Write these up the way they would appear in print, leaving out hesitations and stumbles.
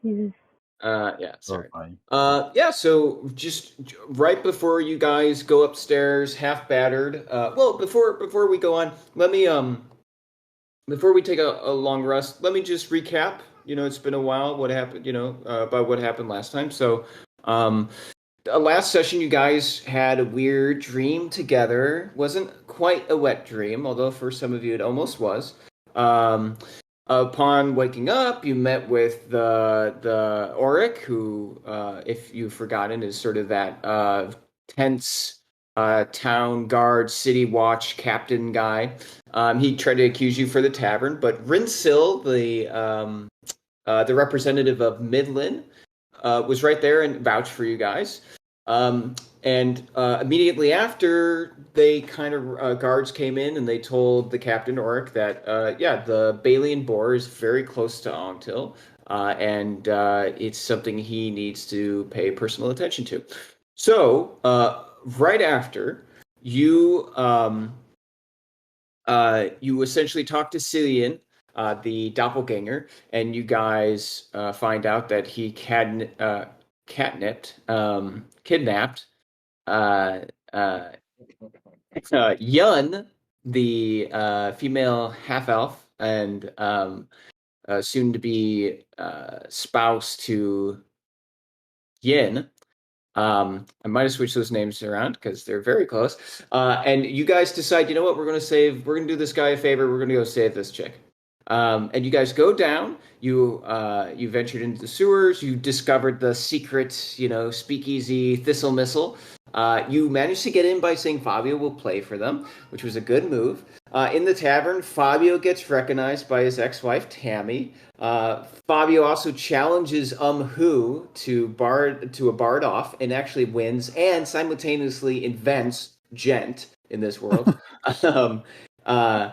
Jesus. Yeah, Oh, sorry. fine. Yeah, so just right before you guys go upstairs, half battered. Well, before we go on, let me before we take a long rest, let me just recap. It's been a while. What happened? About what happened last time. So, um, last session, you guys had a weird dream together. Wasn't quite a wet dream, although for some of you it almost was. Um, Upon waking up, you met with the Auric, who, if you've forgotten, is sort of that tense town guard, city watch captain guy. He tried to accuse you for the tavern, but Rinsil, the representative of Midland, was right there and vouched for you guys. And immediately after, they kind of guards came in and they told the Captain Oric that yeah, the Beylian Boar is very close to Ongtil, and it's something he needs to pay personal attention to. So right after you you essentially talk to Cillian, the doppelganger, and you guys find out that he kidnapped uh, uh, Yun, the female half elf, and soon to be spouse to Yin. I might have switched those names around because they're very close. And you guys decide, you know what, we're going to save, we're going to do this guy a favor, we're going to go save this chick. And you guys go down. You ventured into the sewers. You discovered the secret, speakeasy Thistle Missile. You managed to get in by saying Fabio will play for them, which was a good move. In the tavern, Fabio gets recognized by his ex-wife Tammy. Fabio also challenges Who to a bard off and actually wins, and simultaneously invents Gent in this world. um, uh,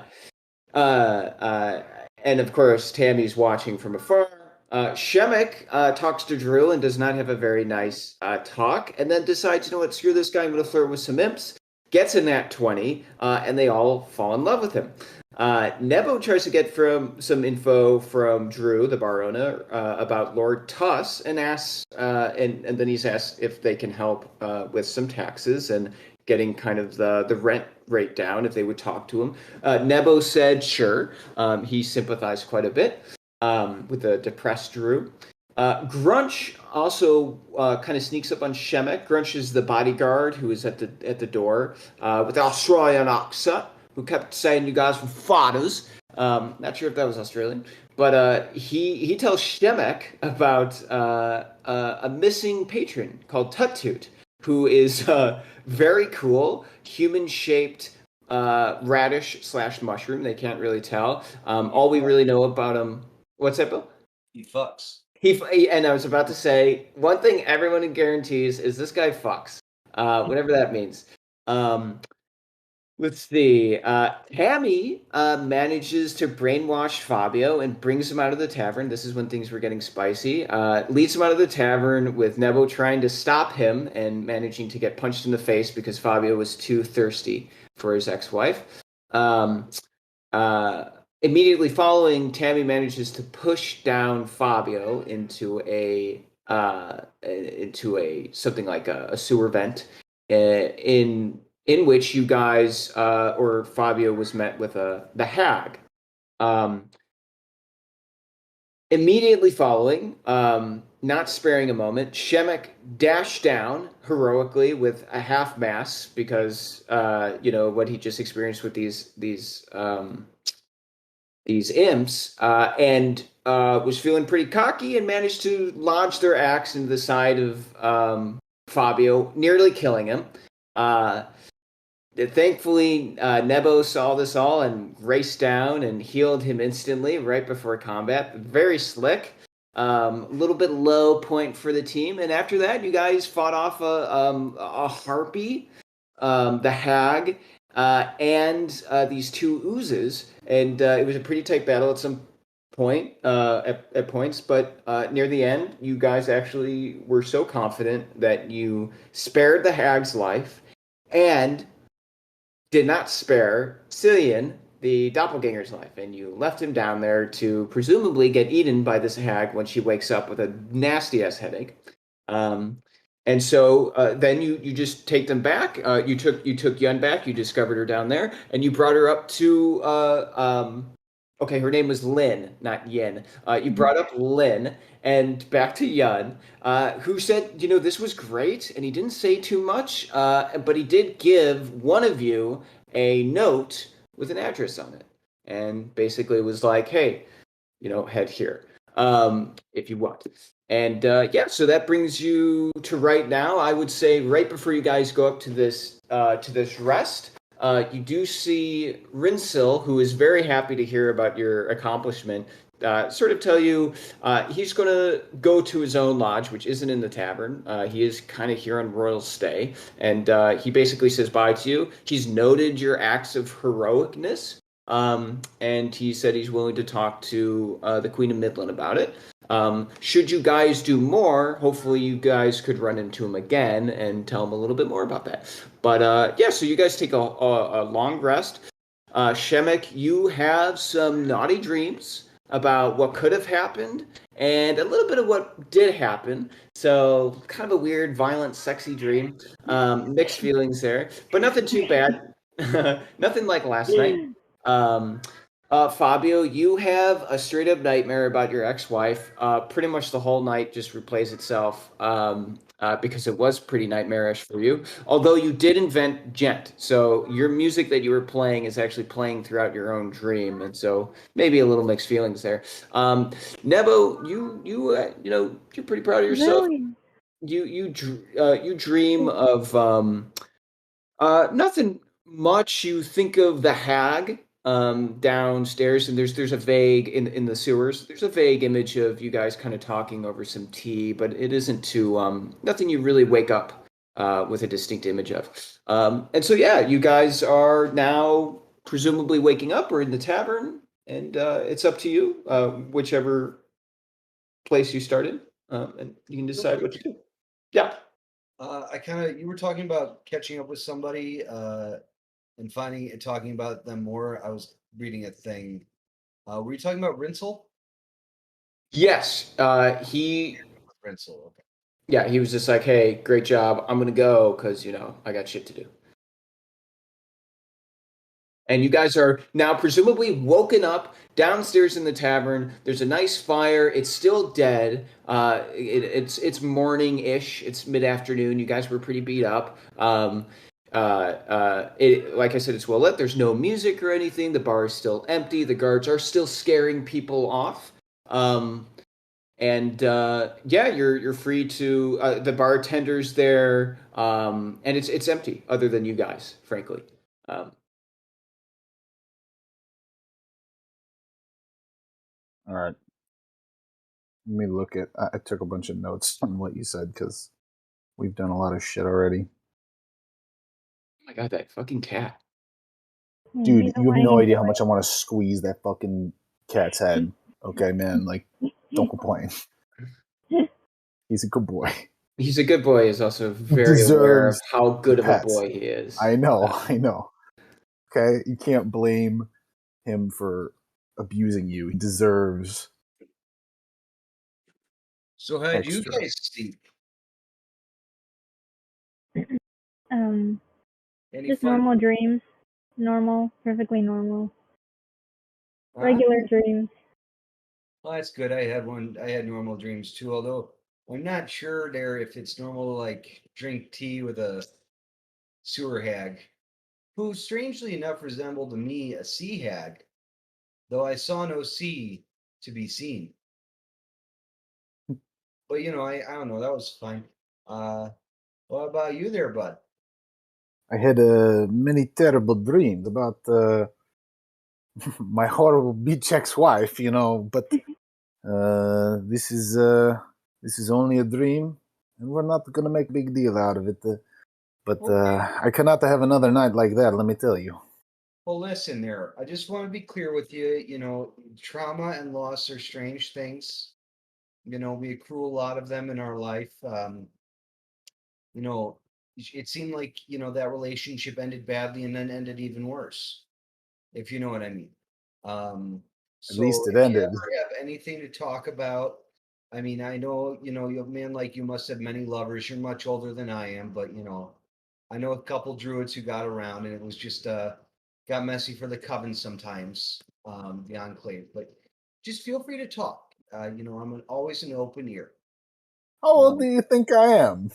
uh, uh, and of course, Tammy's watching from afar. Shemek talks to Drew and does not have a very nice talk, and then decides, you know what, screw this guy, I'm going to flirt with some imps. Gets a nat 20, and they all fall in love with him. Nebo tries to get some info from Drew, the bar owner, about Lord Tuss, and asks, and then he's asked if they can help with some taxes and getting kind of the rent rate down if they would talk to him. Nebo said sure. He sympathized quite a bit with the depressed Drew. Grunch also kind of sneaks up on Shemek. Grunch is the bodyguard who is at the door with the Australian accent, who kept saying you guys were fathers. Not sure if that was Australian, but he tells Shemek about a missing patron called Tut-Toot, who is very cool, human-shaped radish/mushroom. They can't really tell. All we really know about him. What's that, Bill? He fucks. And I was about to say, one thing everyone guarantees is this guy fucks, whatever that means. Let's see. Tammy manages to brainwash Fabio and brings him out of the tavern. This is when things were getting spicy. Leads him out of the tavern with Nebo trying to stop him and managing to get punched in the face because Fabio was too thirsty for his ex-wife. Immediately following, Tammy manages to push down Fabio into a something like a sewer vent, in which you guys or Fabio was met with the hag. Immediately following, not sparing a moment, Shemek dashed down heroically with a half mass because what he just experienced with these imps, and was feeling pretty cocky and managed to lodge their axe into the side of Fabio, nearly killing him. Thankfully, Nebo saw this all and raced down and healed him instantly right before combat. Very slick. A little bit low point for the team. And after that, you guys fought off a harpy, the hag, and these two oozes. And it was a pretty tight battle at some point, at points. But near the end, you guys actually were so confident that you spared the hag's life and did not spare Cillian, the doppelganger's life, and you left him down there to presumably get eaten by this hag when she wakes up with a nasty ass headache. Um, and so then you just take them back. You took Yun back. You discovered her down there, and you brought her up to okay, her name was Lynn, not Yin. You brought up Lynn and back to Yun, who said, this was great, and he didn't say too much, but he did give one of you a note with an address on it, and basically was like, hey, head here if you want. And yeah, so that brings you to right now. I would say right before you guys go up to this rest, you do see Rinsil, who is very happy to hear about your accomplishment. Sort of tell you he's going to go to his own lodge, which isn't in the tavern. He is kind of here on royal stay, and he basically says bye to you. He's noted your acts of heroicness, and he said he's willing to talk to the Queen of Midland about it. Should you guys do more, hopefully you guys could run into him again and tell him a little bit more about that. But yeah, so you guys take a long rest. Shemek, you have some naughty dreams about what could have happened and a little bit of what did happen. So kind of a weird, violent, sexy dream. Mixed feelings there, but nothing too bad. Nothing like last night. Um, Fabio, you have a straight up nightmare about your ex-wife. Pretty much the whole night just replays itself because it was pretty nightmarish for you. Although you did invent gent, so your music that you were playing is actually playing throughout your own dream, and so maybe a little mixed feelings there. Nebo, you're pretty proud of yourself. Brilliant. You dream of nothing much. You think of the hag downstairs, and there's a vague in the sewers. There's a vague image of you guys kind of talking over some tea, but it isn't too nothing you really wake up with a distinct image of. And so yeah, you guys are now presumably waking up or in the tavern, and it's up to you, whichever place you started, and you can decide what to do. Yeah. You were talking about catching up with somebody and talking about them more. I was reading a thing. Were you talking about Rinsel? Yes. He Rinsel, okay. Yeah, he was just like, "Hey, great job. I'm gonna go because I got shit to do." And you guys are now presumably woken up downstairs in the tavern. There's a nice fire. It's still dead. It's morning-ish. It's mid-afternoon. You guys were pretty beat up. Like I said, it's well lit. There's no music or anything. The bar is still empty. The guards are still scaring people off. And yeah, you're free to the bartender's there, and it's empty other than you guys, frankly. All right. Let me look at. I took a bunch of notes on what you said because we've done a lot of shit already. Oh my god, that fucking cat. Dude, you have no idea how much I want to squeeze that fucking cat's head. Okay, man, like, don't complain. He's a good boy. He's a good boy. He's also very aware of how good of a boy he is. I know. Okay, you can't blame him for abusing you. He deserves. So how did you guys sleep? Just normal dreams. Normal, perfectly normal. Regular dreams. Well, that's good. I had normal dreams too, although I'm not sure there if it's normal to like drink tea with a sewer hag, who strangely enough resembled to me a sea hag, though I saw no sea to be seen. But I don't know, that was fine. What about you there, bud? I had many terrible dreams about my horrible beach ex-wife, but this is only a dream, and we're not gonna make a big deal out of it. But I cannot have another night like that, let me tell you. Well, listen there. I just want to be clear with you. Trauma and loss are strange things. We accrue a lot of them in our life. It seemed like, that relationship ended badly and then ended even worse. if you know what I mean. At least it if you ended. ever have anything to talk about, I mean, I know, you know, a man like you must have many lovers. You're much older than I am, but, you know, I know a couple druids who got around, and it was just got messy for the coven sometimes, the enclave. But just feel free to talk. You know, I'm always an open ear. How old do you think I am?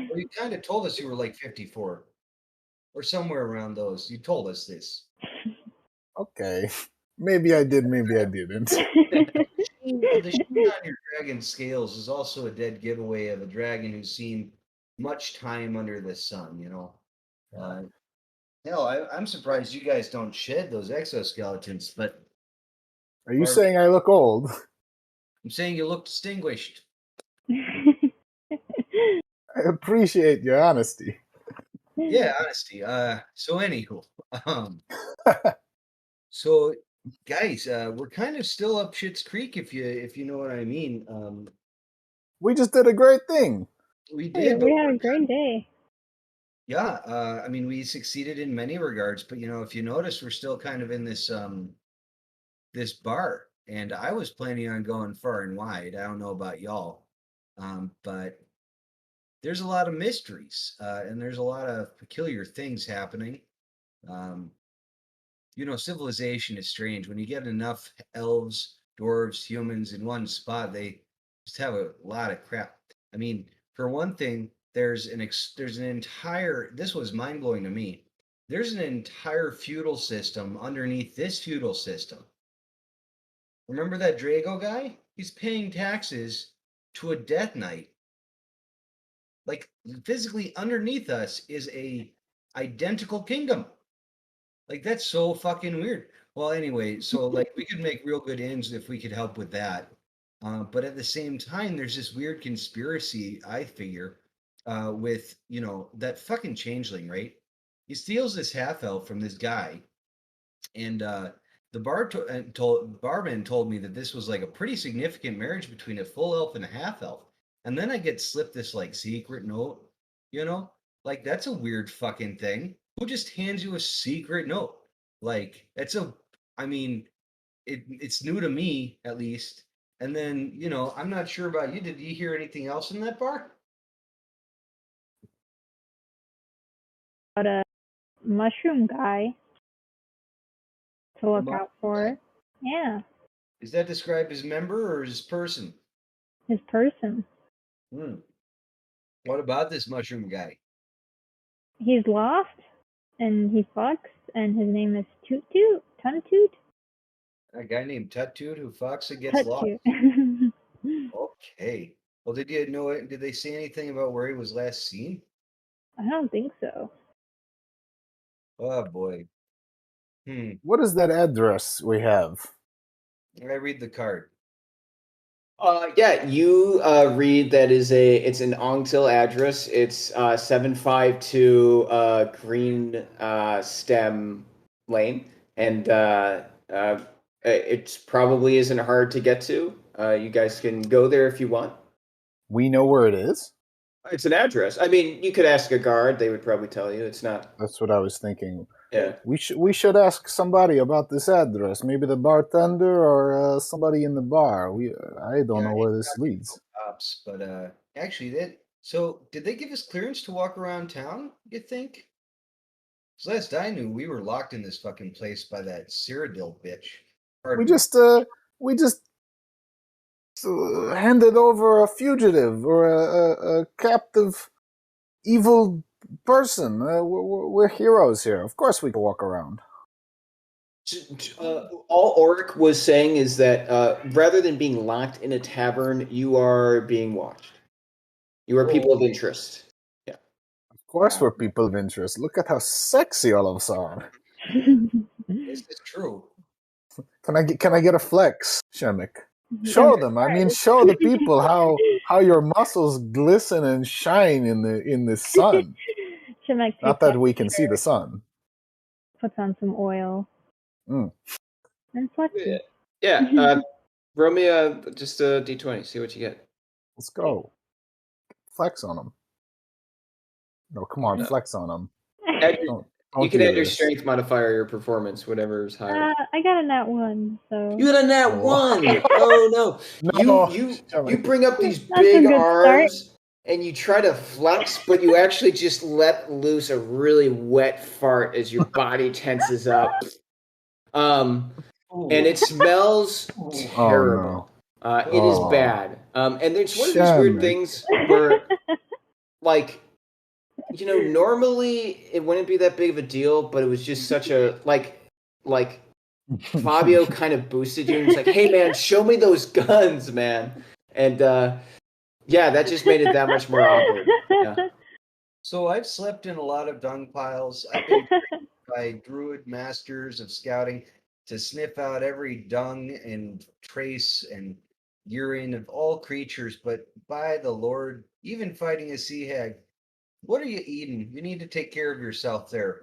Well, you kind of told us you were like 54 or somewhere around those. You told us this. Okay. Maybe I did, maybe I didn't. The sheen on your dragon scales is also a dead giveaway of a dragon who's seen much time under the sun, you know. Hell, I'm surprised you guys don't shed those exoskeletons, but Are you saying I look old? I'm saying you look distinguished. I appreciate your honesty. Yeah, honesty. So anywho, so guys, we're kind of still up Shit's Creek, if you know what I mean. We just did a great thing. We did. We had a great day. Yeah, I mean, we succeeded in many regards, but you know, if you notice, we're still kind of in this this bar, and I was planning on going far and wide. I don't know about y'all, but there's a lot of mysteries, and there's a lot of peculiar things happening. You know, civilization is strange. When you get enough elves, dwarves, humans in one spot, they just have a lot of crap. I mean, for one thing, there's an entire. This was mind blowing to me. There's an entire feudal system underneath this feudal system. Remember that Drago guy? He's paying taxes to a death knight. Like physically underneath us is a identical kingdom. Like that's so fucking weird. Well, anyway, so like we could make real good ends if we could help with that. But at the same time, there's this weird conspiracy, I figure, with, you know, that fucking changeling, right? He steals this half elf from this guy, and the barman told me that this was like a pretty significant marriage between a full elf and a half elf. And then I get slipped this like secret note, you know, like that's a weird fucking thing. Who just hands you a secret note? Like I mean, it's new to me at least. And then, you know, I'm not sure about you. Did you hear anything else in that bar? About a mushroom guy to look out for. Yeah. Is that described as member or as person? His person. What about this mushroom guy? He's lost and he fucks, and his name is Toot Toot. Toot. A guy named Tut-Toot who fucks and gets lost. Okay. Well, did you know it? Did they say anything about where he was last seen? I don't think so. Oh boy. What is that address we have? I read the card. Yeah, you read that it's an Ongtil address. It's 752 Green Stem Lane, and it probably isn't hard to get to. You guys can go there if you want. We know where it is? It's an address. I mean, you could ask a guard; they would probably tell you. It's not. That's what I was thinking. Yeah. We should ask somebody about this address. Maybe the bartender or somebody in the bar. I don't know where this leads. Cops, but actually, so did they give us clearance to walk around town? You think? Because last I knew, we were locked in this fucking place by that Cyrodiil bitch. We just handed over a fugitive or a captive evil person. We're heroes here. Of course we can walk around. All Auric was saying is that rather than being locked in a tavern, you are being watched. You are people of interest. Yeah. Of course we're people of interest. Look at how sexy all of us are. This is true. Can I get a flex, Shemek? Show them. I mean, show the people how your muscles glisten and shine in the sun. Shemek Not that we can see the sun. Puts on some oil. And flexes. Yeah. Roll me just a d20. See what you get. Let's go. Flex on them. No, come on, flex on them. You Don't can do add your this. strength modifier, your performance, whatever's higher. I got a nat 1, so. You got a nat Oh. 1. Oh no. No, You damn you it. bring up these That's a big good start. arms and you try to flex, but you actually just let loose a really wet fart as your body tenses up. And it smells terrible. It is Oh. bad. And it's one of these weird Shame. things where, like, normally it wouldn't be that big of a deal, but it was just such a like Fabio kind of boosted you and was like, "Hey man, show me those guns, man." And yeah, that just made it that much more awkward. Yeah. So I've slept in a lot of dung piles. I've been trained by druid masters of scouting to sniff out every dung and trace and urine of all creatures, but by the Lord, even fighting a sea hag, what are you eating? You need to take care of yourself there.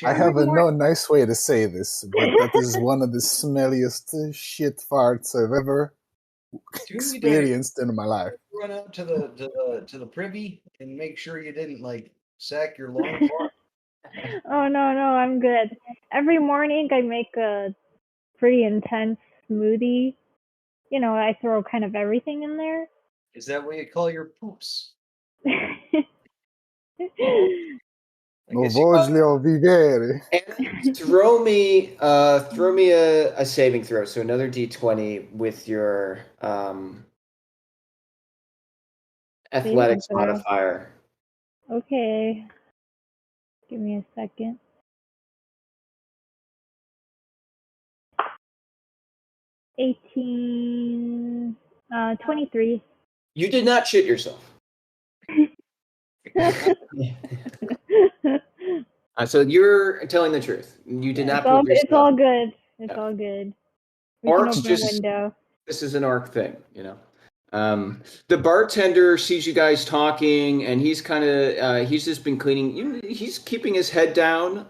I have no nice way to say this, but that is one of the smelliest shit farts I've ever experienced in my life. Run out to the privy and make sure you didn't like sack your long fart. Oh, no, I'm good. Every morning I make a pretty intense smoothie. I throw kind of everything in there. Is that what you call your poops? I No guess you voglio vivere. And throw me a saving throw, so another d20 with your athletics Saving throw. modifier. Okay. Give me a second. 18, 23. You did not shit yourself. So you're telling the truth. You did not poop yourself. It's all good. It's Yeah. all good. We can open a window. This is an arc thing, The bartender sees you guys talking, and he's kind of he's just been cleaning. He's keeping his head down,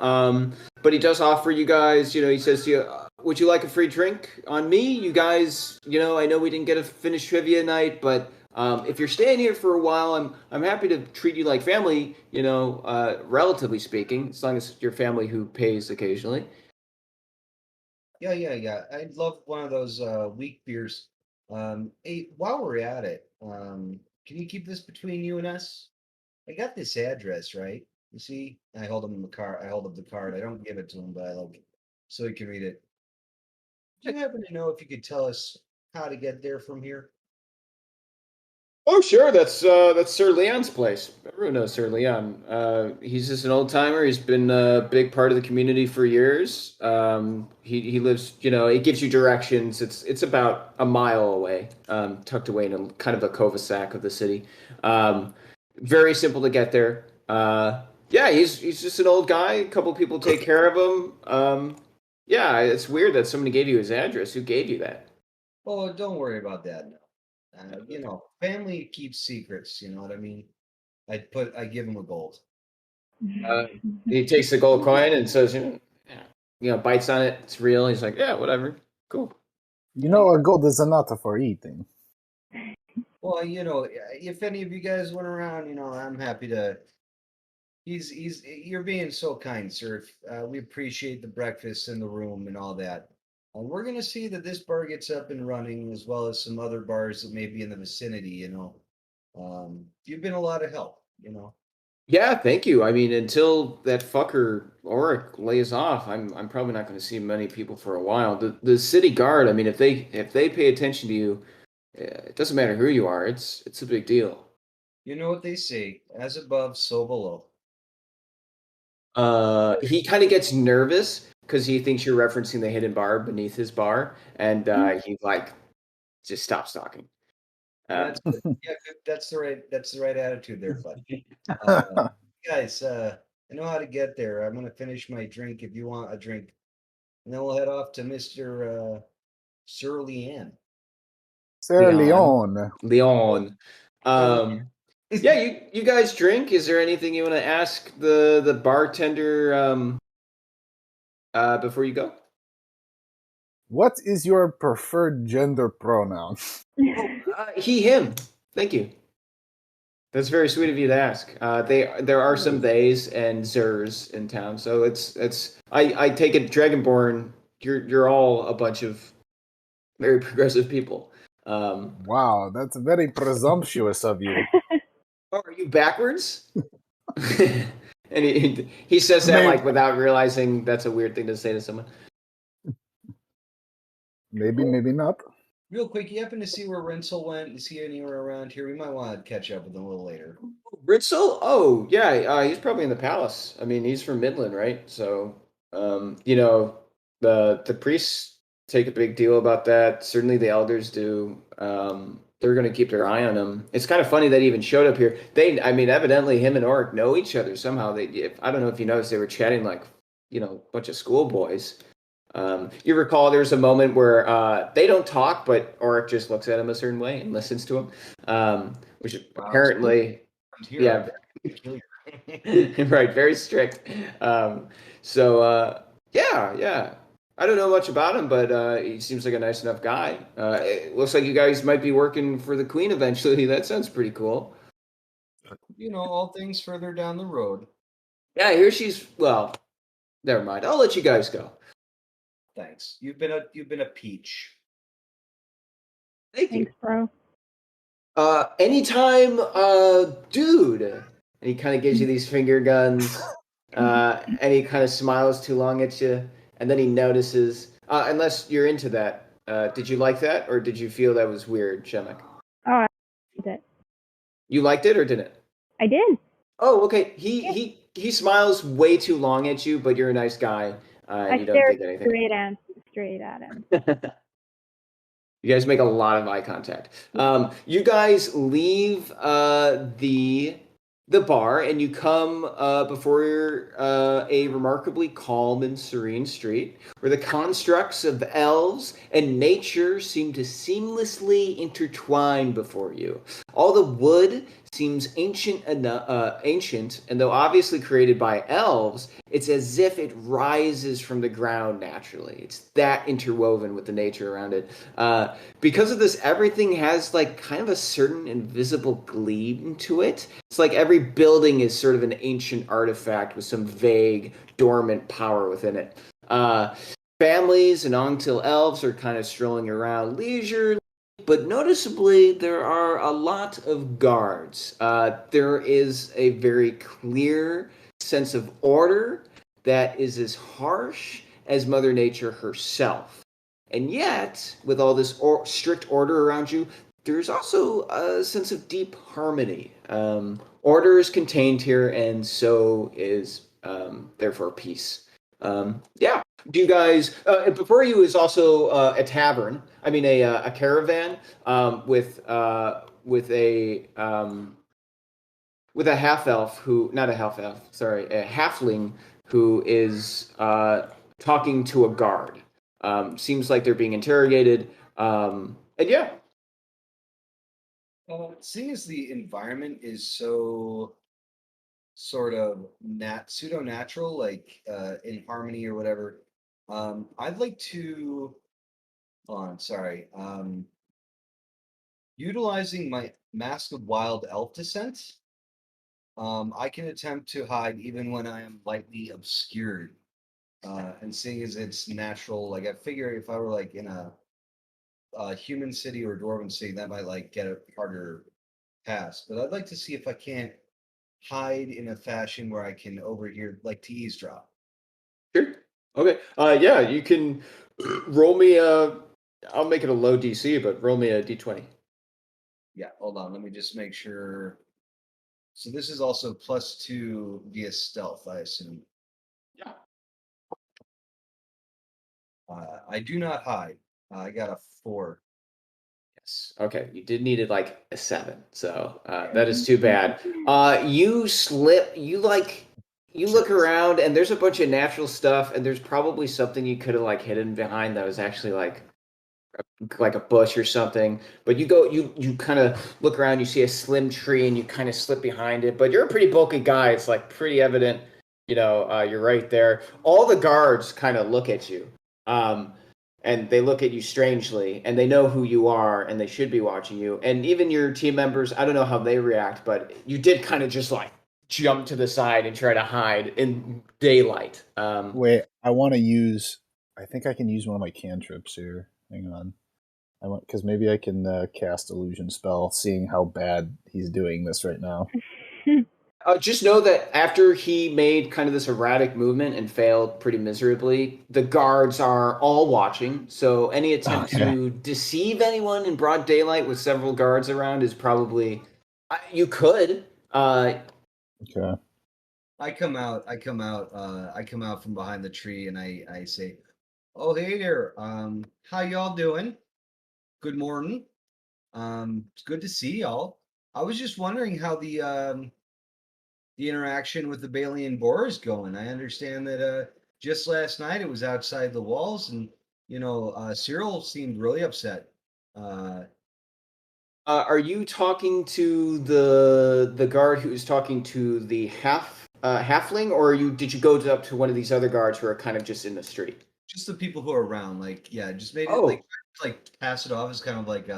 but he does offer you guys. He says to you, "Would you like a free drink on me? You guys, I know we didn't get a finished trivia night, but if you're staying here for a while, I'm happy to treat you like family. Relatively speaking, as long as your family who pays occasionally." Yeah. I'd love one of those weak beers. Hey, while we're at it, can you keep this between you and us? I got this address, right? You see, I hold him the card. I hold up the card. I don't give it to him, but I like so he can read it. Do you happen to know if you could tell us how to get there from here? Oh, sure. That's Sir Leon's place. Everyone knows Sir Leon. He's just an old timer. He's been a big part of the community for years. He lives. It gives you directions. It's about a mile away, tucked away in a kind of a cul-de-sac of the city. Very simple to get there. Yeah, he's just an old guy. A couple people take care of him. Yeah, it's weird that somebody gave you his address. Who gave you that? Oh, don't worry about that now. Family keeps secrets. You know what I mean? I give him a gold. He takes the gold coin and says, bites on it. It's real. He's like, yeah, whatever. Cool. A gold is not for eating. Well, if any of you guys went around, I'm happy to. You're being so kind, sir. We appreciate the breakfast in the room and all that. We're gonna see that this bar gets up and running, as well as some other bars that may be in the vicinity. You've been a lot of help. Yeah, thank you. I mean, until that fucker Auric lays off, I'm probably not going to see many people for a while. The city guard. I mean, if they pay attention to you, it doesn't matter who you are. It's a big deal. You know what they say: as above, so below. He kind of gets nervous because he thinks you're referencing the hidden bar beneath his bar, and he just stops talking. Yeah, that's the right attitude there, bud. Guys, I know how to get there. I'm gonna finish my drink if you want a drink, and then we'll head off to Mr. Sir Leon. Sir Leon. Leon. Yeah, you guys drink. Is there anything you want to ask the bartender before you go? What is your preferred gender pronoun? He, him. Thank you. That's very sweet of you to ask. There are some theys and zers in town, so I take it Dragonborn. You're all a bunch of very progressive people. Wow, that's very presumptuous of you. Oh, are you backwards? And he says that like without realizing that's a weird thing to say to someone. Maybe, maybe not. Real quick, you happen to see where Rinsel went? Is he anywhere around here? We might want to catch up with him a little later. Ritzel? Oh, yeah, he's probably in the palace. I mean, he's from Midland, right? So, you know, the priests take a big deal about that. Certainly the elders do. They're going to keep their eye on him. It's kind of funny that he even showed up here. I mean, evidently him and Oric know each other somehow. I don't know if you noticed, they were chatting like, a bunch of schoolboys. You recall there's a moment where they don't talk, but Oric just looks at him a certain way and listens to him, which apparently, yeah, right, very strict. Yeah. I don't know much about him, but he seems like a nice enough guy. It looks like you guys might be working for the Queen eventually. That sounds pretty cool. All things further down the road. Yeah, I hear well, never mind. I'll let you guys go. Thanks. You've been a peach. Thank you. Thanks, bro. Anytime, dude. And he kind of gives you these finger guns, and he kind of smiles too long at you, and then he notices, unless you're into that, did you like that, or did you feel that was weird, Shemek? Oh, I liked it. You liked it, or didn't? I did. Oh, okay. He smiles way too long at you, but you're a nice guy, and you don't think anything. Straight at him. You guys make a lot of eye contact. You guys leave the bar, and you come before a remarkably calm and serene street, where the constructs of elves and nature seem to seamlessly intertwine before you. All the wood seems ancient, and though obviously created by elves, it's as if it rises from the ground naturally. It's that interwoven with the nature around it. Because of this, everything has like kind of a certain invisible gleam to it. It's like every building is sort of an ancient artifact with some vague, dormant power within it. Families and Ongtil elves are kind of strolling around leisurely, but noticeably there are a lot of guards. There is a very clear sense of order that is as harsh as Mother Nature herself. And yet, with all this strict order around you, there's also a sense of deep harmony. Order is contained here, and so is, therefore, peace. Yeah. Do you guys? Before you is also a tavern. I mean, a caravan with a half elf not a half elf. Sorry, a halfling who is talking to a guard. Seems like they're being interrogated. And yeah. Seeing as the environment is so sort of pseudo-natural, like in harmony or whatever, I'd like to. Hold on, sorry. Utilizing my Mask of Wild Elf Descent, I can attempt to hide even when I am lightly obscured. And seeing as it's natural, like I figure if I were like in a human city or dwarven city, that might like get a harder pass. But I'd like to see if I can't hide in a fashion where I can overhear, like to eavesdrop. Sure. Okay. Yeah, you can roll me I'll make it a low DC, but roll me a D20. Yeah, hold on. Let me just make sure. So this is also +2 via stealth, I assume. Yeah. I do not hide. I got a 4. Yes. Okay. You did need it like a 7, so that is too bad. You slip. You look around, and there's a bunch of natural stuff, and there's probably something you could have like hidden behind that was actually like a bush or something. But you kind of look around, you see a slim tree, and you kind of slip behind it. But you're a pretty bulky guy. It's like pretty evident. You're right there. All the guards kind of look at you. and they look at you strangely, and they know who you are, and they should be watching you. And even your team members, I don't know how they react, but you did kind of just like jump to the side and try to hide in daylight. Wait, I want to use. I think I can use one of my cantrips here. Hang on. I want because maybe I can cast illusion spell, seeing how bad he's doing this right now. Just know that after he made kind of this erratic movement and failed pretty miserably, the guards are all watching. So any attempt to deceive anyone in broad daylight with several guards around is probably you could. Okay. I come out from behind the tree and I say, "Oh, hey there. How y'all doing? Good morning. It's good to see y'all. I was just wondering how the interaction with the Beylian Boar is going. I understand that just last night it was outside the walls, and Cyril seemed really upset. Are you talking to the guard who's talking to the halfling, or did you go up to one of these other guards who are kind of just in the street? Just the people who are around, just made it Oh. like pass it off as kind of like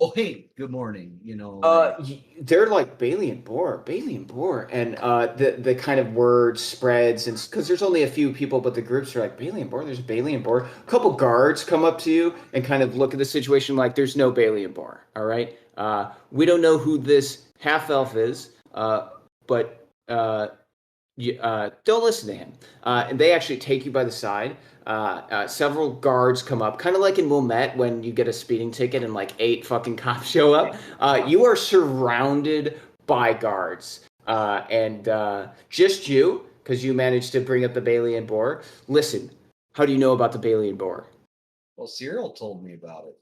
oh hey, good morning, They're like Beylian Boar, and the kind of word spreads, and because there's only a few people, but the groups are like Beylian Boar. There's Beylian Boar. A couple guards come up to you and kind of look at the situation like there's no Beylian Boar. All right, we don't know who this half elf is, but don't listen to him. And they actually take you by the side. Several guards come up, kind of like in Wilmette when you get a speeding ticket and like 8 fucking cops show up. You are surrounded by guards, and just you, because you managed to bring up the Beylian Boar. Listen, how do you know about the Beylian Boar? Well, Cyril told me about it.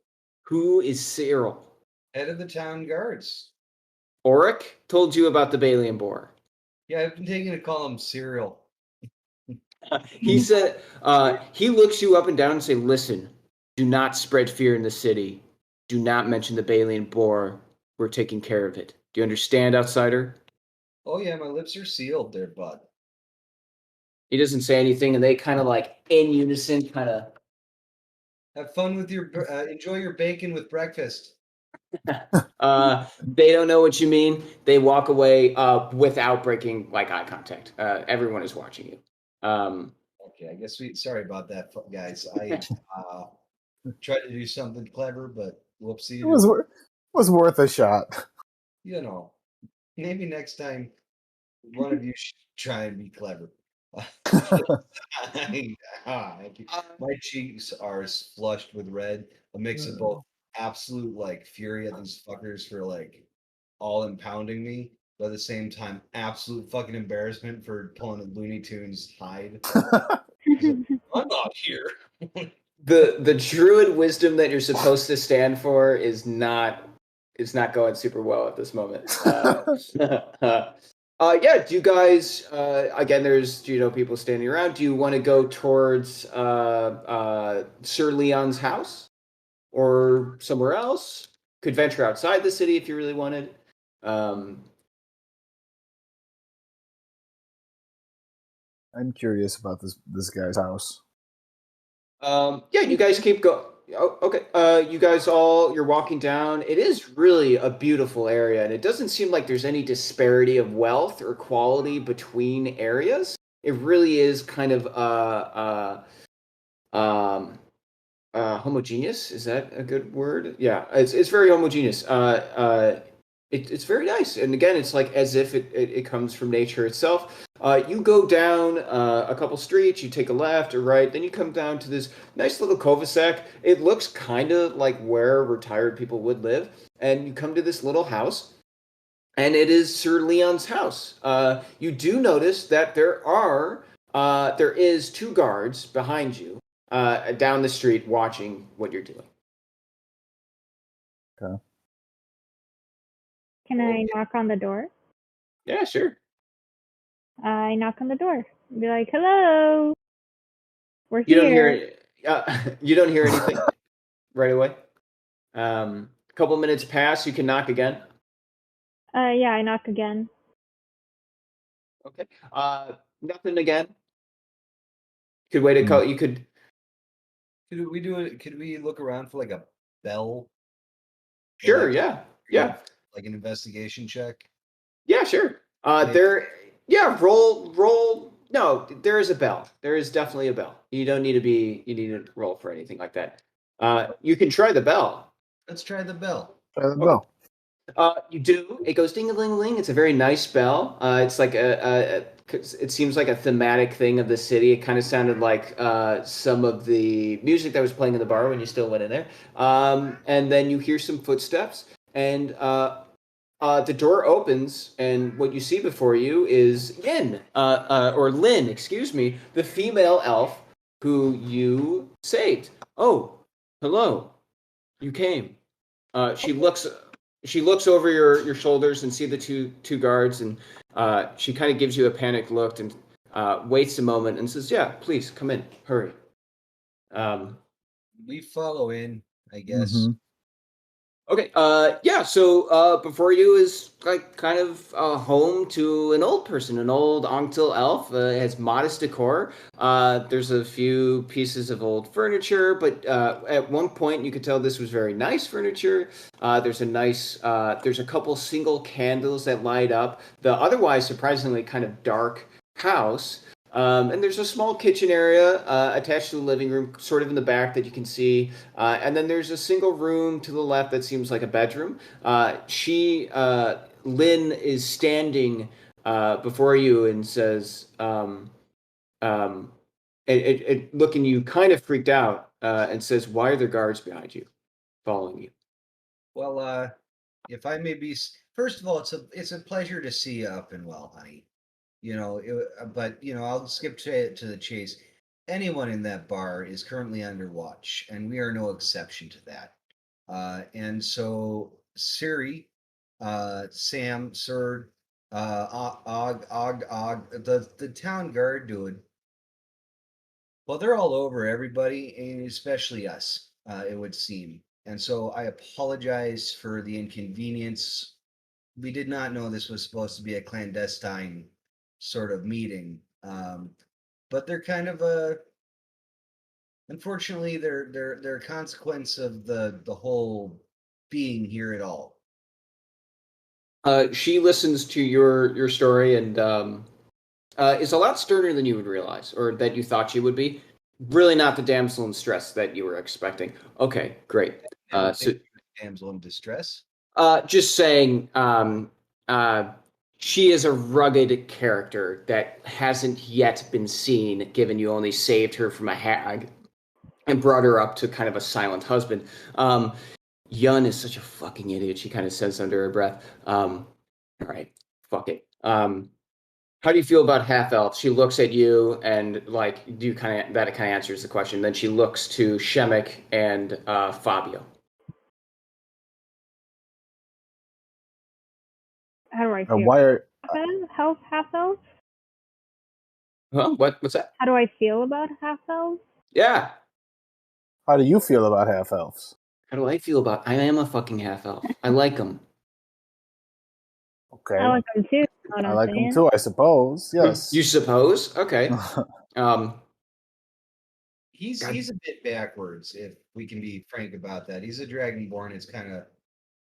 Who is Cyril? Head of the town guards. Auric told you about the Beylian Boar. Yeah, I've been taking to call him Cyril. He said, he looks you up and down and say, listen, do not spread fear in the city. Do not mention the Beylian Boar. We're taking care of it. Do you understand, outsider? Oh yeah, my lips are sealed there, bud. He doesn't say anything, and they kind of like in unison kind of have fun with your enjoy your bacon with breakfast. They don't know what you mean. They walk away without breaking like eye contact. Everyone is watching you. Okay, I guess sorry about that, guys. I tried to do something clever, but whoopsie. It was worth a shot. Maybe next time one of you should try and be clever. My cheeks are flushed with red, a mix of both absolute like fury at these fuckers for like all impounding me, but at the same time absolute fucking embarrassment for pulling a Looney Tunes hide. I'm not here. The druid wisdom that you're supposed to stand for is not going super well at this moment. Yeah, do you guys again there's people standing around. Do you want to go towards Sir Leon's house or somewhere else? Could venture outside the city if you really wanted. I'm curious about this guy's house. Yeah, you guys keep going. Oh, okay. You guys you're walking down. It is really a beautiful area, and it doesn't seem like there's any disparity of wealth or quality between areas. It really is kind of homogeneous. Is that a good word? Yeah, it's very homogeneous. It's very nice, and again, it's like as if it comes from nature itself. You go down a couple streets, you take a left or right, then you come down to this nice little cul-de-sac. It looks kind of like where retired people would live, and you come to this little house, and it is Sir Leon's house. You do notice that there is 2 guards behind you down the street watching what you're doing. Okay. Can I knock on the door? Yeah, sure. I knock on the door. Be like, hello. We're You here. You don't hear anything right away. A couple minutes pass. You can knock again. Yeah, I knock again. Okay. Nothing again. Could wait a couple. You could Could we do it? Could we look around for like a bell? Sure. Like, Yeah. like an investigation check. Yeah. Sure. There. Yeah. Roll. No, there is a bell. There is definitely a bell. You don't need to be. You need to roll for anything like that. You can try the bell. Let's try the bell. Try the bell. You do. It goes ding-a-ling-a-ling. It's a very nice bell. It's like it seems like a thematic thing of the city. It kind of sounded like some of the music that was playing in the bar when you still went in there. And then you hear some footsteps, and the door opens, and what you see before you is Yin, or Lynn, excuse me, the female elf who you saved. Oh, hello. You came. She looks over your shoulders and see the two guards, and she kind of gives you a panicked look and waits a moment and says, "Yeah, please come in, hurry." We follow in, I guess. Mhm. Okay. Yeah. So before you is like kind of home to an old person, an old Anctil elf. It has modest decor. There's a few pieces of old furniture, but at one point you could tell this was very nice furniture. There's a couple single candles that light up the otherwise surprisingly kind of dark house. And there's a small kitchen area attached to the living room, sort of in the back that you can see. And then there's a single room to the left that seems like a bedroom. Lynn, is standing before you and says, looking you kind of freaked out, and says, "Why are there guards behind you, following you?" Well, if I may be, first of all, it's a pleasure to see you up and well, honey. But I'll skip to the chase. Anyone in that bar is currently under watch, and we are no exception to that. And so Siri, Sam, Sir, Og, the town guard, dude. Well, they're all over everybody, and especially us. It would seem. And so I apologize for the inconvenience. We did not know this was supposed to be a clandestine sort of meeting. But they're kind of unfortunately they're a consequence of the whole being here at all. She listens to your story and is a lot sterner than you would realize, or that you thought she would be. Really, not the damsel in distress that you were expecting. Okay, great. So, Damsel in distress. just saying, she is a rugged character that hasn't yet been seen, given you only saved her from a hag and brought her up to kind of a silent husband. Yun is such a fucking idiot, she kind of says under her breath. All right, fuck it. How do you feel about half elf? She looks at you and like that kind of answers the question. Then she looks to Shemek and Fabio. How do I feel? Why are Half elves? Huh? What's that? How do I feel about half elves? Yeah. How do you feel about half elves? How do I feel about? I am a fucking half elf. I like them. Okay. I like them too. I like them too, I suppose. Yes. You suppose? Okay. He's a bit backwards, if we can be frank about that. He's a dragonborn. It's kind of,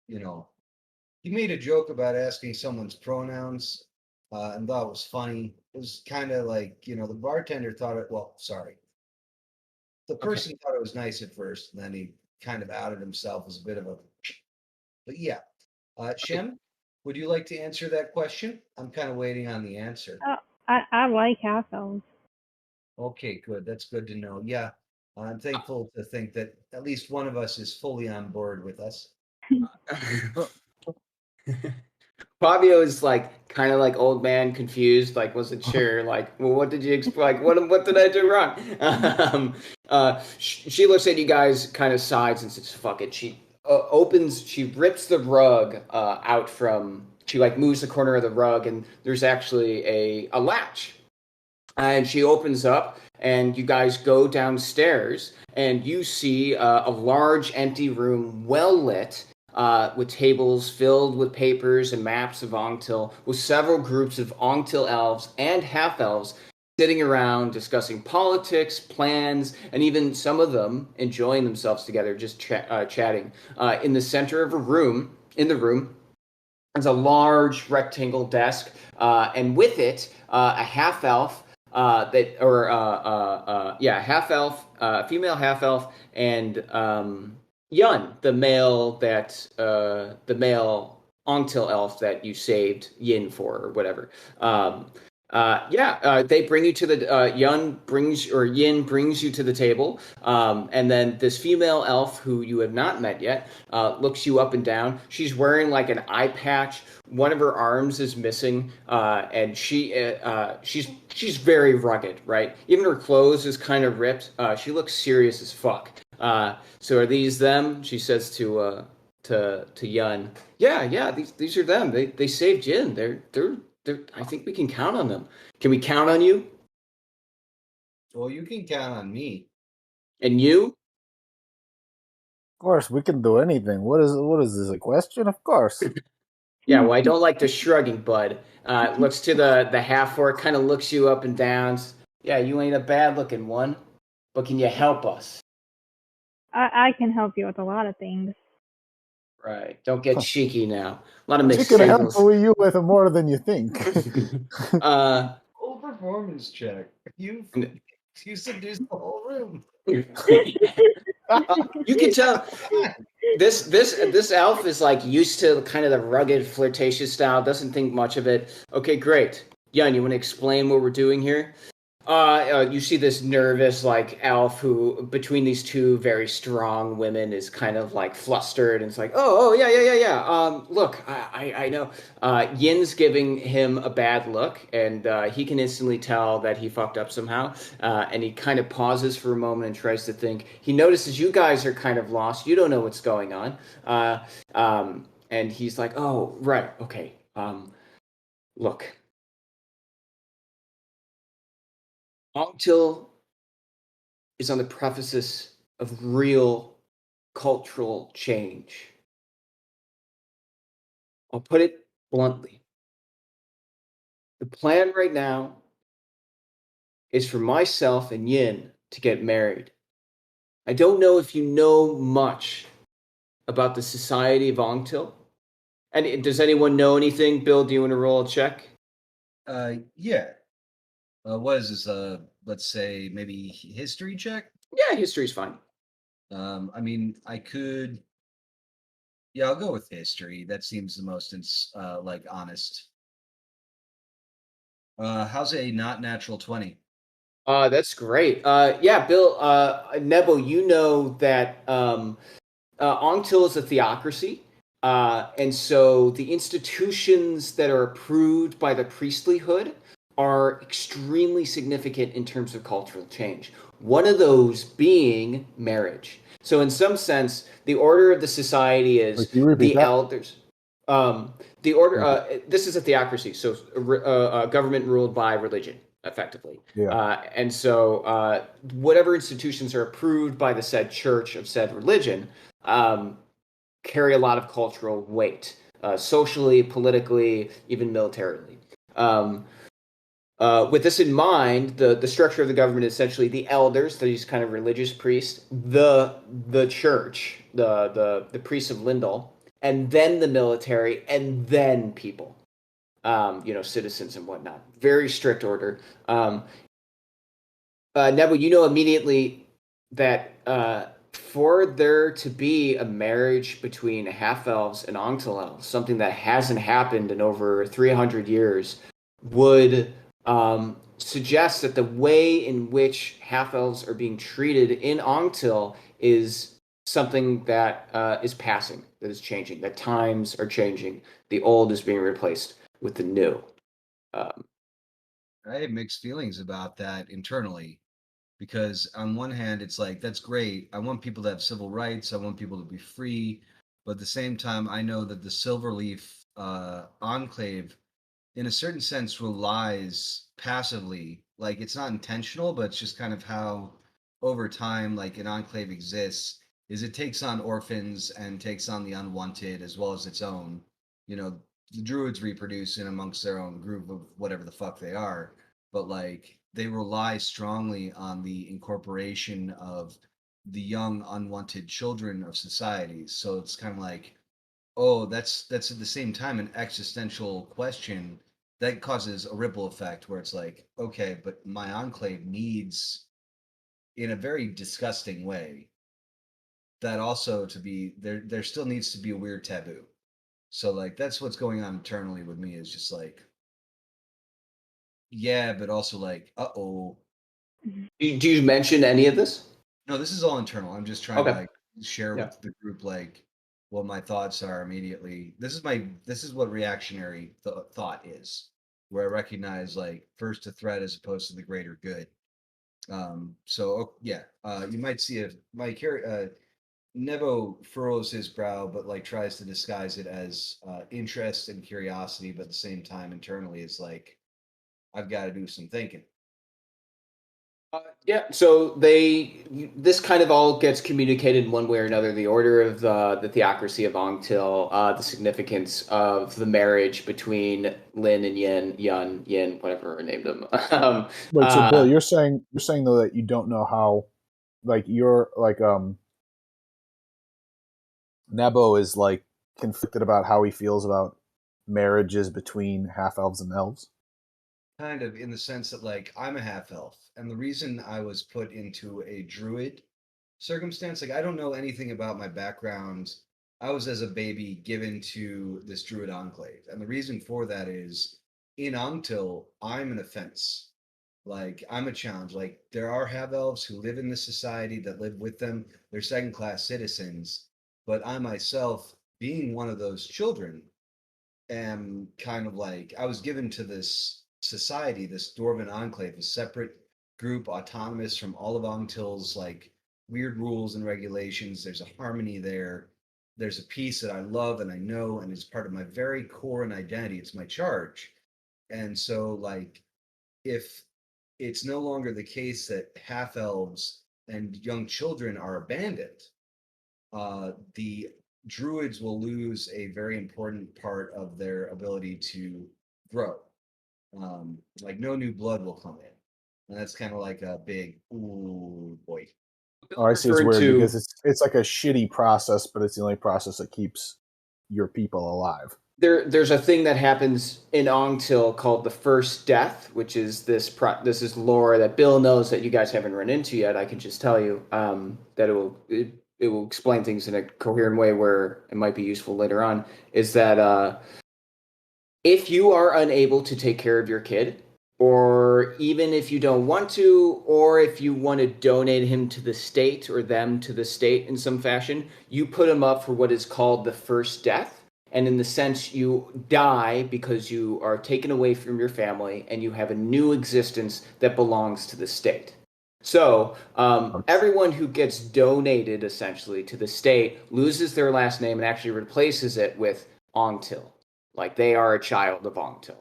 he made a joke about asking someone's pronouns, and thought it was funny. It was kind of like, the bartender thought it. Well, sorry, the person thought it was nice at first, and then he kind of outed himself as a bit of a. But yeah, Shem, would you like to answer that question? I'm kind of waiting on the answer. I like half elves. Okay, good. That's good to know. Yeah, I'm thankful to think that at least one of us is fully on board with us. Fabio is like kind of like old man confused, like wasn't sure, like, well, what did you expect? What did I do wrong? She looks at you guys, kind of sighs and says, "Fuck it." She rips the rug out from. She like moves the corner of the rug, and there's actually a latch, and she opens up, and you guys go downstairs, and you see a large empty room, well lit. With tables filled with papers and maps of Ongtil, with several groups of Ongtil elves and half-elves sitting around discussing politics, plans, and even some of them enjoying themselves together, just chatting. In the center of in the room, there's a large rectangle desk, and with it, a half elf. Half elf, female half elf, and Yun, the male Ongtil elf that you saved Yin for or whatever. They bring you to the Yin brings you to the table, and then this female elf who you have not met yet looks you up and down. She's wearing like an eye patch. One of her arms is missing, and she's very rugged, right? Even her clothes is kind of ripped. She looks serious as fuck. So are these them? She says to Yun. Yeah, these are them. They saved Yin. They're I think we can count on them. Can we count on you? Well, you can count on me. And you? Of course, we can do anything. What is this, a question? Of course. Yeah, well, I don't like the shrugging, bud. Looks to the half-orc, kind of looks you up and down. Yeah, you ain't a bad-looking one, but can you help us? I can help you with a lot of things. Right. Don't get cheeky now. A lot of mixed She can help signals. you with more than you think. Full performance check. You seduced the whole room. You can tell this elf is like used to kind of the rugged, flirtatious style. Doesn't think much of it. Okay, great. Yun, you want to explain what we're doing here? You see this nervous, like, elf who, between these two very strong women, is kind of, like, flustered, and it's like, yeah. Look, I know. Yin's giving him a bad look, and he can instantly tell that he fucked up somehow, and he kind of pauses for a moment and tries to think. He notices you guys are kind of lost. You don't know what's going on. And he's like, oh, right, okay. Look. Ongtil is on the precipice of real cultural change. I'll put it bluntly. The plan right now is for myself and Yin to get married. I don't know if you know much about the Society of Ongtil. And does anyone know anything? Bill, do you want to roll a check? Yeah. What is this? Let's say maybe history check? Yeah, history's fine. I mean, I could. Yeah, I'll go with history. That seems the most honest. How's a not natural 20? That's great. Yeah, Bill, Nebo, you know that Ongtil is a theocracy. And so the institutions that are approved by the priestlyhood are extremely significant in terms of cultural change. One of those being marriage. So in some sense, the order of the society is the elders. This is a theocracy, so a government ruled by religion, effectively. Yeah. And so whatever institutions are approved by the said church of said religion carry a lot of cultural weight, socially, politically, even militarily. With this in mind, the structure of the government is essentially the elders, these kind of religious priests, the church, the priests of Lindell, and then the military, and then people, citizens and whatnot. Very strict order. Neville, you know immediately that for there to be a marriage between half-elves and Ongtil elves, something that hasn't happened in over 300 years, would suggests that the way in which half-elves are being treated in Ongtil is something that is passing, that is changing, that times are changing. The old is being replaced with the new. I have mixed feelings about that internally, because on one hand, it's like, that's great. I want people to have civil rights. I want people to be free. But at the same time, I know that the Silverleaf Enclave, in a certain sense, relies passively. Like, it's not intentional, but it's just kind of how over time, like, an enclave exists, is it takes on orphans and takes on the unwanted as well as its own. The druids reproduce in amongst their own group of whatever the fuck they are, but like they rely strongly on the incorporation of the young unwanted children of societies. So it's kind of like, oh, that's at the same time an existential question that causes a ripple effect where it's like, okay, but my enclave needs, in a very disgusting way, that also to be there still needs to be a weird taboo. So like that's what's going on internally with me, is just like, yeah, but also like, uh-oh. Do you mention any of this? No, this is all internal. I'm just trying to Okay. like share Yeah. with the group like what my thoughts are immediately. This is what reactionary thought is, where I recognize like first a threat as opposed to the greater good. Yeah, you might see Nevo furrows his brow, but like tries to disguise it as interest and curiosity, but at the same time internally it's like, I've got to do some thinking. Yeah, so this kind of all gets communicated in one way or another. The order of the theocracy of Ongtil, the significance of the marriage between Lin and Yin, whatever I named them. Wait, so Bill, you're saying though that you don't know how, like you're like Nebo is like conflicted about how he feels about marriages between half elves and elves. Kind of, in the sense that like I'm a half elf, and the reason I was put into a druid circumstance, like I don't know anything about my background. I was as a baby given to this druid enclave, and the reason for that is in Ongtil, I'm an offense. Like I'm a challenge. Like there are half elves who live in the society that live with them. They're second class citizens, but I myself, being one of those children, am kind of like, I was given to this society, this Dwarven enclave, a separate group, autonomous from all of Ongtil's like weird rules and regulations. There's a harmony there. There's a piece that I love and I know, and it's part of my very core and identity. It's my charge. And so, like, if it's no longer the case that half elves and young children are abandoned, the druids will lose a very important part of their ability to grow. Like no new blood will come in, and that's kind of like a big ooh boy. Oh, I see. It's weird because it's like a shitty process, but it's the only process that keeps your people alive. There's a thing that happens in Ongtil called the first death, which is this is lore that Bill knows that you guys haven't run into yet. I can just tell you that it will explain things in a coherent way where it might be useful later on. Is that if you are unable to take care of your kid, or even if you don't want to, or if you want to donate him to the state or them to the state in some fashion, you put him up for what is called the first death. And in the sense, you die because you are taken away from your family and you have a new existence that belongs to the state. So everyone who gets donated essentially to the state loses their last name and actually replaces it with Ongtil. Like they are a child of Ongtil.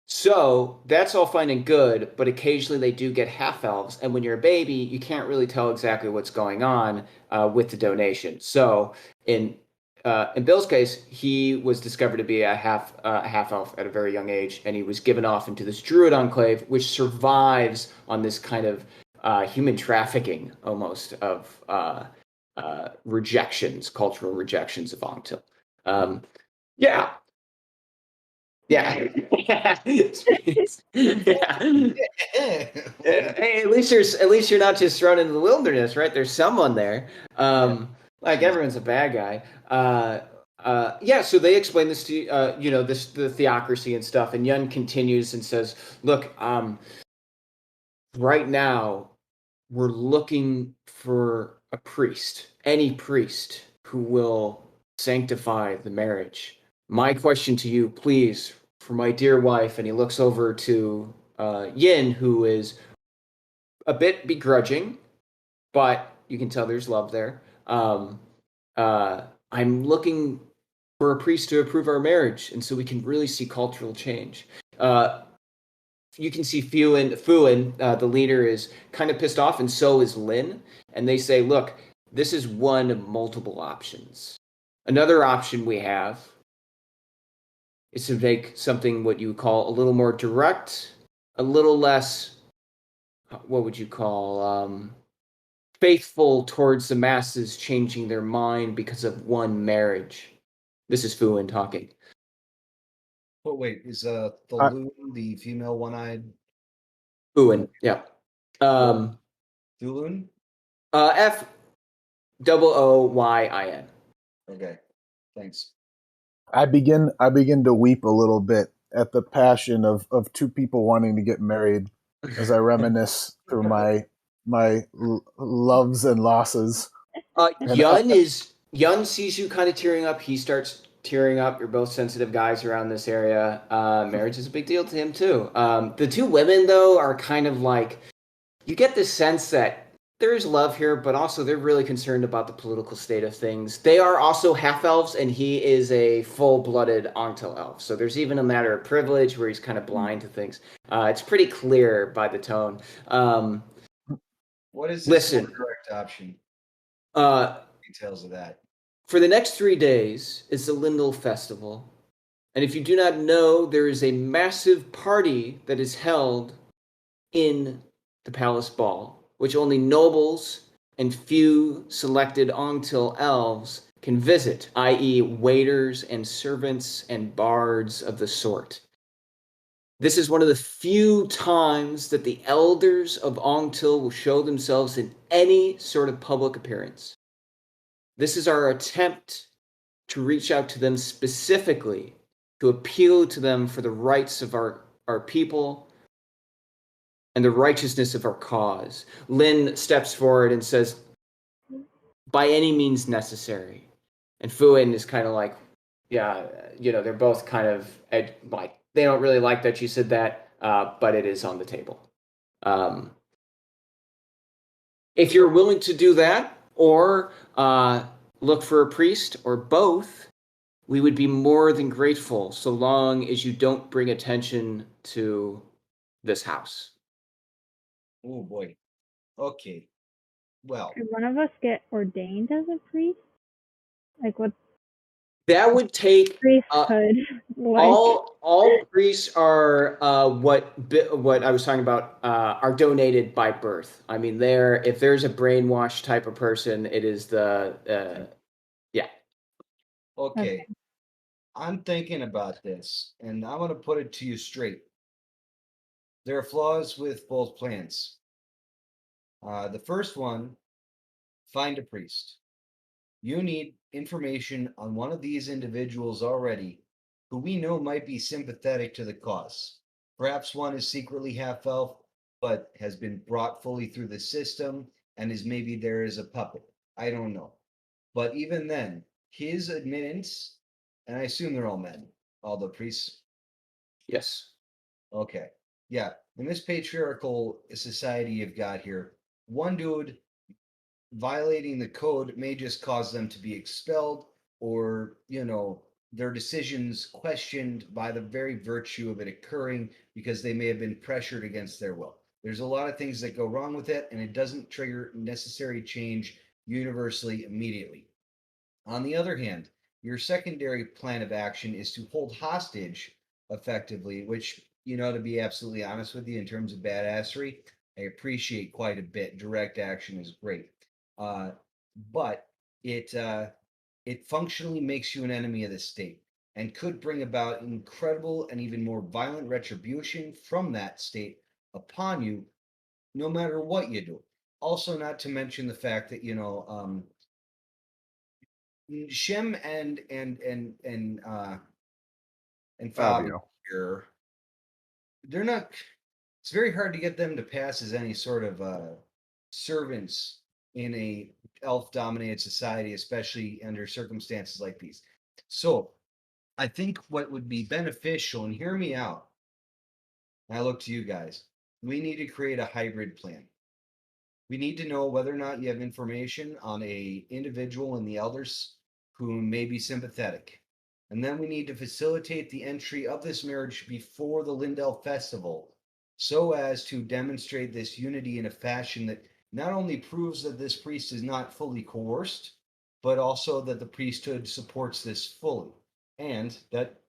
So that's all fine and good, but occasionally they do get half elves, and when you're a baby, you can't really tell exactly what's going on with the donation. So in Bill's case, he was discovered to be a half elf at a very young age, and he was given off into this druid enclave, which survives on this kind of human trafficking almost of cultural rejections of Ongtil. Yeah. Yeah. Hey, at least you're not just thrown into the wilderness, right? There's someone there. Like everyone's a bad guy. Yeah, so they explain this to the theocracy and stuff, and Yun continues and says, "Look, right now we're looking for a priest, any priest who will sanctify the marriage. My question to you, please, for my dear wife," and he looks over to Yin, who is a bit begrudging, but you can tell there's love there. I'm looking for a priest to approve our marriage, and so we can really see cultural change. You can see Fuin, the leader, is kind of pissed off, and so is Lin. And they say, look, this is one of multiple options. Another option we have is to make something what you would call a little more direct, a little less, what would you call, faithful towards the masses changing their mind because of one marriage. This is Fuin talking. But wait, is the loon the female one-eyed Fuin, yeah. Thulun? F-O-O-Y-I-N. Okay, thanks. I begin to weep a little bit at the passion of two people wanting to get married as I reminisce through my loves and losses. Yun sees you kind of tearing up. He starts tearing up. You're both sensitive guys around this area. Marriage is a big deal to him too. The two women though are kind of like, you get the sense that there is love here, but also they're really concerned about the political state of things. They are also half-elves, and he is a full-blooded Octal elf. So there's even a matter of privilege where he's kind of blind to things. It's pretty clear by the tone. What is this listen, correct option? Details of that. For the next 3 days is the Lindell Festival. And if you do not know, there is a massive party that is held in the Palace Ball, which only nobles and few selected Octal elves can visit, i.e. waiters and servants and bards of the sort. This is one of the few times that the elders of Octal will show themselves in any sort of public appearance. This is our attempt to reach out to them specifically, to appeal to them for the rights of our people and the righteousness of our cause. Lynn steps forward and says, by any means necessary. And Fuin is kind of like, yeah, they're both kind of like, they don't really like that you said that, but it is on the table. If you're willing to do that, or look for a priest, or both, we would be more than grateful, so long as you don't bring attention to this house. Oh boy. Okay. Well, could one of us get ordained as a priest? Like what? That would take priesthood. all priests are what I was talking about are donated by birth. I mean, if there's a brainwashed type of person, it is the yeah. Okay. I'm thinking about this, and I'm going to put it to you straight. There are flaws with both plans. The first one, find a priest. You need information on one of these individuals already who we know might be sympathetic to the cause. Perhaps one is secretly half-elf, but has been brought fully through the system and is maybe there as a puppet. I don't know. But even then, his admittance, and I assume they're all men, all the priests. Yes. Okay. Yeah. In this patriarchal society you've got here, one dude violating the code may just cause them to be expelled or, their decisions questioned by the very virtue of it occurring because they may have been pressured against their will. There's a lot of things that go wrong with it, and it doesn't trigger necessary change universally immediately. On the other hand, your secondary plan of action is to hold hostage effectively, which, to be absolutely honest with you, in terms of badassery, I appreciate quite a bit. Direct action is great. But it functionally makes you an enemy of the state and could bring about incredible and even more violent retribution from that state upon you, no matter what you do. Also, not to mention the fact that Shem and Fabio here, they're not. It's very hard to get them to pass as any sort of servants in a elf-dominated society, especially under circumstances like these. So, I think what would be beneficial, and hear me out, I look to you guys, we need to create a hybrid plan. We need to know whether or not you have information on a individual in the elders who may be sympathetic. And then we need to facilitate the entry of this marriage before the Lindell Festival so as to demonstrate this unity in a fashion that not only proves that this priest is not fully coerced, but also that the priesthood supports this fully. And that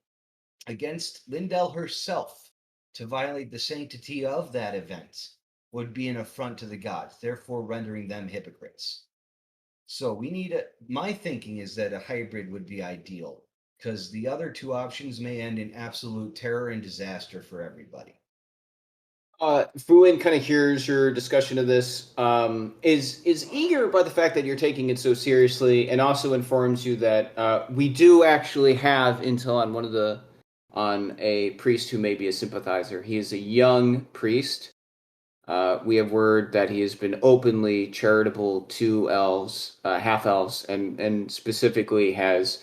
against Lindell herself, to violate the sanctity of that event would be an affront to the gods, therefore rendering them hypocrites. So we need my thinking is that a hybrid would be ideal, because the other two options may end in absolute terror and disaster for everybody. Fuin kind of hears your discussion of this, is eager by the fact that you're taking it so seriously, and also informs you that we do actually have intel on a priest who may be a sympathizer. He is a young priest. We have word that he has been openly charitable to elves, half elves, and specifically has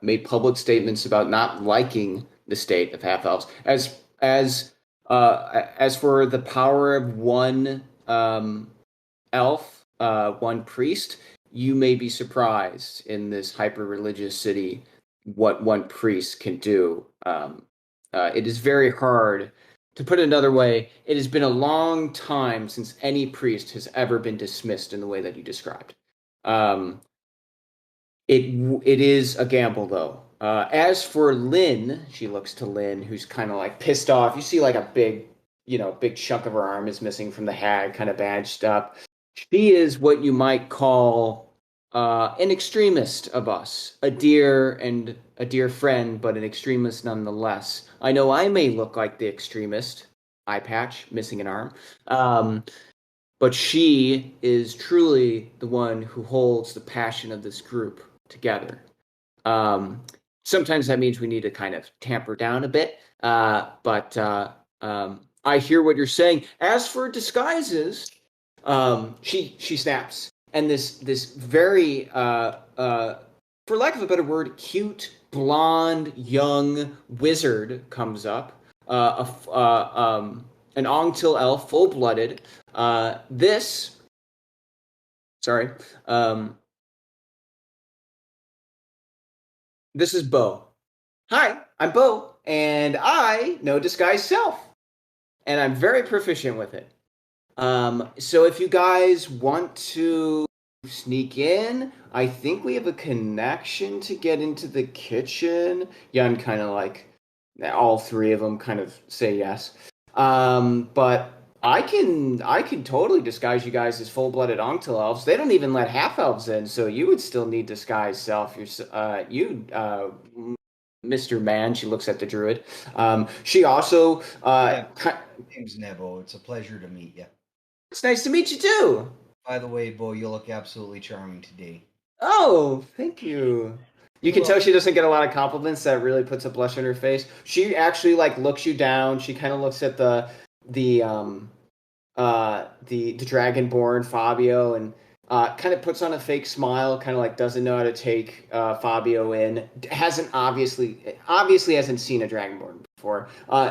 made public statements about not liking the state of half elves. As for the power of one elf, one priest, you may be surprised in this hyper-religious city what one priest can do. It is very hard. To put it another way, it has been a long time since any priest has ever been dismissed in the way that you described. It is a gamble, though. As for Lynn, she looks to Lynn, who's kind of like pissed off. You see like a big chunk of her arm is missing from the hag, kind of badged up. She is what you might call an extremist of us, a dear friend, but an extremist nonetheless. I know I may look like the extremist, eye patch, missing an arm, but she is truly the one who holds the passion of this group together. Sometimes that means we need to kind of tamper down a bit, but I hear what you're saying. As for disguises, she snaps, and this very, for lack of a better word, cute, blonde, young wizard comes up, an Ongtil elf, full-blooded. This is Bo. Hi, I'm Bo, and I know disguise self, and I'm very proficient with it. So if you guys want to sneak in, I think we have a connection to get into the kitchen. Yun kind of like, all three of them kind of say yes. But I can totally disguise you guys as full-blooded Ongtil elves. They don't even let half elves in, so you would still need disguise self. Mr. Man, she looks at the druid. She also name's Nebo. It's a pleasure to meet you. It's nice to meet you too. By the way, Bo, you look absolutely charming today. Oh, thank you. You can tell she doesn't get a lot of compliments. That really puts a blush on her face. She actually like looks you down. She kind of looks at the Dragonborn Fabio and kind of puts on a fake smile. Kind of like doesn't know how to take Fabio in. Obviously hasn't seen a Dragonborn before.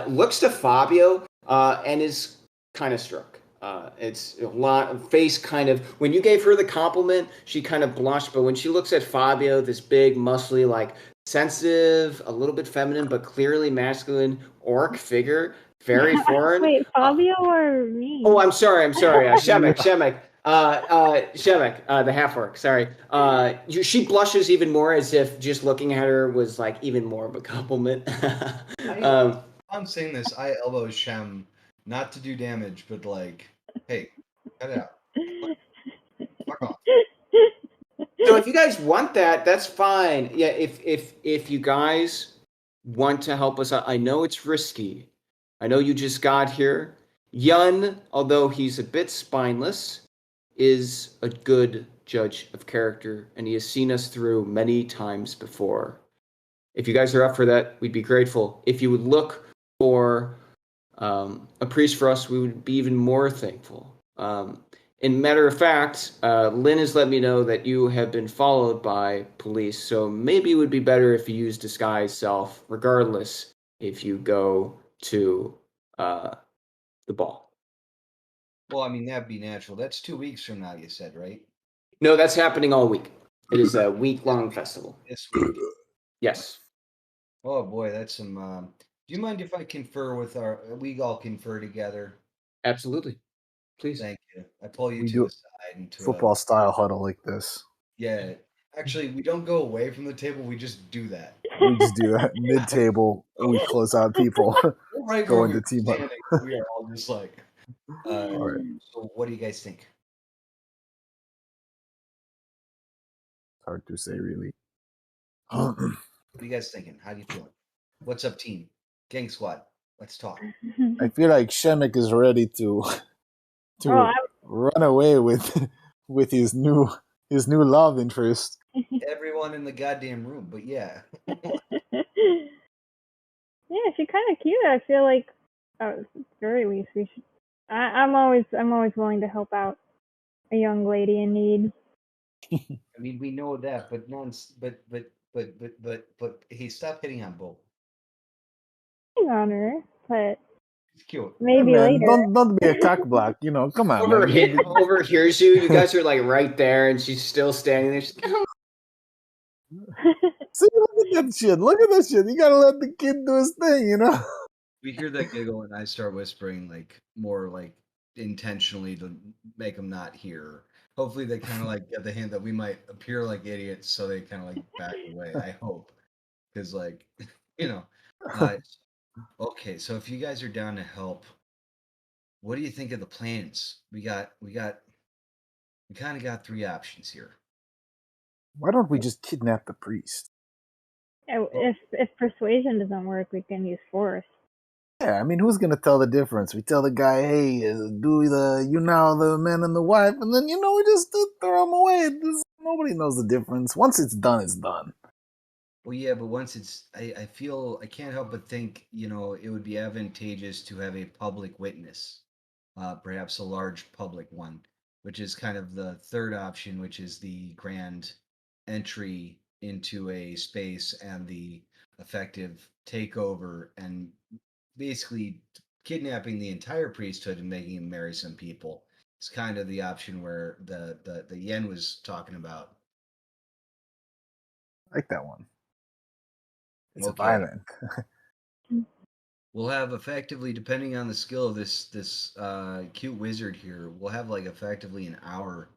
Looks to Fabio and is kind of struck. It's a lot of face kind of, when you gave her the compliment, she kind of blushed, but when she looks at Fabio, this big, muscly, like sensitive, a little bit feminine, but clearly masculine orc figure, very foreign. Wait, Fabio or me? Oh, I'm sorry. Shemek, the half orc. Sorry. She blushes even more, as if just looking at her was like even more of a compliment. I'm saying this. I elbow Shem, not to do damage, but like, hey, cut it out. Fuck off. So if you guys want that, that's fine. Yeah, if you guys want to help us out, I know it's risky. I know you just got here. Yun, although he's a bit spineless, is a good judge of character, and he has seen us through many times before. If you guys are up for that, we'd be grateful. If you would look for a priest for us, we would be even more thankful. In matter of fact, Lynn has let me know that you have been followed by police, so maybe it would be better if you use disguise self, regardless if you go to the ball. Well, I mean, that'd be natural. That's 2 weeks from now, you said, right? No, that's happening all week. It is a week-long festival. This week. Yes. Oh boy, that's some. Do you mind if I confer with we all confer together? Absolutely. Please. Thank you. I pull you We to do the side into football style huddle like this. Yeah. Actually, we don't go away from the table. We just do that. We just do that mid-table. We close out people. right Go where into we're team up. standing, we are all just like. All right. So, what do you guys think? It's hard to say, really. What are you guys thinking? How do you feeling? What's up, team? Gang squad. Let's talk. I feel like Shemek is ready to Oh, run away with his new love interest. Everyone in the goddamn room, but yeah. yeah, she's kind of cute. I feel like, at the very least, we should. I'm always willing to help out a young lady in need. I mean, we know that, but hey, stop hitting on Bo. On her, but It's cute. maybe Hey, man, later. don't be a cock block. Come on, man. Overhears you. You guys are like right there, and she's still standing there. She's like, See, look at that shit. Look at that shit. You gotta let the kid do his thing, We hear that giggle, and I start whispering like more like intentionally to make them not hear. Hopefully, they kind of like get the hint that we might appear like idiots, so they kind of like back away. I hope, because like you know. Okay, so if you guys are down to help, what do you think of the plans? We kind of got three options here. Why don't we just kidnap the priest? If persuasion doesn't work, we can use force. Yeah, I mean, who's gonna tell the difference? We tell the guy, "Hey, do you now the man and the wife," and then we just throw them away. Nobody knows the difference. Once it's done, it's done. Well, yeah, but once it's, I feel I can't help but think, it would be advantageous to have a public witness, perhaps a large public one, which is kind of the third option, which is the grand entry into a space and the effective takeover and basically kidnapping the entire priesthood and making him marry some people. It's kind of the option where the Yen was talking about. I like that one. It's Okay. violent. We'll have effectively, depending on the skill of this cute wizard here, we'll have like effectively an hour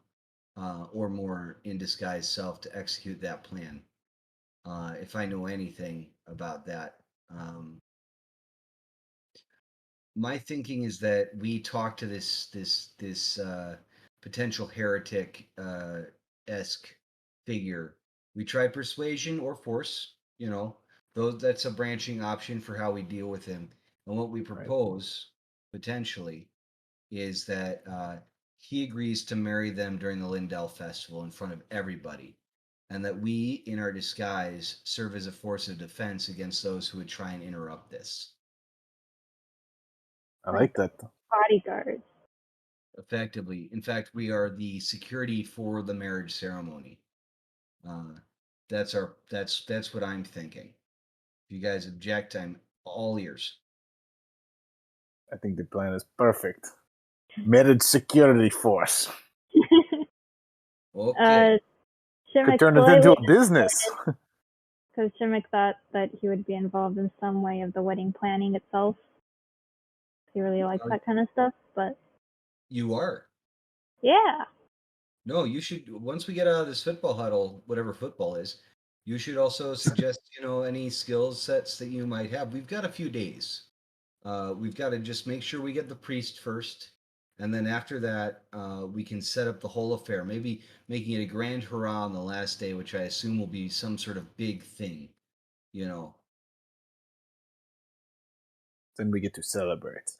or more in disguise self to execute that plan. If I know anything about that, my thinking is that we talk to this potential heretic esque figure. We try persuasion or force. That's a branching option for how we deal with him. And what we propose potentially is that he agrees to marry them during the Lindell Festival in front of everybody, and that we, in our disguise, serve as a force of defense against those who would try and interrupt this. I like that. Bodyguards. Effectively, in fact, we are the security for the marriage ceremony. That's what I'm thinking. If you guys object, I'm all ears. I think the plan is perfect. Marriage security force. Okay. Could turn it into a business. Because Shimmick thought that he would be involved in some way of the wedding planning itself. He really likes that kind of stuff, but You are. yeah. No, you should. Once we get out of this football huddle, whatever football is, you should also suggest, any skill sets that you might have. We've got a few days. We've got to just make sure we get the priest first, and then after that, we can set up the whole affair. Maybe making it a grand hurrah on the last day, which I assume will be some sort of big thing. Then we get to celebrate.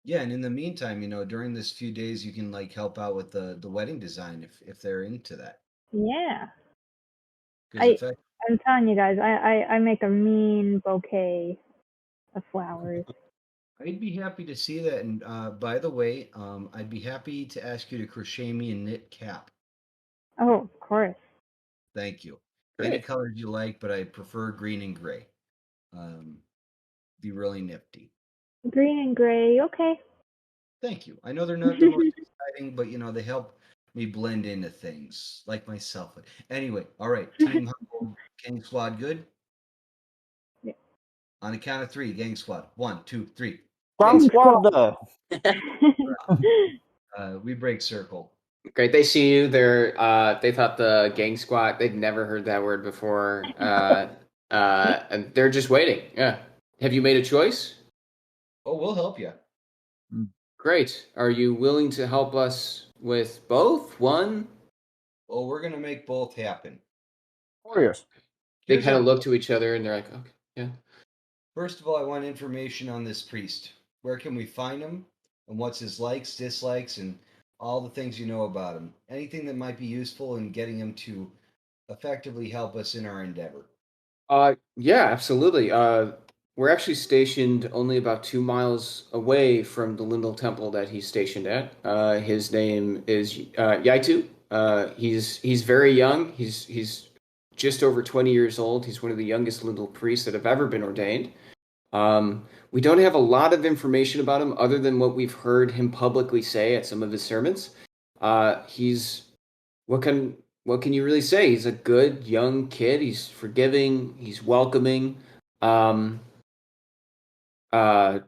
Yeah, and in the meantime, during this few days, you can like help out with the wedding design if they're into that. Yeah. 'Cause I'm telling you guys, I make a mean bouquet of flowers. I'd be happy to see that. And by the way, I'd be happy to ask you to crochet me a knit cap. Oh, of course. Thank you. Great. Any colors you like, but I prefer green and gray. Be really nifty. Green and gray, okay. Thank you. I know they're not the most exciting, but they help me blend into things like myself. Anyway, all right. Team Humble, Gang Squad, good? Yeah. On the count of three, Gang Squad. 1, 2, 3. Gang Squad. We break circle. Great. They see you. They thought the gang squad. They'd never heard that word before. And they're just waiting. Yeah. Have you made a choice? Oh, we'll help you. Great. Are you willing to help us with both? One? Well, we're gonna make both happen. Oh yes. They Here's kind of our- look to each other and they're like, okay, yeah. First of all, I want information on this priest. Where can we find him? And what's his likes, dislikes, and all the things you know about him. Anything that might be useful in getting him to effectively help us in our endeavor. Yeah, absolutely. We're actually stationed only about 2 miles away from the Lindell Temple that he's stationed at. His name is Yaitu. He's very young. He's just over 20 years old. He's one of the youngest Lindell priests that have ever been ordained. We don't have a lot of information about him other than what we've heard him publicly say at some of his sermons. He's what can you really say? He's a good young kid. He's forgiving. He's welcoming. Um, uh,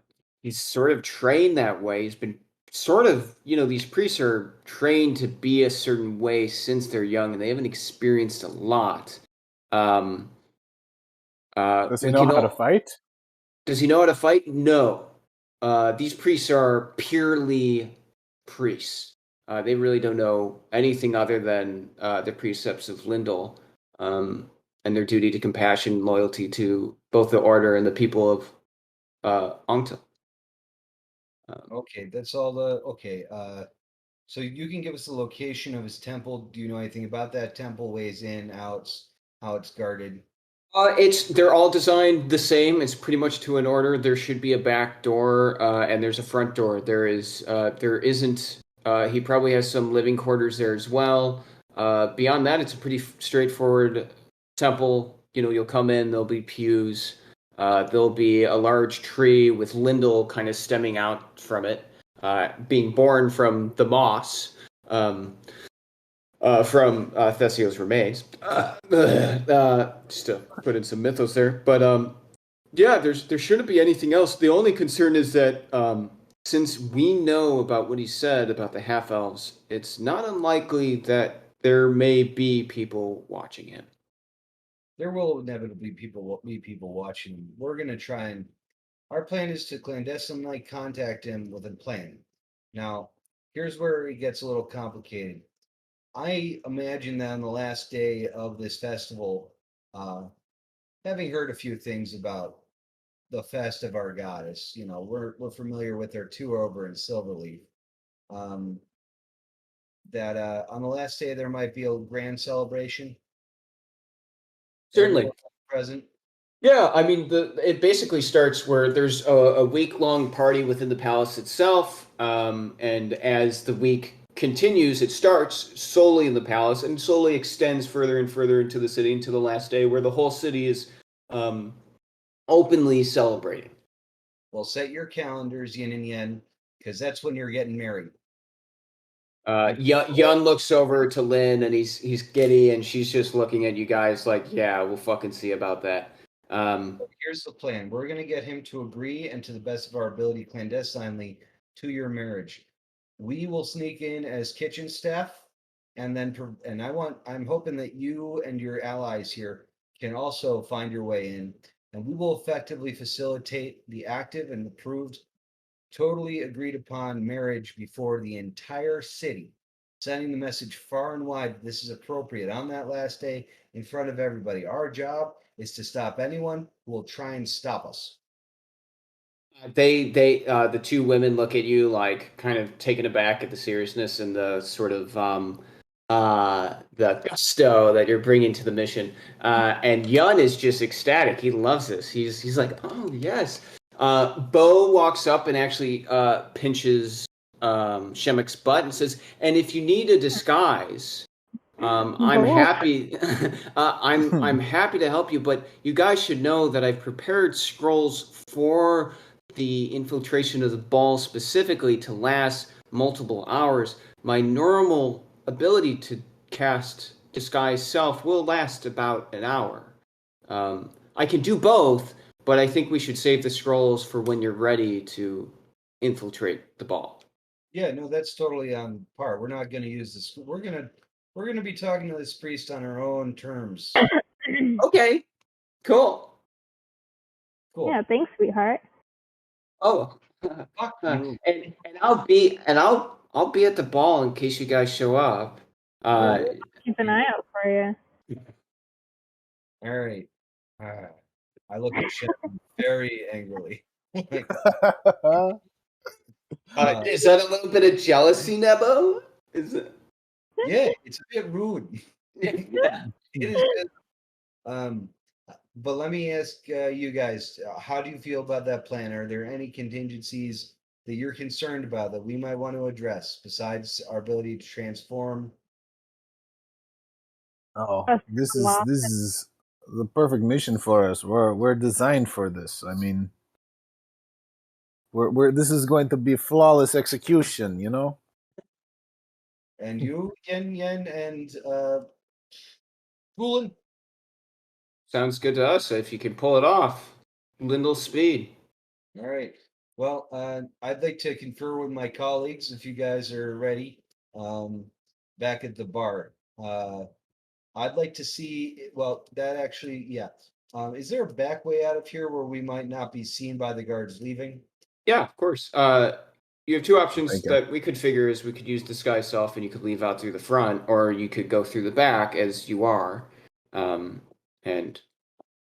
he's sort of trained that way. He's been sort of, these priests are trained to be a certain way since they're young, and they haven't experienced a lot. Um, Does he we know can how to all, fight? Does he know how to fight? No. These priests are purely priests. They really don't know anything other than the precepts of Lindell, and their duty to compassion, loyalty to both the order and the people of Ongta. Okay, that's all the okay. So you can give us the location of his temple. Do you know anything about that temple? Ways in, outs, how it's guarded? They're all designed the same. It's pretty much to an order. There should be a back door, and there's a front door. There isn't. He probably has some living quarters there as well. Beyond that, it's a pretty straightforward temple. You'll come in. There'll be pews. There'll be a large tree with Lindell kind of stemming out from it, being born from the moss. From Thesial's remains. Just to put in some mythos there, but yeah, there shouldn't be anything else. The only concern is that since we know about what he said about the half elves, it's not unlikely that there may be people watching him. There will inevitably be people watching him. We're gonna try and our plan is to clandestinely contact him with a plan. Now, here's where it gets a little complicated. I imagine that on the last day of this festival, having heard a few things about the fest of our goddess, we're familiar with their tour over in Silverleaf. Um, that on the last day there might be a grand celebration. Certainly. Everyone present. Yeah, I mean, it basically starts where there's a week-long party within the palace itself, and as the week continues, it starts solely in the palace and slowly extends further and further into the city until the last day, where the whole city is openly celebrating. Well, set your calendars, yin and yang, because that's when you're getting married. Yun looks over to Lynn, and he's giddy, and she's just looking at you guys like, yeah, we'll fucking see about that. Here's the plan. We're going to get him to agree and to the best of our ability clandestinely to your marriage. We will sneak in as kitchen staff and I'm hoping that you and your allies here can also find your way in and we will effectively facilitate the active and approved totally agreed upon marriage before the entire city, sending the message far and wide that this is appropriate on that last day in front of everybody. Our job is to stop anyone who will try and stop us. The two women look at you like kind of taken aback at the seriousness and the sort of the gusto that you're bringing to the mission. And Yun is just ecstatic. He loves this. He's like, oh yes. Bo walks up and actually pinches Shemek's butt and says, "And if you need a disguise, I'm Bo. happy. I'm happy to help you. But you guys should know that I've prepared scrolls for the infiltration of the ball specifically to last multiple hours. My normal ability to cast disguise self will last about an hour. I can do both, but I think we should save the scrolls for when you're ready to infiltrate the ball." Yeah, no, that's totally on par. We're not going to use this. We're gonna be talking to this priest on our own terms. Okay, cool. Cool. Yeah, thanks, sweetheart. Oh, Fuck you. and I'll be at the ball in case you guys show up. Keep an eye out for you. All right. I look at Shem very angrily. Is that a little bit of jealousy, Nebo? Is it? Yeah, it's a bit rude. Yeah. It is. But let me ask you guys: how do you feel about that plan? Are there any contingencies that you're concerned about that we might want to address besides our ability to transform? Oh, Us this lost. is the perfect mission for us. We're designed for this. I mean, we're this is going to be flawless execution. You know. And you, Yen Yen, and Bulin? Sounds good to us. If you can pull it off, Lindell Speed. All right. Well, I'd like to confer with my colleagues if you guys are ready. Back at the bar. I'd like to see. Well, that actually, yeah. Is there a back way out of here where we might not be seen by the guards leaving? Yeah, of course. You have two options Thank you. that we could figure is we could use disguise self and you could leave out through the front, or you could go through the back as you are, and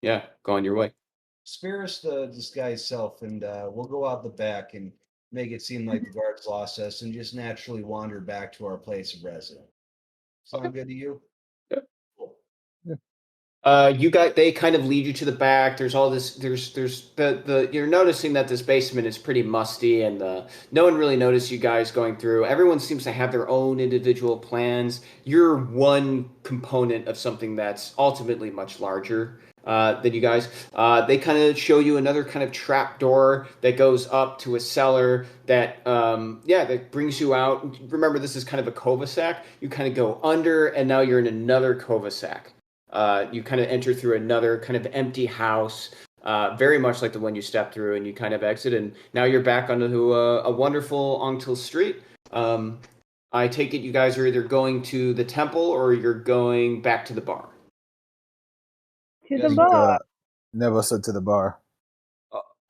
yeah, go on your way. Spare us the disguised self, and we'll go out the back and make it seem like the guards lost us, and just naturally wander back to our place of residence. Sound good to you? Yeah. Cool. They kind of lead you to the back. There's all this. There's the. You're noticing that this basement is pretty musty, and no one really noticed you guys going through. Everyone seems to have their own individual plans. You're one component of something that's ultimately much larger than you guys. They kind of show you another kind of trap door that goes up to a cellar that that brings you out. Remember, this is kind of a cul-de-sac. You kind of go under, and now you're in another cul-de-sac. You kind of enter through another kind of empty house, very much like the one you stepped through, and you kind of exit, and now you're back onto a wonderful Ongtil Street. I take it you guys are either going to the temple or you're going back to the bar. To Yes, the bar. Never said to the bar.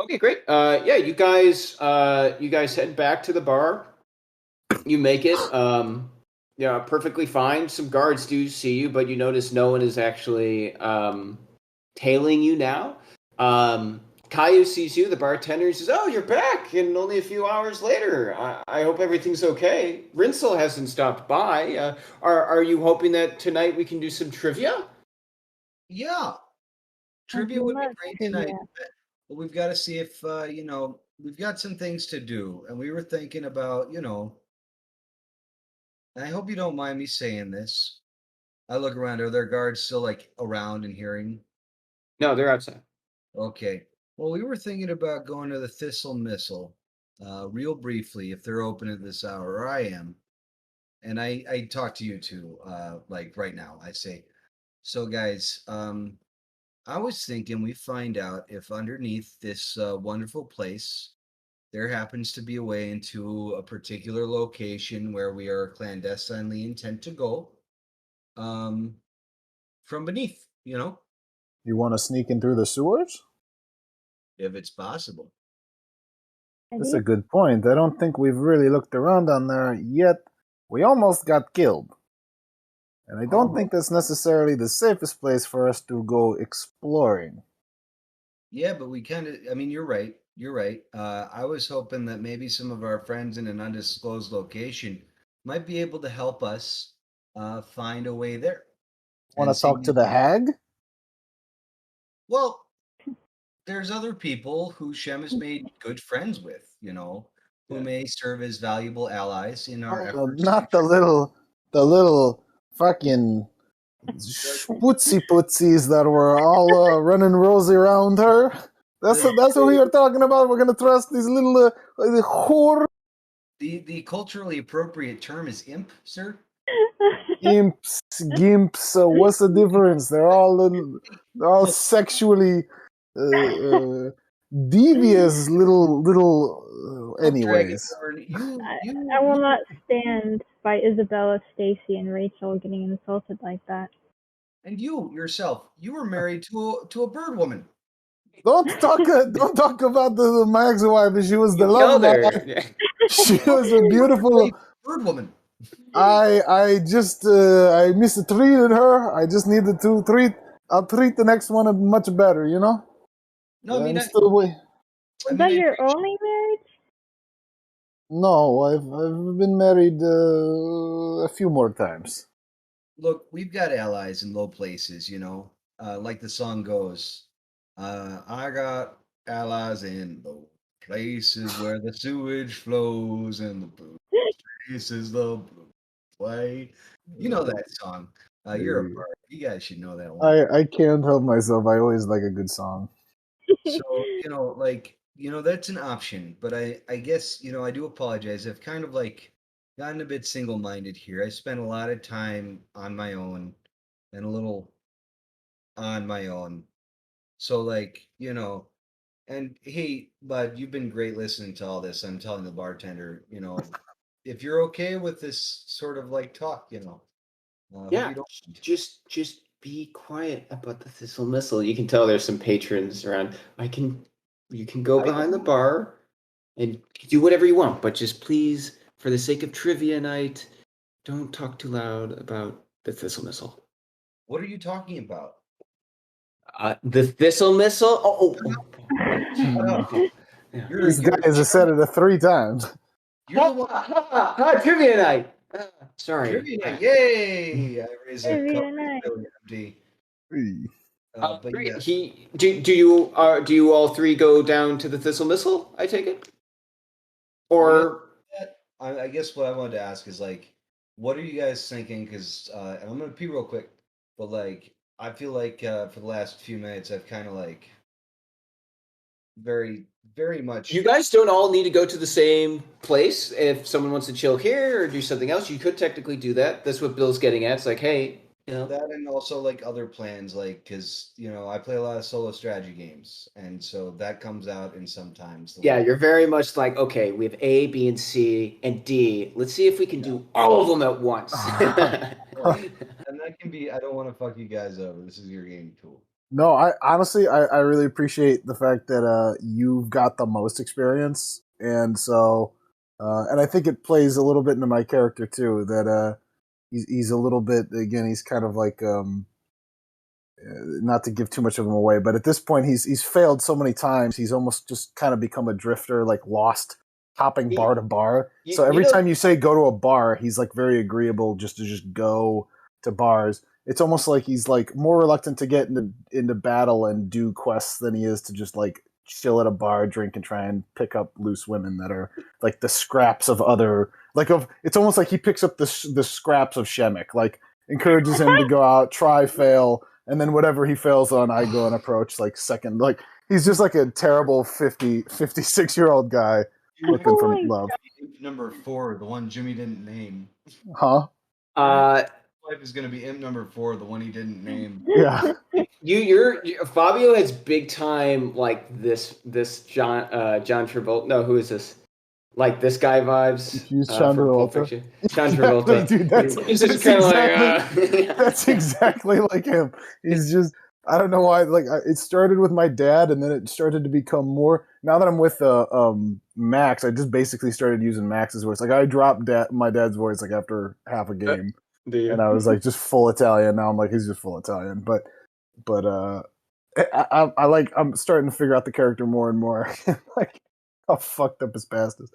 Okay, great. Yeah, you guys head back to the bar. You make it. Yeah, perfectly fine. Some guards do see you, but you notice no one is actually tailing you now. Caillou sees you, the bartender, says, "Oh, you're back!" And only a few hours later, I hope everything's okay. Rinsel hasn't stopped by. Are you hoping that tonight we can do some trivia? Yeah. Trivia would be great tonight. But we've got to see if we've got some things to do, and we were thinking about, and I hope you don't mind me saying this. I look around, are there guards still like around and hearing? No, they're outside. Okay. Well, we were thinking about going to the Thesial Missile, real briefly, if they're open at this hour, or I am. And I talk to you two, like right now. I say, so guys, I was thinking we find out if underneath this wonderful place there happens to be a way into a particular location where we are clandestinely intent to go, from beneath, You want to sneak in through the sewers? if it's possible. That's a good point. I don't think we've really looked around on there yet. We almost got killed. And I don't think that's necessarily the safest place for us to go exploring. Yeah, but we kind of, I mean, you're right. You're right. I was hoping that maybe some of our friends in an undisclosed location might be able to help us find a way there. Want And to see talk to the hag? Well, there's other people who Shem has made good friends with, who may serve as valuable allies in our efforts. Not the little fucking spootsy pootsies that were all running rosy around her. That's what we are talking about. We're gonna trust these little whore. The culturally appropriate term is imp, sir. Imps, gimps. What's the difference? They're all sexually devious little. Anyways, I will not stand by Isabella, Stacy, and Rachel getting insulted like that. And you yourself, you were married to a bird woman. Don't talk about my ex-wife. She was the You love of killed my her. life. She was a beautiful. Bird woman. I just I mistreated her. I just needed to treat. I'll treat the next one much better. You know. No, I mean, I'm still wait. Was that your only marriage? No, I've been married a few more times. look, we've got allies in low places, like the song goes. I got allies in low places where the sewage flows and the blue places the blue way. You know that song. You're a bird. You guys should know that one. I can't help myself. I always like a good song. So, that's an option. But I guess, I do apologize. I've kind of gotten a bit single-minded here. I spent a lot of time on my own and a little on my own. So and hey, bud, you've been great listening to all this. I'm telling the bartender, if you're okay with this sort of talk, hope Yeah, you don't. just be quiet about the Thistle Missile. You can tell there's some patrons around. You can go behind the bar and do whatever you want, but just please, for the sake of trivia night, don't talk too loud about the Thistle Missile. What are you talking about? The Thistle Missile? Yeah. This guy has said it 3 times. You're the one. Trivia night. Sorry. Trivia night. Yay! I raise a Trivia cup night. really empty. But Great. yes. Do you all three go down to the Thistle Missile? I take it, or I guess what I wanted to ask is what are you guys thinking? Because and I'm gonna pee real quick, but I feel like for the last few minutes I've kind of very very much. you guys don't all need to go to the same place. If someone wants to chill here or do something else, you could technically do that. That's what Bill's getting at. It's like, hey, that, and also other plans, because I play a lot of solo strategy games, and so that comes out in sometimes. Yeah, you're very much like, okay, we have A, B, and C, and D. Let's see if we can do all of them at once. And that can be. I don't want to fuck you guys over. This is your game tool. No, I honestly, I really appreciate the fact that you've got the most experience, and so, and I think it plays a little bit into my character too. That he's a little bit, again, he's kind of not to give too much of him away, but at this point, he's failed so many times. He's almost just kind of become a drifter, lost, hopping bar to bar. So every time you say go to a bar, he's very agreeable just to go to bars. It's almost like he's more reluctant to get into battle and do quests than he is to just chill at a bar, drink, and try and pick up loose women that are the scraps of other it's almost like he picks up the scraps of Shemek, encourages him to go out, try, fail, and then whatever he fails on, I go and approach second. He's just a terrible 56-year-old guy looking for love. Number 4, the one Jimmy didn't name. Huh? Life is going to be imp number 4, the one he didn't name. Yeah. Fabio has big time this John Travolta. No, who is this? This guy vibes. He's John Travolta. John Travolta. Dude, that's exactly like him. He's just, I don't know why. It started with my dad, and then it started to become more. Now that I'm with Max, I just basically started using Max's voice. I dropped my dad's voice after half a game. And I was just full Italian. Now I'm he's just full Italian. But I'm starting to figure out the character more and more. How fucked up his past is.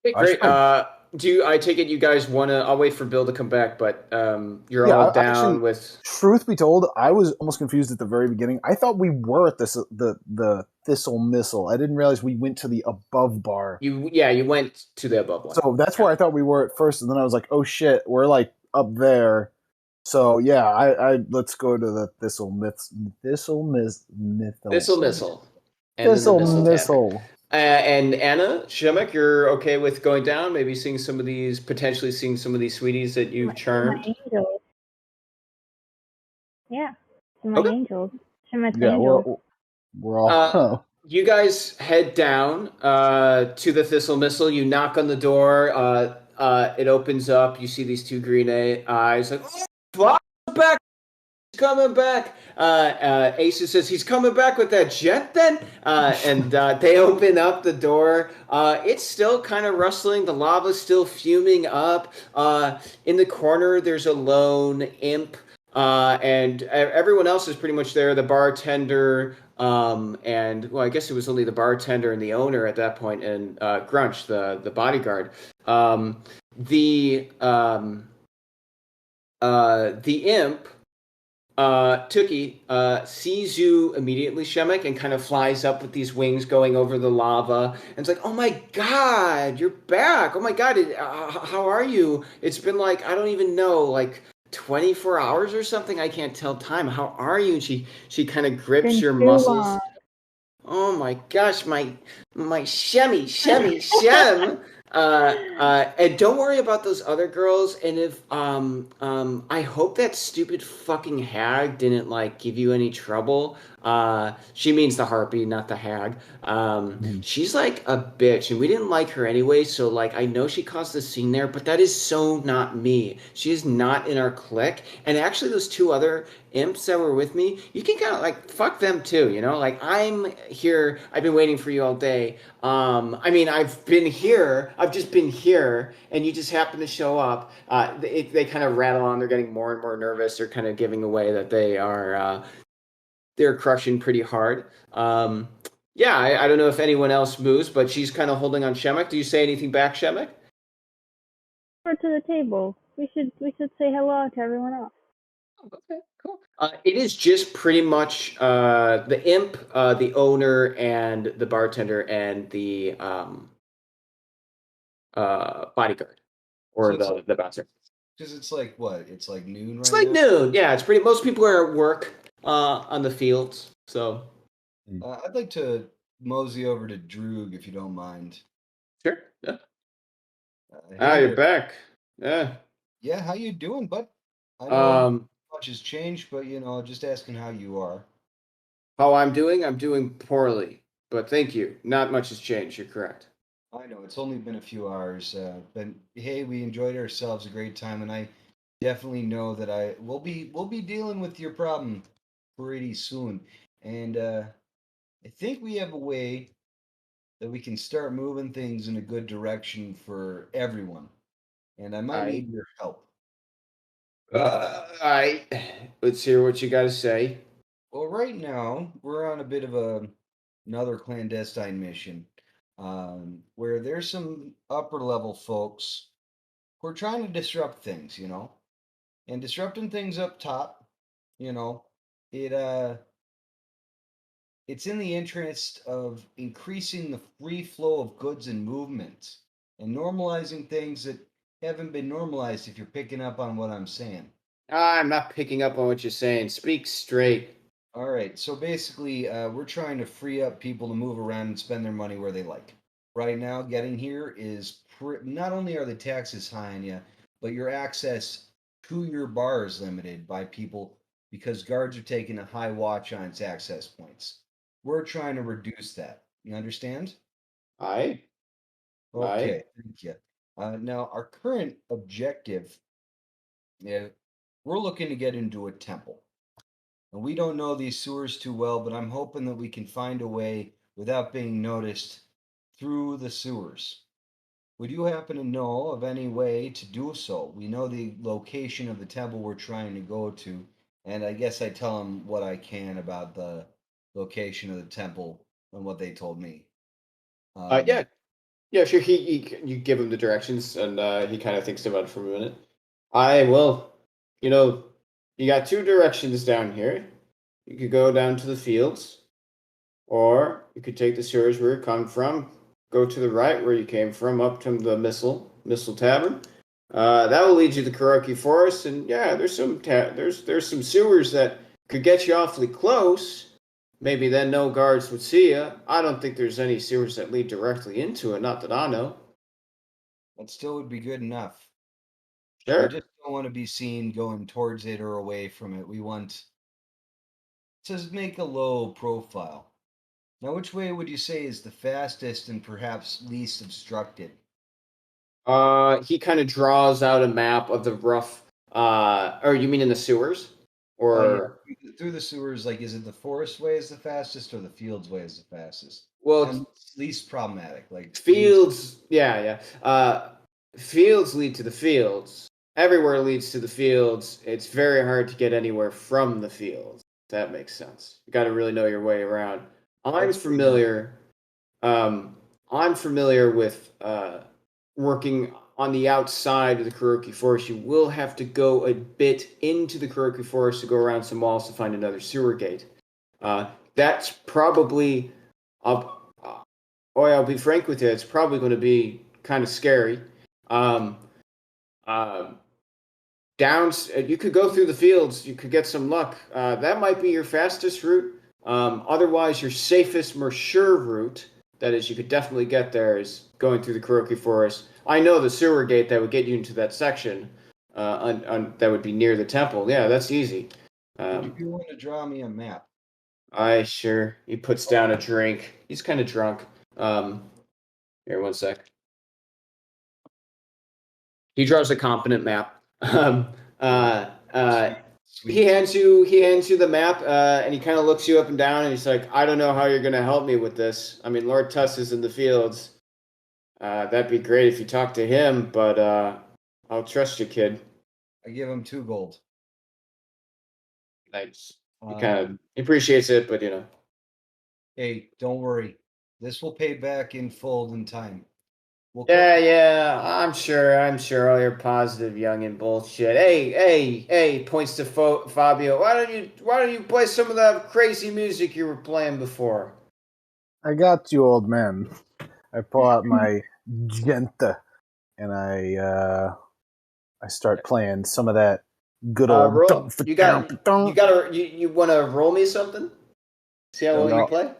Okay, great. I take it you guys want to? I'll wait for Bill to come back, but you're all down actually, with. Truth be told, I was almost confused at the very beginning. I thought we were at the Thistle Missile. I didn't realize we went to the above bar. You went to the above one. So that's where I thought we were at first, and then I was like, oh shit, we're up there. So yeah, I let's go to the Thistle Missile. Thistle Missile. And Anna Shemek, you're okay with going down? Maybe potentially seeing some of these sweeties that you charmed. My angels. Yeah, my angels. Shemek's angels. We're all. You guys head down to the Thistle Missile. You knock on the door. It opens up. You see these 2 green eyes. Back. coming back. Asa says, he's coming back with that jet then? And they open up the door. It's still kind of rustling. The lava's still fuming up. In the corner, there's a lone imp. And everyone else is pretty much there. The bartender, and well, I guess it was only the bartender and the owner at that point, and Grunch, the bodyguard. The imp, Tookie, sees you immediately, Shemek, and kind of flies up with these wings going over the lava. And it's like, oh my God, you're back. Oh my God, how are you? It's been like, I don't even know, like 24 hours or something. I can't tell time. How are you? And she kind of grips Been your too muscles. long. Oh my gosh, my shemmy, shem. And don't worry about those other girls. And if I hope that stupid fucking hag didn't like give you any trouble. She means the harpy, not the hag. She's like a bitch, and we didn't like her anyway. So like, I know she caused the scene there, but that is so not me. She is not in our clique. And actually, those two other imps that were with me, you can kind of like fuck them too, you know? Like, I'm here, I've been waiting for you all day. I mean, I've been here, I've just been here, and you just happen to show up. They kind of rattle on, they're getting more and more nervous, they're kind of giving away that they're crushing pretty hard. Yeah, I don't know if anyone else moves, but she's kind of holding on Shemek. Do you say anything back, Shemek? Over to the table. We should say hello to everyone else. Okay, cool. It is just pretty much the imp, the owner, and the bartender, and the bodyguard, or So the bouncer. because it's like what? It's like noon It's right like now. noon. Yeah, it's pretty. Most people are at work on the fields. So I'd like to mosey over to Droog if you don't mind. sure. Yeah. Hey You're there. back. Yeah. Yeah, how you doing, bud? I know Um, much has changed, but just asking how you are. how I'm doing? I'm doing poorly, but thank you. Not much has changed. You're correct. I know it's only been a few hours, but hey, we enjoyed ourselves a great time, and I definitely know that we'll be dealing with your problem pretty soon, and I think we have a way that we can start moving things in a good direction for everyone, and I might I need your help. I let's hear what you got to say. Well, right now we're on a bit of another clandestine mission, where there's some upper level folks who are trying to disrupt things, and disrupting things up top, you know, it it's in the interest of increasing the free flow of goods and movement and normalizing things that haven't been normalized. If you're picking up on what I'm saying. I'm not picking up on what you're saying. Speak straight. All right, so basically, we're trying to free up people to move around and spend their money where they like. Right now, getting here is not only are the taxes high on you, but your access to your bar is limited by people because guards are taking a high watch on its access points. We're trying to reduce that. You understand? I. Okay, thank you. Now, our current objective, yeah, we're looking to get into a temple. And we don't know these sewers too well, but I'm hoping that we can find a way without being noticed through the sewers. Would you happen to know of any way to do so? We know the location of the temple we're trying to go to, and I guess I tell them what I can about the location of the temple and what they told me. Yeah. Yeah, sure. You give him the directions, and he kind of thinks about it for a minute. Well, you got two directions down here. You could go down to the fields, or you could take the sewers where you come from, go to the right where you came from, up to the Missile Tavern. That will lead you to Kuroki Forest, and yeah, there's some sewers that could get you awfully close. Maybe then no guards would see you. I don't think there's any sewers that lead directly into it, not that I know. That still would be good enough. Sure. We just don't want to be seen going towards it or away from it. We want to make a low profile. Now, which way would you say is the fastest and perhaps least obstructed? He kind of draws out a map of the rough. Or you mean in the sewers? Or through the sewers, like, is it the forest way is the fastest or the fields way is the fastest? well, And least problematic, like fields, yeah. Fields lead to the fields. Everywhere leads to the fields. It's very hard to get anywhere from the fields. That makes sense. You got to really know your way around. I'm familiar. I'm familiar with working on the outside of the Kuroki Forest. You will have to go a bit into the Kuroki Forest to go around some walls to find another sewer gate. That's probably I'll be frank with you, it's probably going to be kind of scary. You could go through the fields, you could get some luck. That might be your fastest route. Otherwise, your safest, more sure route, that is, you could definitely get there, is going through the Kuroki Forest. I know the sewer gate that would get you into that section, that would be near the temple. Yeah, that's easy. Would you be willing to draw me a map? Sure. He puts down a drink. He's kind of drunk. Here, one sec. He draws a competent map. He hands you the map, and he kind of looks you up and down, and he's like, "I don't know how you're going to help me with this. I mean, Lord Tuss is in the fields. That'd be great if you talk to him, but I'll trust you, kid." I give him 2 gold. Nice. He kind of appreciates it, but Hey, don't worry. This will pay back in full in time. Yeah, I'm sure all your positive young and bullshit. Hey, points to Fabio. Why don't you play some of that crazy music you were playing before? I got you, old man. I pull out my gente and I start playing some of that good old. You want to roll me something? See how well you play.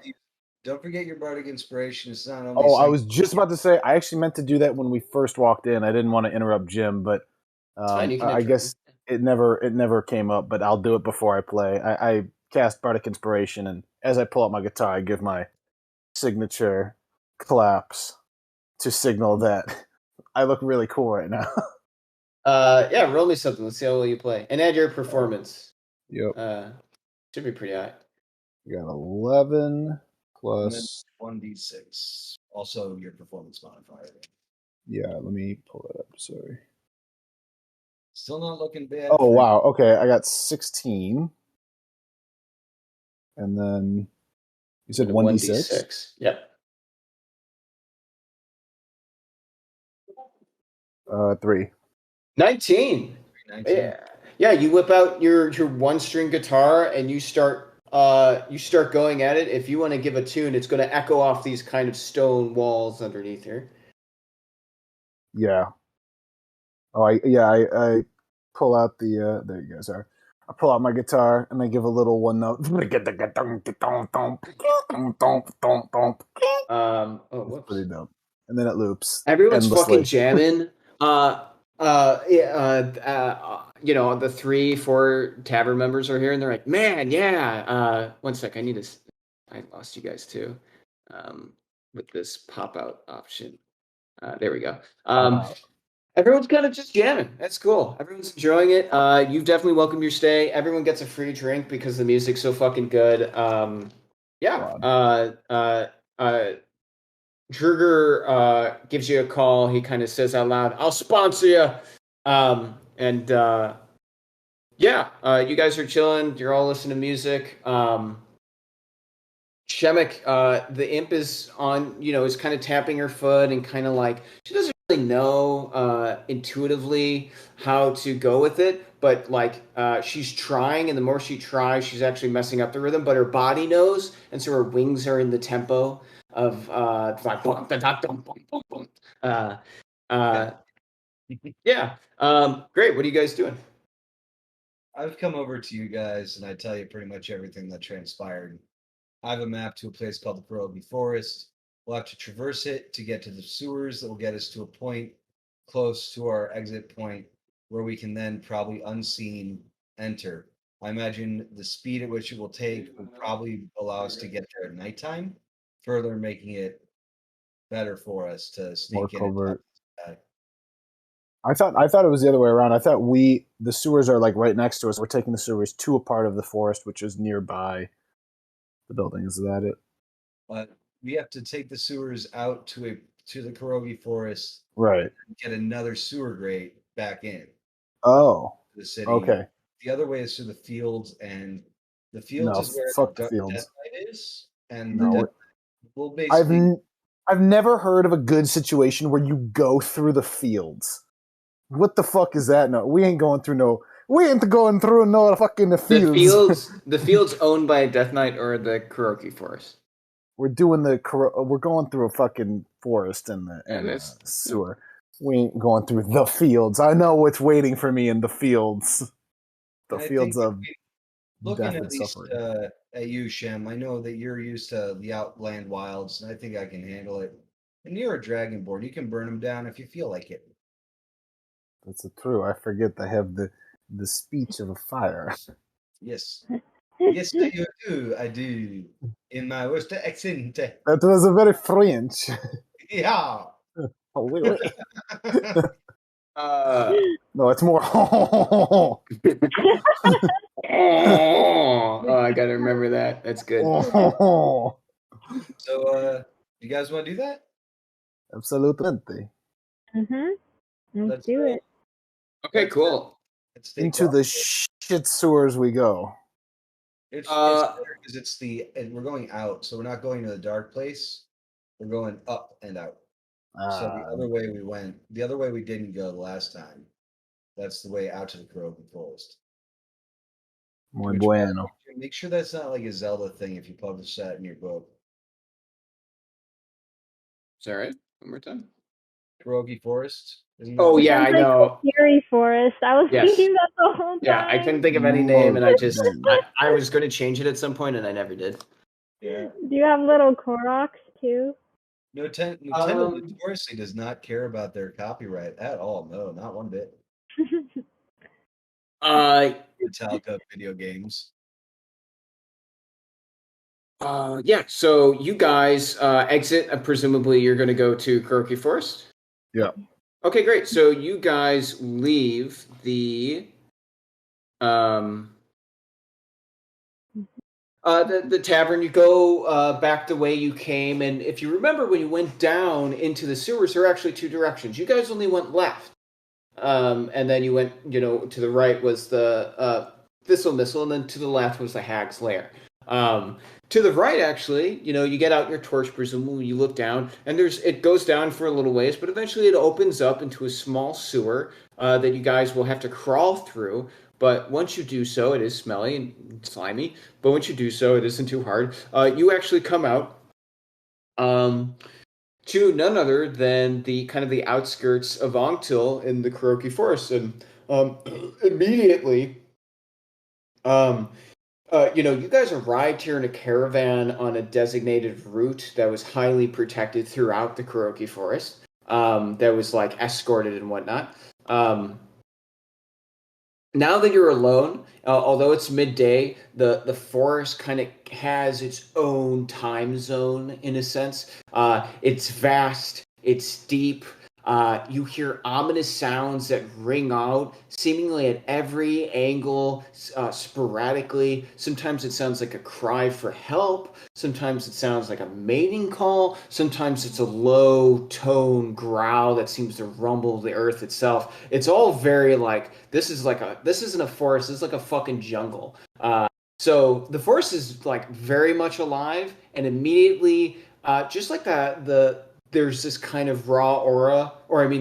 Don't forget your bardic inspiration. It's not only. Oh, I was just about to say. I actually meant to do that when we first walked in. I didn't want to interrupt Jim, but I guess it never came up. But I'll do it before I play. I cast bardic inspiration, and as I pull out my guitar, I give my signature claps to signal that I look really cool right now. Yeah, roll me something. Let's see how well you play, and add your performance. Yep. Should be pretty high. You got 11 plus 1d6. Also, your performance modifier. Yeah, let me pull it up. Sorry. Still not looking bad. Oh wow. Okay, I got 16, and then you said 1d6. Yep. 3. 19. Yeah. You whip out your one-string guitar and you start going at it. If you want to give a tune, it's going to echo off these kind of stone walls underneath here. Yeah. Oh, I pull out the there you guys are. I pull out my guitar and I give a little one note. Whoops. Pretty dope. And then it loops. Everyone's endlessly. fucking jamming. The 3-4 tavern members are here, and they're like, "Man, yeah." One sec, I lost you guys too. With this pop out option. There we go. Everyone's kind of just jamming. That's cool. Everyone's enjoying it. You've definitely welcomed your stay. Everyone gets a free drink because the music's so fucking good. Druger gives you a call. He kind of says out loud, "I'll sponsor you." You guys are chilling. You're all listening to music. Shemek, the imp is on, is kind of tapping her foot and kind of like, she doesn't really know intuitively how to go with it, but like she's trying, and the more she tries, she's actually messing up the rhythm, but her body knows, and so her wings are in the tempo of great. What are you guys doing? I've come over to you guys and I tell you pretty much everything that transpired. I have a map to a place called the Pierogi Forest. We'll have to traverse it to get to the sewers that will get us to a point close to our exit point where we can then probably unseen enter. I imagine the speed at which it will take will probably allow us to get there at nighttime, further making it better for us to sneak more covert. I thought it was the other way around. I thought the sewers are like right next to us. We're taking the sewers to a part of the forest which is nearby the building. Is that it? But we have to take the sewers out to the Kurogi Forest, Right. and get another sewer grate back in Oh. the city. Okay. The other way is through the fields, and the fields No, is where fuck the the fields. Death Knight is, and No, the Death Knight will basically. I've never heard of a good situation where you go through the fields. What the fuck is that? No, we ain't going through no fucking fields. The fields owned by Death Knight or the Kuroki Forest. We're going through a fucking forest and a sewer. We ain't going through the fields. I know what's waiting for me in the fields. The fields of looking death at and least suffering. at you, Shem. I know that you're used to the outland wilds, and I think I can handle it. And you're a dragonborn. You can burn them down if you feel like it. That's true. I forget I have the speech of a fire. Yes. Yes, you do. I do. In my worst accent. That was a very French. Yeah. Oh, wait. No, it's more. Oh, I gotta remember that. That's good. So, you guys want to do that? Absolutamente. Let's do it. Okay, cool. Into the shit sewers we go. It's because we're going out, so we're not going to the dark place. We're going up and out. So the other way we didn't go the last time. That's the way out to the Kurogi Forest. Muy bueno. Make sure that's not like a Zelda thing if you publish that in your book. Is that right? One more time. Kurogi Forest. Oh yeah, I know. Scary Forest. I was thinking that the whole time. Yeah, I couldn't think of any name, and I was going to change it at some point, and I never did. Yeah. Do you have little Koroks too? Nintendo notoriously does not care about their copyright at all. No, not one bit. Metallica video games. Yeah. So you guys exit. Presumably, you're going to go to Kuroki Forest. Yeah. Okay, great. So you guys leave the tavern. You go back the way you came, and if you remember, when you went down into the sewers, there are actually two directions. You guys only went left, and then you went, to the right was the Thesial Missile, and then to the left was the Hag's Lair. To the right, actually, you get out your torch, presumably you look down, and it goes down for a little ways, but eventually it opens up into a small sewer that you guys will have to crawl through. But once you do so, it is smelly and slimy. But once you do so, it isn't too hard. You actually come out to none other than the kind of the outskirts of Ongtil in the Kuroki Forest, and immediately, you guys arrived here in a caravan on a designated route that was highly protected throughout the Kuroki Forest. That was escorted and whatnot. Now that you're alone, although it's midday, the forest kind of has its own time zone in a sense. It's vast, it's deep. You hear ominous sounds that ring out seemingly at every angle, sporadically. Sometimes it sounds like a cry for help. Sometimes it sounds like a mating call. Sometimes it's a low tone growl that seems to rumble the earth itself. It's all very this isn't a forest. This is like a fucking jungle. So the forest is very much alive, and immediately, just like there's this kind of raw aura,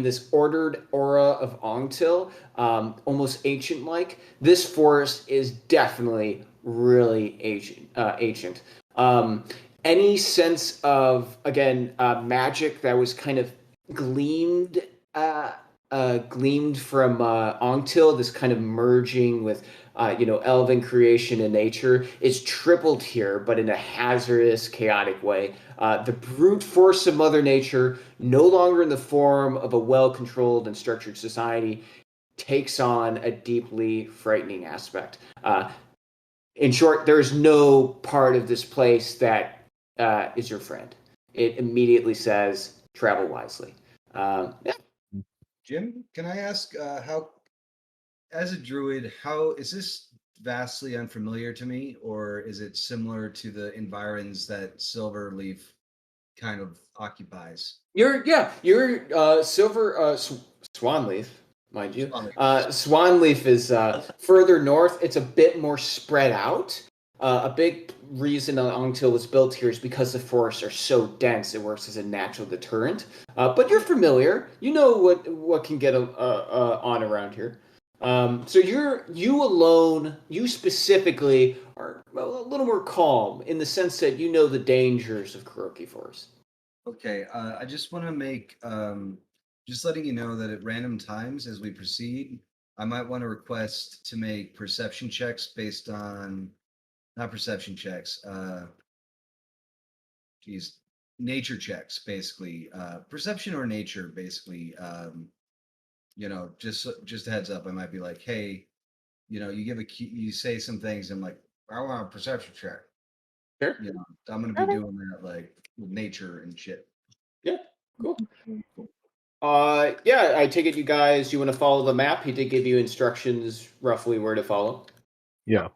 this ordered aura of Ongtil, almost ancient-like. This forest is definitely really ancient. Any sense of, again, magic that was kind of gleamed from Ongtil, this kind of merging with elven creation and nature, is tripled here, but in a hazardous, chaotic way. The brute force of Mother Nature, no longer in the form of a well-controlled and structured society, takes on a deeply frightening aspect. In short, there is no part of this place that is your friend. It immediately says, travel wisely. Yeah. Jim, can I ask how, as a druid, how is this vastly unfamiliar to me, or is it similar to the environs that Silverleaf kind of occupies? You're silver swanleaf, mind you. Swanleaf. Swanleaf is further north. It's a bit more spread out. A big reason Ongtil was built here is because the forests are so dense. It works as a natural deterrent. But you're familiar. You know what can get on around here. So you alone, you specifically are a little more calm in the sense that you know the dangers of Kuroki Forest. Okay, I just want to make, just letting you know that at random times as we proceed, I might want to request to make perception checks based on, not perception checks, nature checks, basically. Perception or nature, basically. Just a heads up, I might be like, hey, you say some things, I'm like, I want a perception check. Sure. I'm gonna be doing that like with nature and shit. Yeah, cool. Yeah, I take it you guys, you want to follow the map? He did give you instructions roughly where to follow. Yeah.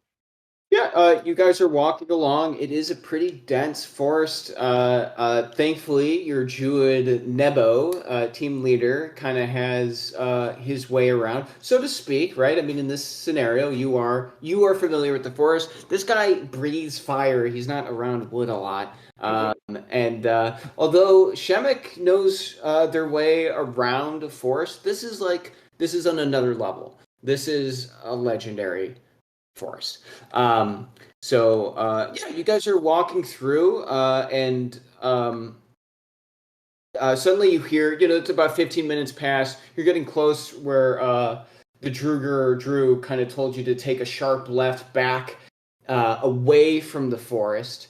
Yeah, you guys are walking along. It is a pretty dense forest. Thankfully, your Druid Nebo, team leader, kind of has his way around, so to speak, right? I mean, in this scenario, you are familiar with the forest. This guy breathes fire. He's not around wood a lot. And although Shemek knows their way around the forest, this is on another level. This is a legendary forest. You guys are walking through, and suddenly you hear, it's about 15 minutes past. You're getting close where the Drew kind of told you to take a sharp left back away from the forest,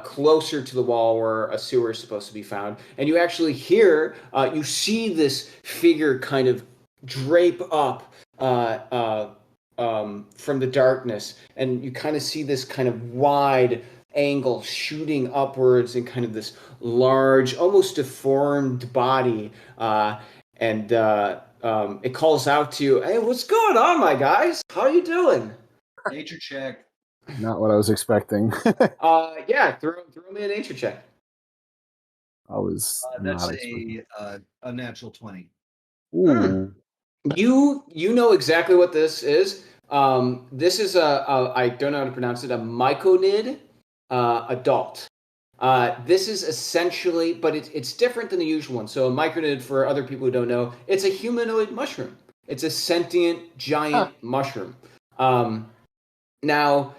closer to the wall where a sewer is supposed to be found. And you actually hear, you see this figure kind of drape up from the darkness, and you kind of see this kind of wide angle shooting upwards in kind of this large, almost deformed body, and it calls out to you, "Hey, what's going on, my guys? How are you doing?" Nature check. Not what I was expecting. Yeah, throw me a nature check. I was That's not expecting. a natural 20. Ooh. You know exactly what this is. This is I don't know how to pronounce it, a myconid adult. This is essentially, but it's different than the usual one. So a myconid, for other people who don't know, it's a humanoid mushroom. It's a sentient giant mushroom. Now,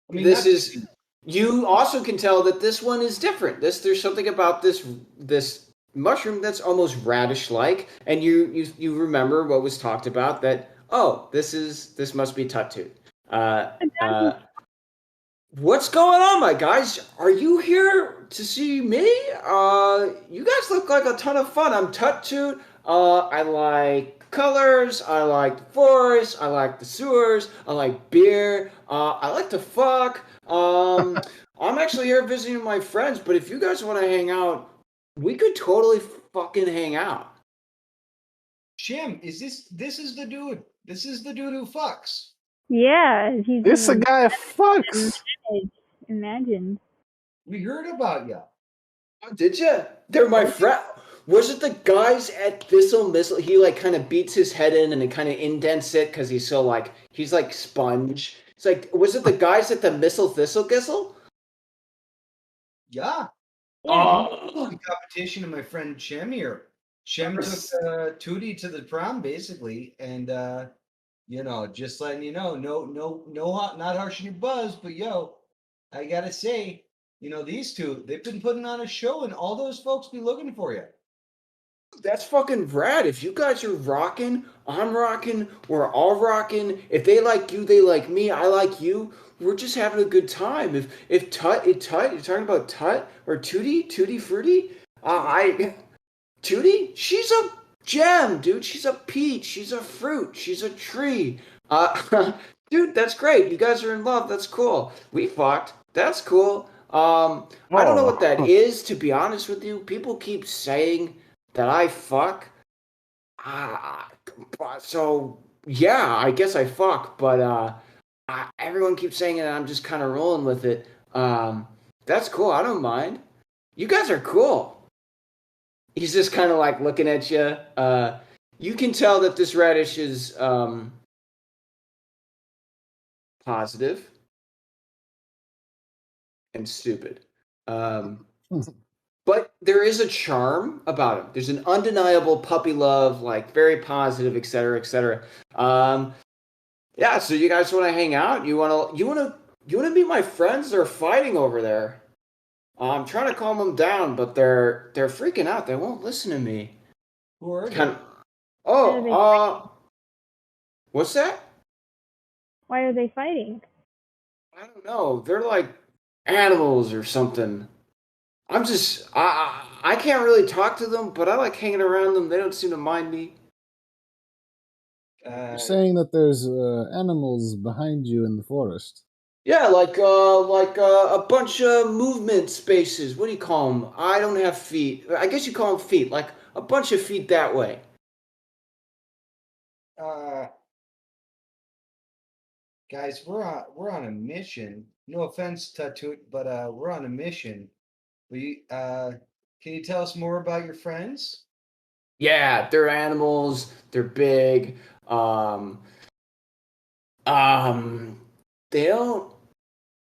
this is. You also can tell that this one is different. There's something about this mushroom that's almost radish-like, and you remember what was talked about, that this must be Tut-Tut. What's going on, my guys? Are you here to see me? You guys look like a ton of fun. I'm Tut-Tut. I like colors, I like the forest, I like the sewers, I like beer, I like to fuck. I'm actually here visiting my friends, but if you guys want to hang out, we could totally fucking hang out. Shim, this is the dude. This is the dude who fucks. Yeah, he's This a guy fucks. Imagine. We heard about you. Oh, did you? They're my friend. Was it the guys at Thesial Missile? He like kind of beats his head in and it kind of indents it because he's so like, he's like sponge. It's like, was it the guys at the Missile Thistle Gissel? Yeah. Oh, Competition of my friend Shem here. Shem took Tootie to the prom basically, and just letting you know, no, not harshing your buzz, but I gotta say, these two, they've been putting on a show, and all those folks be looking for you. that's fucking rad. If you guys are rocking, I'm rocking, we're all rocking. If they like you, they like me, I like you. We're just having a good time. If Tut, you're talking about Tut or Tootie Fruity? Tootie, she's a gem, dude. She's a peach. She's a fruit. She's a tree. Dude, that's great. You guys are in love. That's cool. We fucked. That's cool. I don't know what that is, to be honest with you. People keep saying that I fuck. So yeah, I guess I fuck, but everyone keeps saying it, and I'm just kind of rolling with it. That's cool. I don't mind. You guys are cool. He's just kind of like looking at you. You can tell that this radish is positive and stupid. But there is a charm about him. There's an undeniable puppy love, like very positive, et cetera, et cetera. Yeah, so you guys want to hang out? You want to meet my friends? They're fighting over there. I'm trying to calm them down, but they're freaking out. They won't listen to me. Who are Kind they? of, oh, what's that? Why are they fighting? I don't know. They're like animals or something. I can't really talk to them, but I like hanging around them. They don't seem to mind me. You're saying that there's animals behind you in the forest. Yeah, like a bunch of movement spaces. What do you call them? I don't have feet. I guess you call them feet. Like a bunch of feet that way. Guys, we're on a mission. No offense, Tutut, but we're on a mission. Can you tell us more about your friends? Yeah, they're animals. They're big. They don't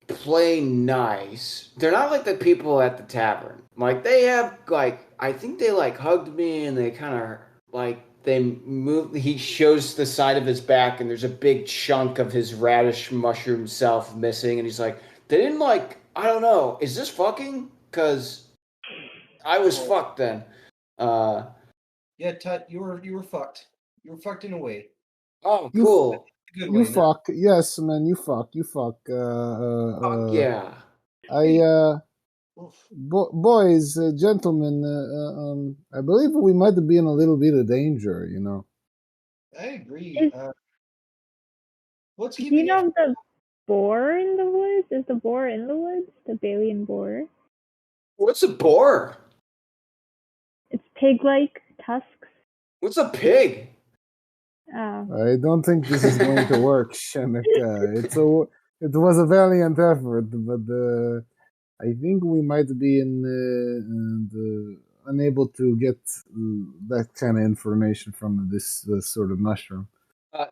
play nice. They're not like the people at the tavern. Like they have like I think they like hugged me and they kind of like they move. He shows the side of his back and there's a big chunk of his radish mushroom self missing and he's like they didn't like I don't know. Is this fucking? Because I was fucked then. Yeah, Tut, you were fucked. You were fucked in a way. Oh, cool. Good You way. fuck. Yes, man. You fuck. Yeah. Boys, gentlemen, I believe we might be in a little bit of danger, you know. I agree. What's Do you keeping know the boar in the woods? Is the boar in the woods? The Beylian boar? What's a boar? It's pig-like tusks. What's a pig? Oh. I don't think this is going to work, Shenika. It was a valiant effort, but I think we might be unable to get that kind of information from this sort of mushroom.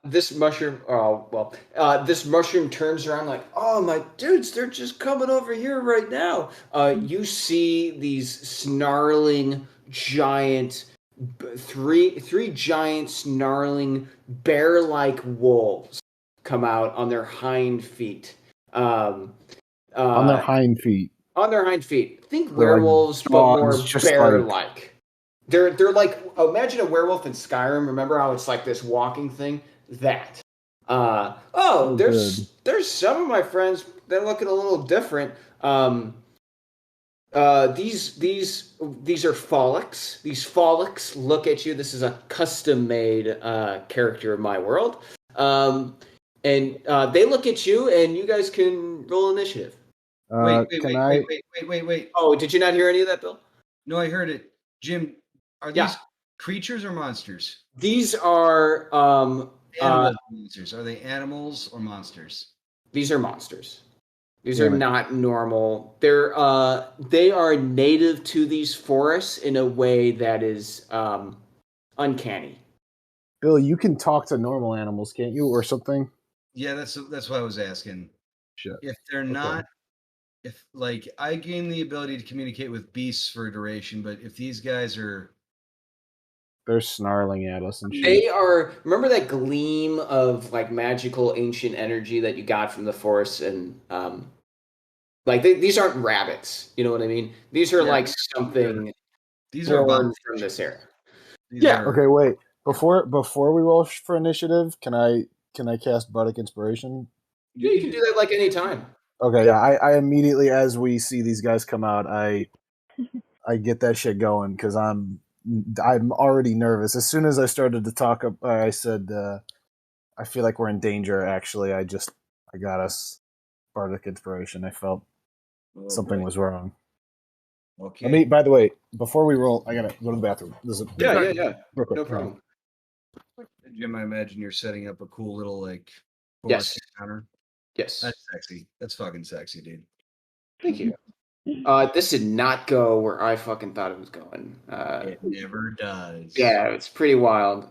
This mushroom. This mushroom turns around like, oh my dudes, they're just coming over here right now. You see these snarling giant, three giant snarling bear-like wolves come out on their hind feet. On their hind feet. On their hind feet. Think They're werewolves, like but more dogs, just bear-like. They're like imagine a werewolf in Skyrim. Remember how it's like this walking thing? That. There's some of my friends. They're looking a little different. These are Frolics. These Frolics look at you. This is a custom-made character of my world. And they look at you, and you guys can roll initiative. Wait. Oh, did you not hear any of that, Bill? No, I heard it. Jim, are these creatures or monsters? These are monsters. Are they animals or monsters? These are monsters. These are not normal. They are native to these forests in a way that is uncanny. Bill, you can talk to normal animals, can't you, or something? Yeah, that's what I was asking. Shit. If they're not, if like I gain the ability to communicate with beasts for a duration, but if these guys they're snarling at us and shit. They are. Remember that gleam of like magical ancient energy that you got from the forest, and these aren't rabbits. You know what I mean? These are like something. These are born from this era. Okay, wait. Before we roll for initiative, can I cast Bardic Inspiration? Yeah, you can do that like any time. Okay, yeah. I immediately, as we see these guys come out, I get that shit going because I'm already nervous. As soon as I started to talk, I said, I feel like we're in danger, actually. I got us Bardic Inspiration. I felt something was wrong. Okay. By the way, before we roll, I gotta go to the bathroom. Yeah. No problem. Jim, I imagine you're setting up a cool little like Yes. forest encounter. Yes. That's sexy. That's fucking sexy, dude. Thank you. This did not go where I fucking thought it was going. It never does. Yeah, it's pretty wild.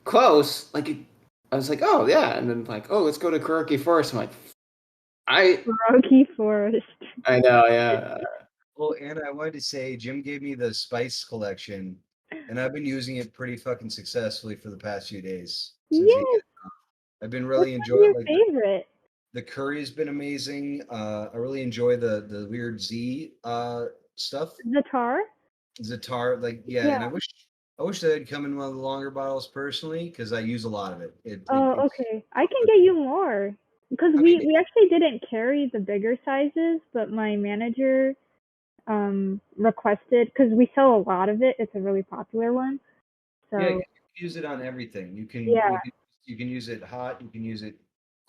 Close. Like, I was like, oh yeah, and then like, oh, let's go to Kuroki Forest. I'm like, Kuroki Forest. I know, yeah. Well, Anna, I wanted to say Jim gave me the spice collection, and I've been using it pretty fucking successfully for the past few days. Yes. I've been really What's enjoying your favorite? the curry has been amazing. I really enjoy the weird Z stuff. Zatar? Zatar, like Yeah. and I wish that had come in one of the longer bottles personally because I use a lot of it. Oh, okay. I can get you more because we actually didn't carry the bigger sizes, but my manager requested because we sell a lot of it. It's a really popular one. So yeah, you can use it on everything. You can you can use it hot. You can use it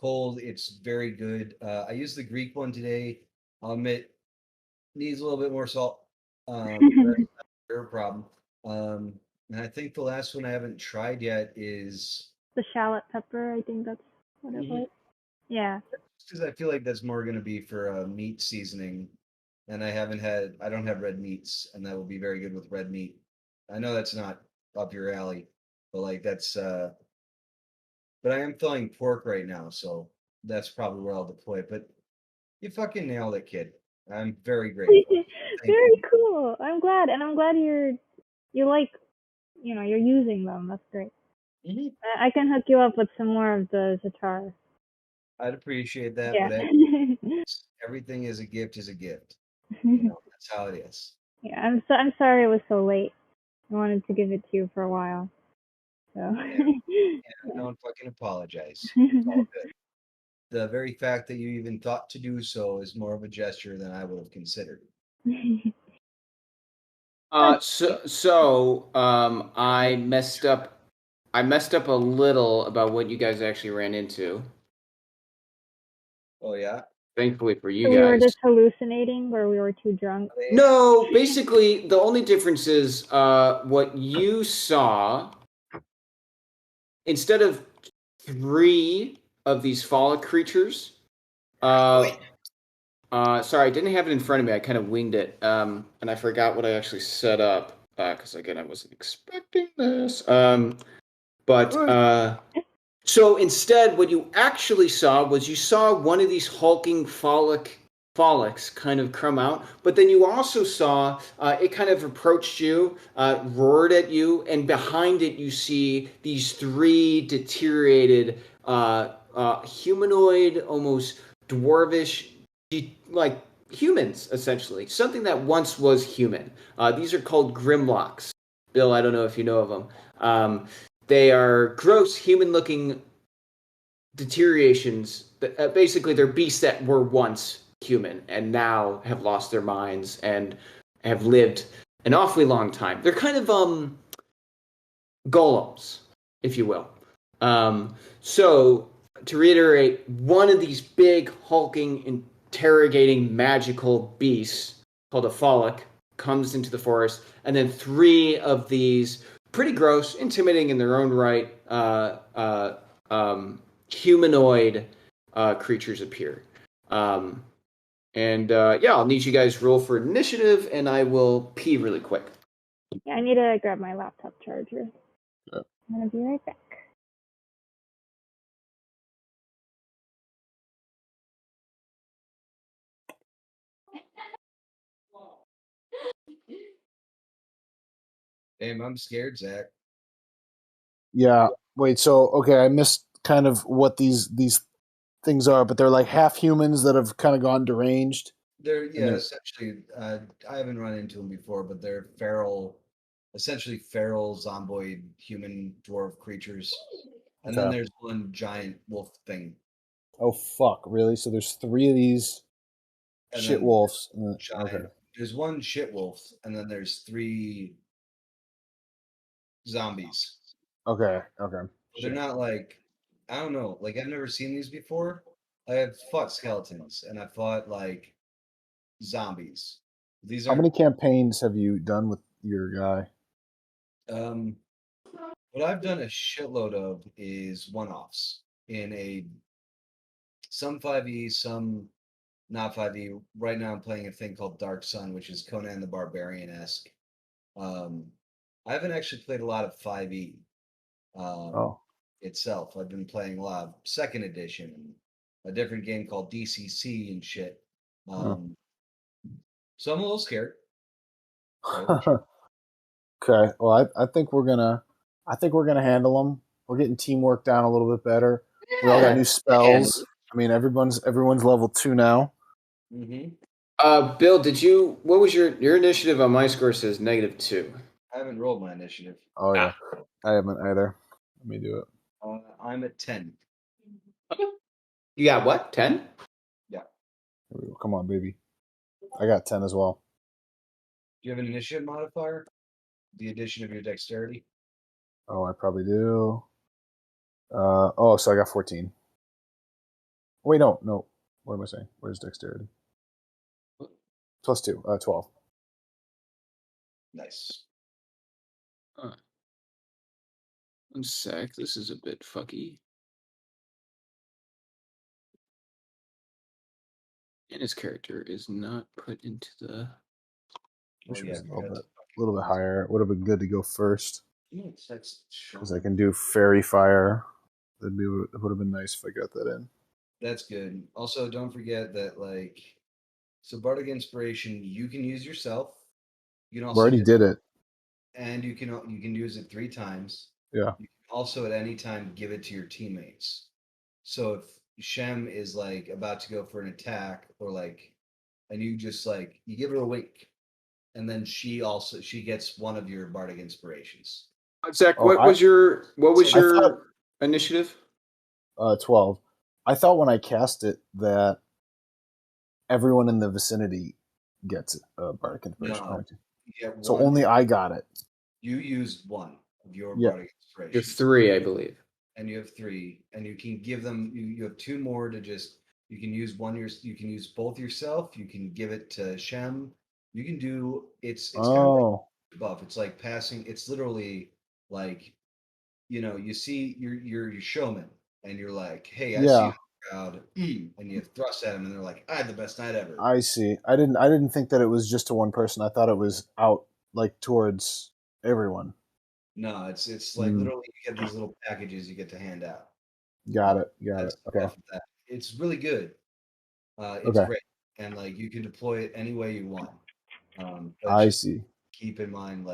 cold. It's very good. I used the Greek one today. I'll admit needs a little bit more salt. That's not a problem. And I think the last one I haven't tried yet is the shallot pepper. I think that's what it was. Yeah. because I feel like that's more going to be for meat seasoning, and I don't have red meats, and that will be very good with red meat. I know that's not up your alley, but like but I am filling pork right now, so that's probably where I'll deploy it. But you fucking nailed it, kid. I'm very grateful. Very cool. I'm glad, and I'm glad you like, you're using them. That's great. Mm-hmm. I can hook you up with some more of the Zatar. I'd appreciate that, Yeah. but everything is a gift. That's how it is. Yeah, I'm sorry it was so late. I wanted to give it to you for a while. So Don't fucking apologize. It's all good. The very fact that you even thought to do so is more of a gesture than I would have considered. I messed up. I messed up a little about what you guys actually ran into. Oh yeah. Thankfully for you so guys. we were just hallucinating, or we were too drunk. No, basically the only difference is what you saw. Instead of 3 of these phallic creatures, sorry, I didn't have it in front of me. I kind of winged it, and I forgot what I actually set up because again, I wasn't expecting this. So instead, what you actually saw was you saw one of these hulking phallics kind of come out, but then you also saw it kind of approached you, roared at you, and behind it you see these 3 deteriorated humanoid, almost dwarvish, like humans, essentially. Something that once was human. These are called Grimlocks. Bill, I don't know if you know of them. They are gross, human-looking deteriorations. Basically, they're beasts that were once human and now have lost their minds and have lived an awfully long time. They're kind of golems, if you will. So, to reiterate, one of these big, hulking, interrogating, magical beasts called a phallic comes into the forest, and then 3 of these pretty gross, intimidating in their own right, humanoid creatures appear. I'll need you guys roll for initiative, and I will pee really quick. Yeah, I need to grab my laptop charger. I'm gonna be right back. Damn, I'm scared, Zach. Yeah. Wait. So okay, I missed kind of what these things are, but they're like half humans that have kind of gone deranged. They're essentially. I haven't run into them before, but they're essentially feral zomboid human dwarf creatures. And then there's one giant wolf thing. Oh fuck! Really? So there's 3 of these shit wolves. Okay. There's one shit wolf, and then there's 3 zombies. Okay. They're not like, I don't know, like I've never seen these before. I have fought skeletons and I fought like zombies. These How many campaigns have you done with your guy? What I've done a shitload of is one-offs in some 5e, some not 5e. Right now, I'm playing a thing called Dark Sun, which is Conan the Barbarian-esque. I haven't actually played a lot of 5e itself. I've been playing a lot of second edition and a different game called DCC and shit. So I'm a little scared. Okay. Well, I think we're gonna handle them. We're getting teamwork down a little bit better. We all got new spells. I mean, everyone's level 2 now. Mm-hmm. Bill, what was your initiative on my score says -2. I haven't rolled my initiative. Oh yeah, I haven't either. Let me do it. I'm at 10. You got what? 10? Yeah. Come on, baby. I got 10 as well. Do you have an initiative modifier? The addition of your dexterity? Oh, I probably do. So I got 14. Wait, no. What am I saying? Where's dexterity? Plus 2, 12. Nice. One sec. This is a bit fucky. And his character is not put into the. Wish it was a little bit higher. It would have been good to go first. Because I can do fairy fire. It would have been nice if I got that in. That's good. Also, don't forget that so Bardic Inspiration you can use yourself. You can also we already did it, and you can use it 3 times. Yeah. You can also at any time give it to your teammates. So if Shem is about to go for an attack and you just you give her a wink, and then she gets one of your Bardic Inspirations. Zach, what was your initiative? 12. I thought when I cast it that everyone in the vicinity gets a Bardic Inspiration. No, so only I got it. You used 1 of your Bardic Inspirations. You have 3, I believe. And you have 3, and you can give them. You have 2 more to just. You can use one. You can use both yourself. You can give it to Shem. You can do. It's kind of like buff. It's like passing. It's literally you see your showman, and you're like, hey, I see you in the crowd, and you thrust at him, and they're like, I had the best night ever. I see. I didn't think that it was just to one person. I thought it was out towards everyone. No, it's literally you get these little packages you get to hand out. Got it. Okay. It's really good. It's great, and you can deploy it any way you want. But I see. Keep in mind,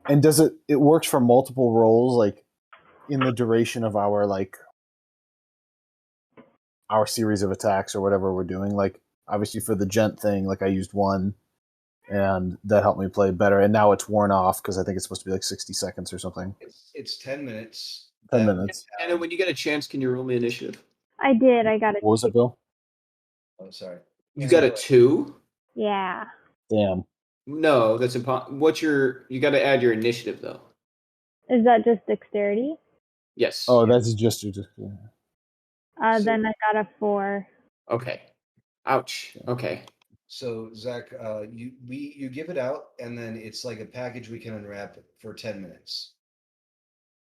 And does it works for multiple roles, in the duration of our our series of attacks or whatever we're doing? Obviously for the gent thing, I used 1. And that helped me play better. And now it's worn off because I think it's supposed to be 60 seconds or something. It's 10 minutes. 10 minutes. And when you get a chance, can you roll me initiative? I did. I got it. What was it, Bill? Oh, sorry. You got a 2? Yeah. Damn. No, that's impossible. You got to add your initiative, though. Is that just dexterity? Yes. Oh, that's just. Then I got a 4. Okay. Ouch. Okay. So Zach, you give it out, and then it's like a package we can unwrap for 10 minutes.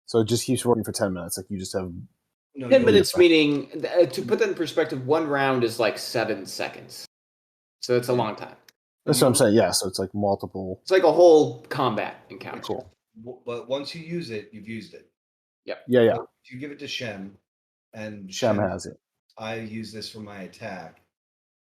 So it just keeps working for 10 minutes. You just have 10 minutes, meaning to put that in perspective, 1 round is 7 seconds. So it's a long time. That's what I'm saying. Yeah. So it's multiple. It's like a whole combat encounter. Cool. But once you use it, you've used it. Yep. Yeah. So if you give it to Shem, and Shem has it. I use this for my attack.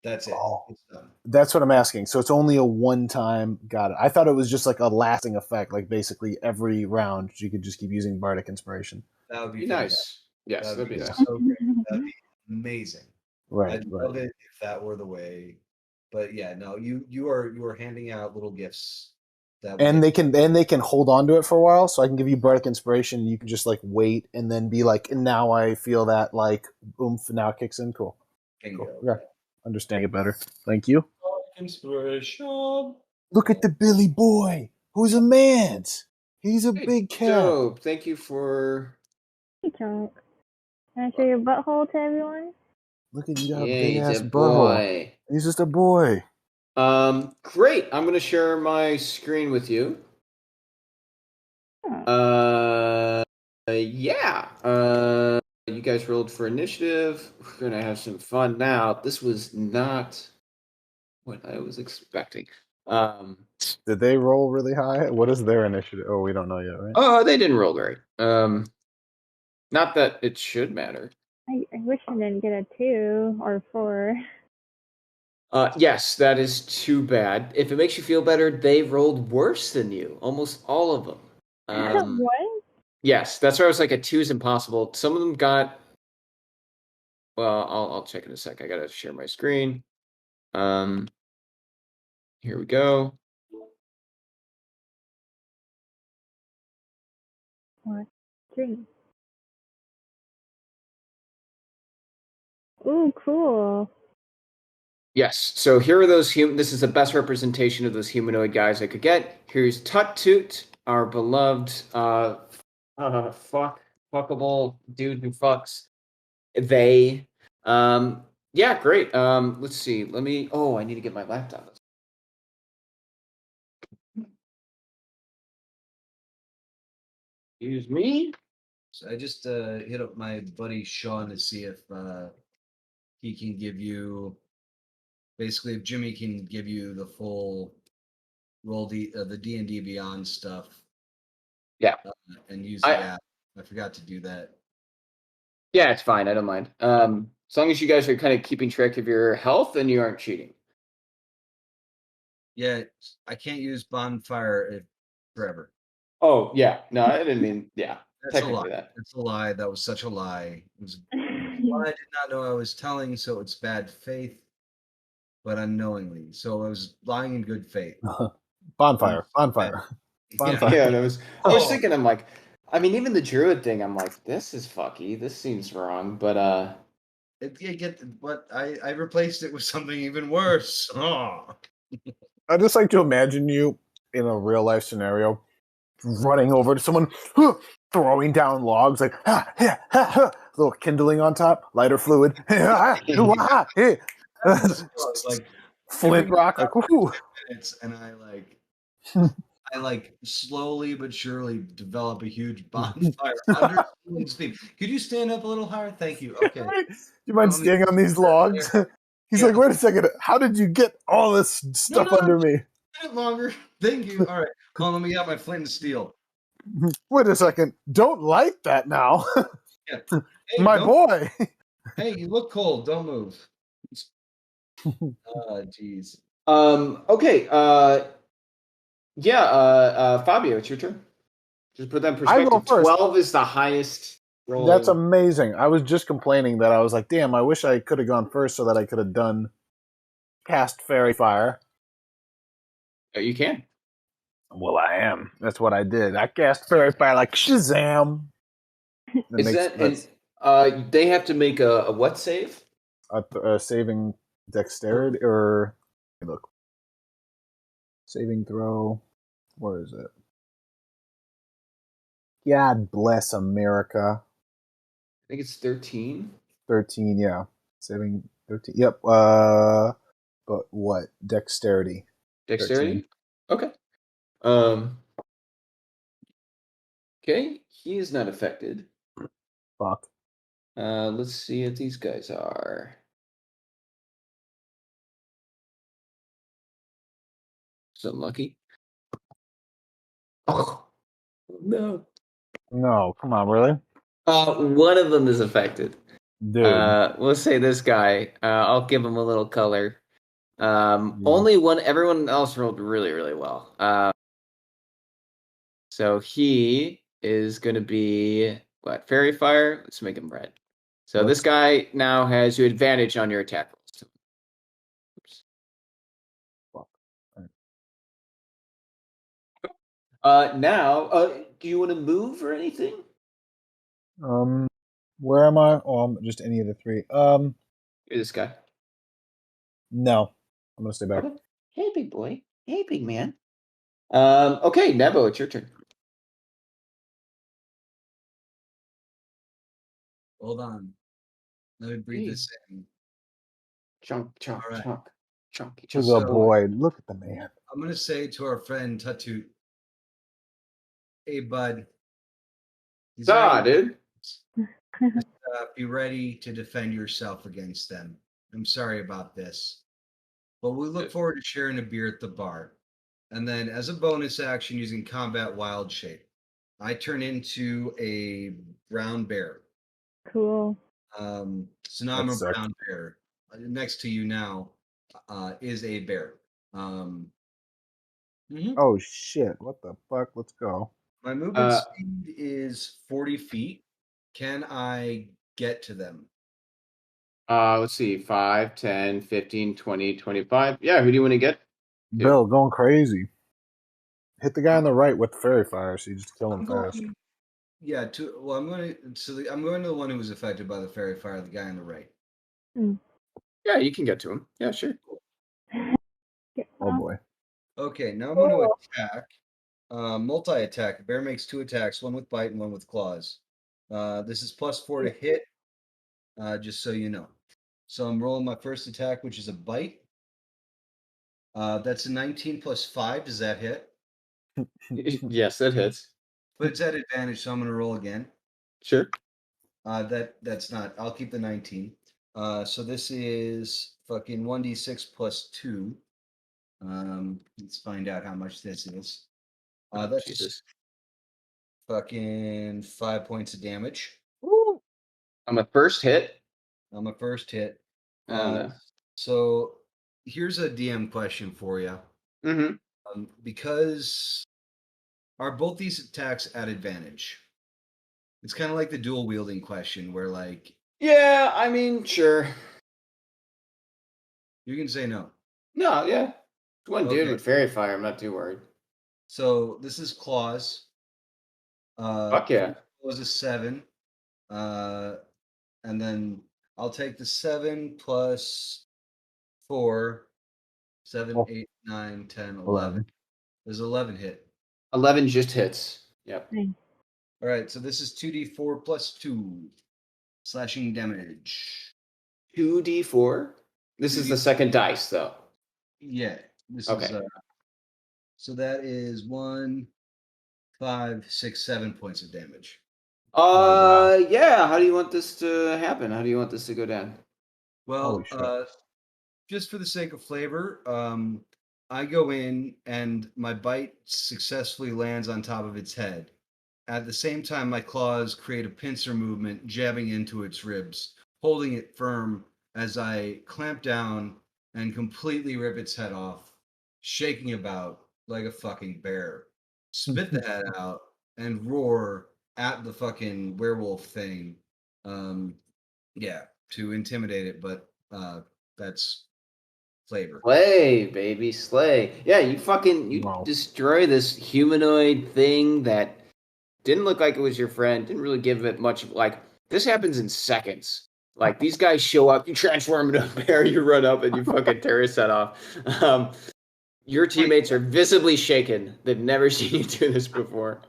That's it. Oh, it's done. That's what I'm asking. So it's only a one-time. Got it. I thought it was just a lasting effect. Basically every round you could just keep using Bardic Inspiration. That would be nice. Yes, that'd be nice. So great. That'd be amazing. Right. I'd love it if that were the way. But yeah, no, you are handing out little gifts. They can hold on to it for a while. So I can give you Bardic Inspiration. And you can just wait and then be and now I feel that oomph now it kicks in. Cool. Bingo. Cool. Yeah. Understand it better. Thank you. Inspiration. Look at the Billy boy, who's a man. He's a big cat. Dope. Thank you for. Hey, Chunk. Can I show your butthole to everyone? Look at you, big ass butthole. He's just a boy. Great. I'm going to share my screen with you. Yeah. You guys rolled for initiative. We're gonna have some fun now. This was not what I was expecting. Did they roll really high? What is their initiative? Oh, we don't know yet, right? They didn't roll great. Not that it should matter. I wish I didn't get a 2 or 4. Yes, that is too bad. If it makes you feel better, they rolled worse than you. Almost all of them. What? Yes, that's why I was like, a 2 is impossible. Some of them got. Well, I'll check in a sec. I gotta share my screen. Here we go. What? 3. Ooh, cool. Yes. So here are those human. This is the best representation of those humanoid guys I could get. Here's Tut Toot, our beloved fuckable dude who fucks. They. Yeah, great. Let's see. Let me. Oh, I need to get my laptop. Excuse me. So I just hit up my buddy Sean to see if he can give you, basically, if Jimmy can give you the full roll the D&D Beyond stuff. Yeah. And use the app. I forgot to do that. Yeah, it's fine. I don't mind. As long as you guys are kind of keeping track of your health and you aren't cheating. Yeah, I can't use bonfire forever. Oh, yeah. No, I didn't mean, yeah. That's a lie. Technically that. That's a lie. That was such a lie. It was one I did not know I was telling, so it's bad faith, but unknowingly. So I was lying in good faith. Bonfire. Yeah, and I was thinking, I'm like, I mean, even the druid thing, I'm like, this is fucky. This seems wrong, but but I replaced it with something even worse. Oh. I just like to imagine you in a real life scenario running over to someone, throwing down logs like little kindling on top, lighter fluid, Like flint rock, like woohoo. Minutes, and I slowly but surely develop a huge bonfire under steam. Could you stand up a little higher? Thank you. Okay. Right? Do you mind staying on these logs? He's like, wait a second. How did you get all this stuff under me? A minute longer. Thank you. All right. Come on, let me get my flint and steel. Wait a second. Don't light that now. Yeah. Hey, my boy. Hey, you look cold. Don't move. Jeez. Okay. Fabio, it's your turn. Just put that in perspective. 12 is the highest rolling. That's amazing. I was just complaining that I was like, damn, I wish I could have gone first so that I could have done cast Fairy Fire. You can. Well, I am. That's what I did. I cast Fairy Fire like Shazam. They have to make a what save? A saving dexterity or look. Saving throw. Where is it? God bless America. I think it's 13. 13, yeah. Saving 13. Yep. But what? Dexterity. Dexterity? 13. Okay. Okay, he is not affected. Fuck. Let's see what these guys are. So lucky. Oh no. No, come on, really? One of them is affected. Dude. We'll say this guy. I'll give him a little color. Only one. Everyone else rolled really, really well. So he is going to be what? Fairy Fire. Let's make him red. So this guy now has you advantage on your attack rolls. Oops. Now, do you want to move or anything? Where am I? Oh, I'm just any of the three. You're this guy. No, I'm gonna stay back. Okay. Hey, big boy. Hey, big man. Okay, Nebo, it's your turn. Hold on. Let me breathe this in. Chunk, right. Chunky. Good boy. Look at the man. I'm gonna say to our friend Tutut, Hey, bud. These Ah, are dude. be ready to defend yourself against them. I'm sorry about this, but we look forward to sharing a beer at the bar. And then, as a bonus action using combat wild shape, I turn into a brown bear. Cool. So now That I'm a sucked. brown bear. Next to you now is a bear. Mhm. Oh shit! What the fuck? Let's go. My movement speed is 40 feet. Can I get to them? Let's see. 5, 10, 15, 20, 25. Yeah, who do you want to get to? Bill going crazy. Hit the guy on the right with the fairy fire, so you just kill him I'm fast. going. Yeah. I'm going to the one who was affected by the fairy fire. The guy on the right. Yeah, you can get to him. Yeah, sure. Oh boy. Okay. Now I'm going to attack. Multi-attack. The bear makes 2 attacks, one with bite and one with claws. This is +4 to hit. Just so you know. So I'm rolling my first attack, which is a bite. That's a 19 plus 5. Does that hit? Yes, that hits. But it's at advantage, so I'm going to roll again. Sure. That's not. I'll keep the 19. So this is fucking 1d6 plus 2. Let's find out how much this is. That's Jesus. fucking 5 points of damage On the first hit. on my first hit. Oh, no. So here's a DM question for you. Mm-hmm. Because are both these attacks at advantage? It's kind of like the dual wielding question where, like, Yeah, I mean, sure. you can say no. No, yeah. One dude Okay. with fairy fire. I'm not too worried. So this is claws. Fuck yeah. Was a 7. And then I'll take the 7 plus 4. 7, Oh. 8, 9, 10, 11. 11. There's 11 hit. 11 just hits. Yep. All right, so this is 2d4 plus 2 slashing damage. 2d4. This is the second dice, though. Yeah, this Okay. is so that is 1, 5, 6, 7 points of damage. wow. Yeah. How do you want this to happen? How do you want this to go down? Well, Holy shit. just for the sake of flavor, I go in and my bite successfully lands on top of its head. At the same time, my claws create a pincer movement, jabbing into its ribs, holding it firm as I clamp down and completely rip its head off, shaking about like a fucking bear. Spit the head out and roar at the fucking werewolf thing. Yeah, to intimidate it, but that's flavor. Slay, baby, slay. Yeah, you Wow. destroy this humanoid thing that didn't look like it was your friend, didn't really give it much. Like, this happens in seconds. Like, these guys show up, you transform into a bear, you run up, and you fucking tear his head off. Your teammates are visibly shaken. They've never seen you do this before.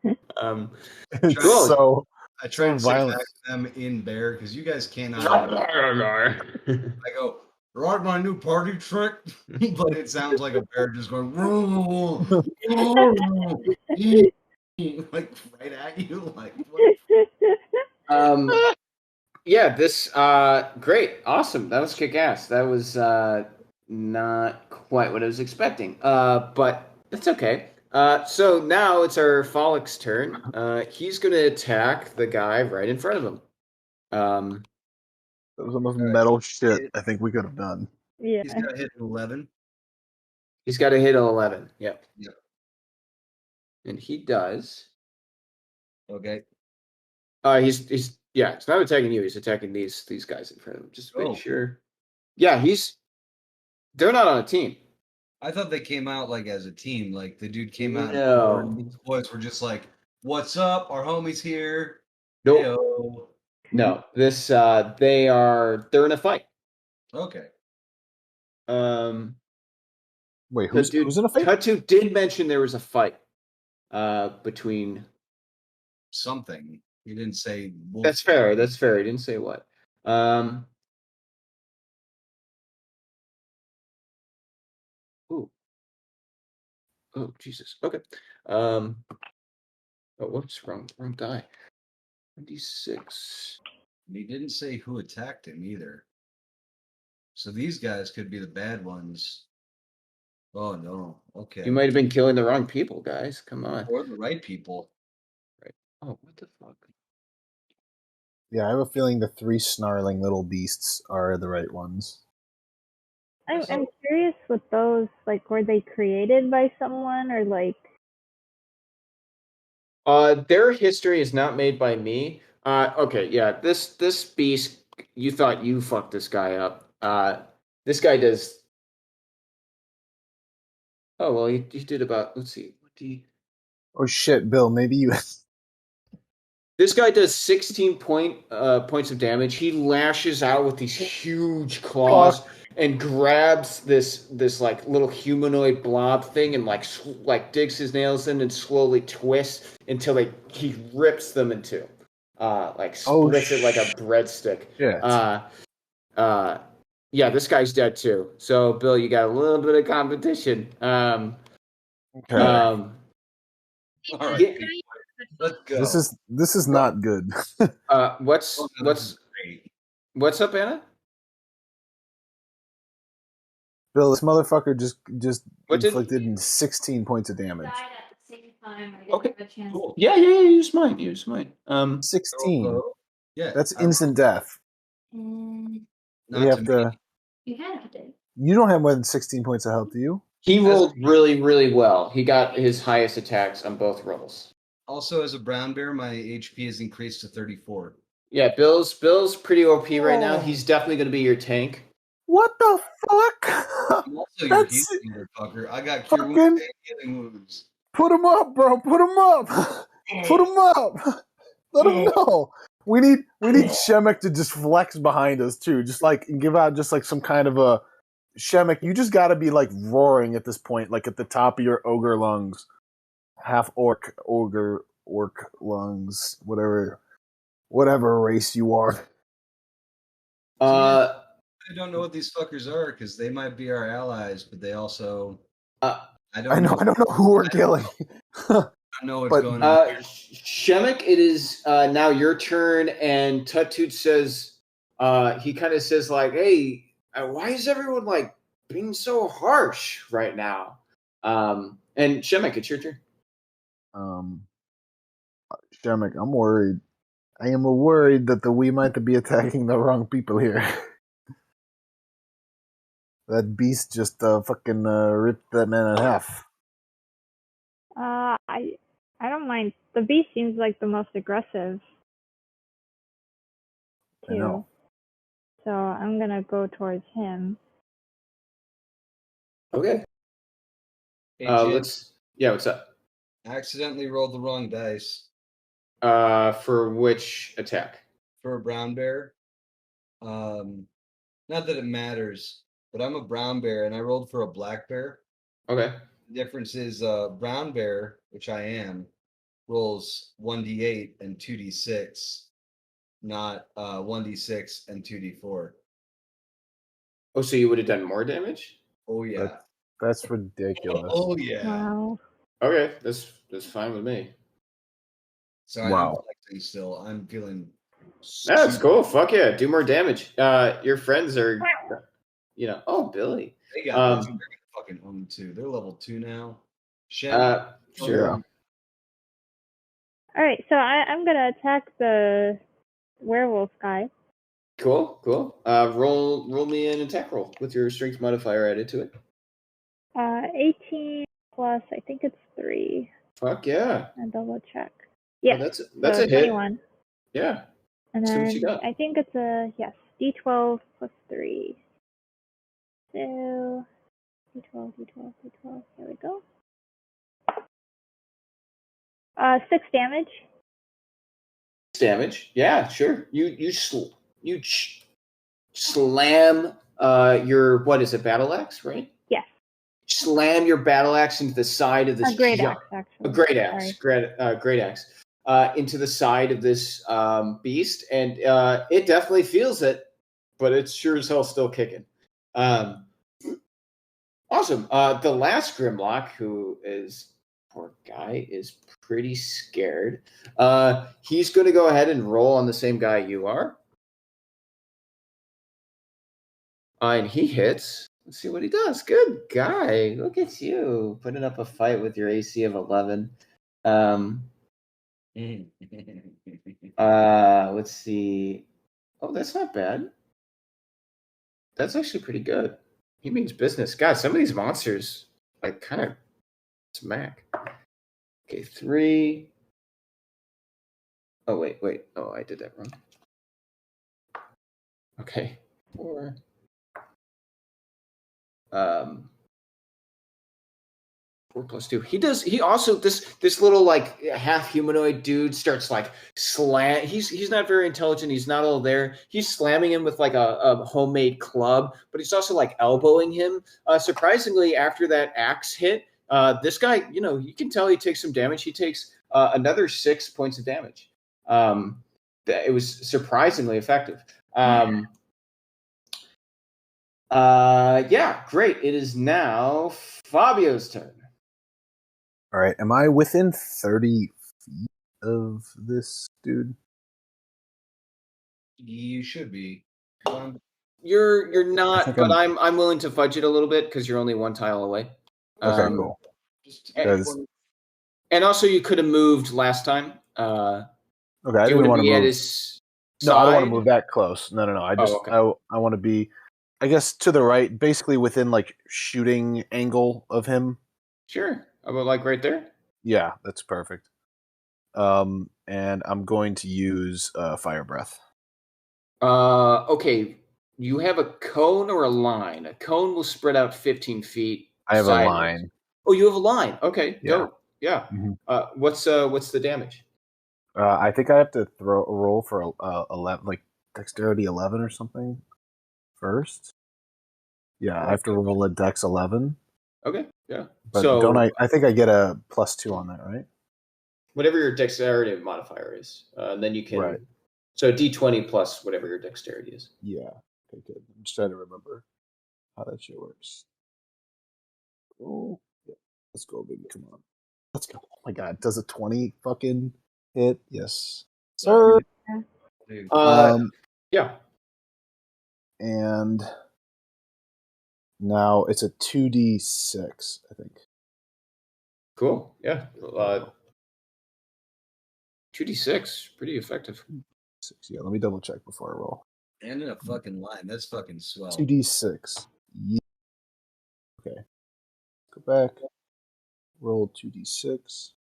It's Cool. so I try and violent. attack them in bear because you guys cannot. I go, right, my new party trick, but it sounds like a bear just going like right at you, like what? Yeah, this great, awesome. That was kick ass. That was not quite what I was expecting. But that's okay. So now it's our Follick's turn. He's gonna attack the guy right in front of him. That was the most All right. metal shit I think we could have done. Yeah. He's got to hit an 11. He's got to hit an 11. Yep. Yep. And he does. Okay. He's yeah. It's not attacking you. He's attacking these guys in front of him. Just to make Oh. sure. Yeah, they're not on a team. I thought they came out like as a team. Like the dude came out No. and these boys were just like, "What's up? Our homie's here." Nope. Heyo. No, this they're in a fight. Okay. Wait, who's in a fight? Tatu did mention there was a fight between. Something. He didn't say. That's fair. That's fair. He didn't say what. Ooh. Oh Jesus. Okay. Oh, whoops, wrong die. 26. He didn't say who attacked him either. So these guys could be the bad ones. Oh no. Okay. You might have been killing the wrong people, guys. Come on. Or the right people. Right. Oh, what the fuck? Yeah, I have a feeling the 3 snarling little beasts are the right ones. I'm curious with those, like, were they created by someone or like? Their history is not made by me. Okay, yeah, this beast, you thought you fucked this guy up. This guy does. Oh well, he did about. Let's see, what do you? Oh shit, Bill, maybe you... This guy does 16 points of damage. He lashes out with these huge claws and grabs this like little humanoid blob thing and like digs his nails in and slowly twists until he rips them in two. Like splits it like a breadstick. Yeah. Yeah, this guy's dead too. So Bill, you got a little bit of competition. Okay. All right. Let's go. This is not good. What's up, Anna? Bill, this motherfucker just inflicted 16 points of damage. Okay. Cool. Yeah, use mine. 16. Yeah. That's instant death. Not You have to. You don't have more than 16 points of health, do you? He rolled really, really well. He got his highest attacks on both rolls. Also, as a brown bear, my HP is increased to 34. Yeah, Bill's pretty OP right now. He's definitely going to be your tank. What the fuck? I'm also your healing fucker. I got cure wounds and healing wounds. Put him up, bro. Put him up. Put him up. Let him know. We need Shemek to just flex behind us too. Just like give out just like some kind of a Shemek. You just got to be like roaring at this point, like at the top of your ogre lungs. Half orc lungs, whatever race you are. I don't know what these fuckers are because they might be our allies, but they also I don't know who we're killing. I don't know what's going on. Shemek, it is now your turn, and Tutut says he kind of says like, "Hey, why is everyone like being so harsh right now?" And Shemek, it's your turn. Shemek, I'm worried. I am worried that we might be attacking the wrong people here. That beast just fucking ripped that man in half. I don't mind. The beast seems like the most aggressive too. I know. So I'm gonna go towards him. Okay. Hey, what's up? I accidentally rolled the wrong dice. For which attack? For a brown bear. Not that it matters, but I'm a brown bear and I rolled for a black bear. Okay. The difference is brown bear, which I am, rolls 1d8 and 2d6, not 1d6 and 2d4. Oh, so you would have done more damage? Oh yeah. That's ridiculous. Oh yeah. Wow. Okay, that's fine with me. Sorry, wow. I'm flexing still. I'm feeling. That's cool. Fuck yeah, do more damage. Your friends are, Oh, Billy. They got they're gonna fucking own too. They're level 2 now. Sure. All right, so I'm gonna attack the werewolf guy. Cool. Roll me an attack roll with your strength modifier added to it. 18 plus, I think it's 3. Fuck yeah. I double check. Yeah, that's a hit. 21. Yeah. And So then what you got? I think it's D12 plus 3. So D12. There we go. 6 damage. 6 damage. Yeah, sure. You slam your, what is it, battle axe, right? Yes. Slam your battle axe into the side of this. A great axe, actually. A great axe. Great axe. Into the side of this beast, and it definitely feels it, but it's sure as hell still kicking. Awesome. The last Grimlock, who is poor guy is pretty scared. He's going to go ahead and roll on the same guy you are. And he hits. Let's see what he does. Good guy. Look at you putting up a fight with your AC of 11. Let's see. Oh, that's not bad. That's actually pretty good. He means business. God, some of these monsters like kind of smack. Okay, 3. Oh, wait. Oh, I did that wrong. Okay, 4. 4 plus 2. He also this little like half humanoid dude starts like slam. He's not very intelligent. He's not all there. He's slamming him with like a homemade club, but he's also like elbowing him. Surprisingly, after that axe hit, this guy, you can tell he takes some damage. He takes another 6 points of damage. It was surprisingly effective. Yeah, great. It is now Fabio's turn. All right. Am I within 30 feet of this dude? You should be. You're not, but I'm- I'm willing to fudge it a little bit because you're only one tile away. Okay, cool. And also, you could have moved last time. Okay, I didn't want to move. No, I don't want to move that close. No. I just I want to be, I guess, to the right, basically within like shooting angle of him. Sure. About like right there? Yeah, that's perfect. And I'm going to use fire breath. Okay. You have a cone or a line? A cone will spread out 15 feet. I have sideways. A line. Oh, you have a line. Okay, Yeah. dope. Yeah. Mm-hmm. What's the damage? I think I have to roll for 11, like dexterity 11 or something first. Yeah, I have to roll a dex 11. Okay, yeah. But so don't I think I get a +2 on that, right? Whatever your dexterity modifier is, then you can. Right. So D20 plus whatever your dexterity is. Yeah. Okay, good. I'm just trying to remember how that shit works. Cool. Yeah. Let's go, baby. Come on. Let's go. Oh my god. Does a 20 fucking hit? Yes. Sir. Yeah. And now it's a 2d6, I think. Cool. Yeah. 2d6. Pretty effective. 6. Yeah, let me double check before I roll. And in a fucking line. That's fucking swell. 2d6. Yeah. Okay. Go back. Roll 2d6.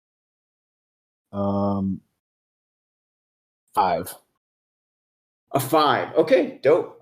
5. A 5. Okay, dope.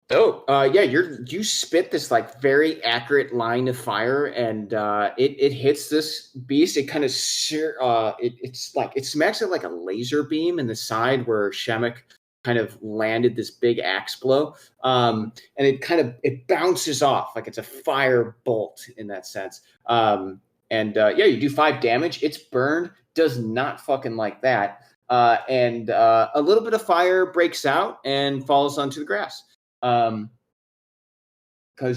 Dope. Yeah, you spit this like very accurate line of fire, and it hits this beast. It kind of it's like it smacks it like a laser beam in the side where Shemek kind of landed this big axe blow. And it bounces off like it's a fire bolt in that sense. Yeah, you do 5 damage. It's burned. Does not fucking like that. And a little bit of fire breaks out and falls onto the grass. Because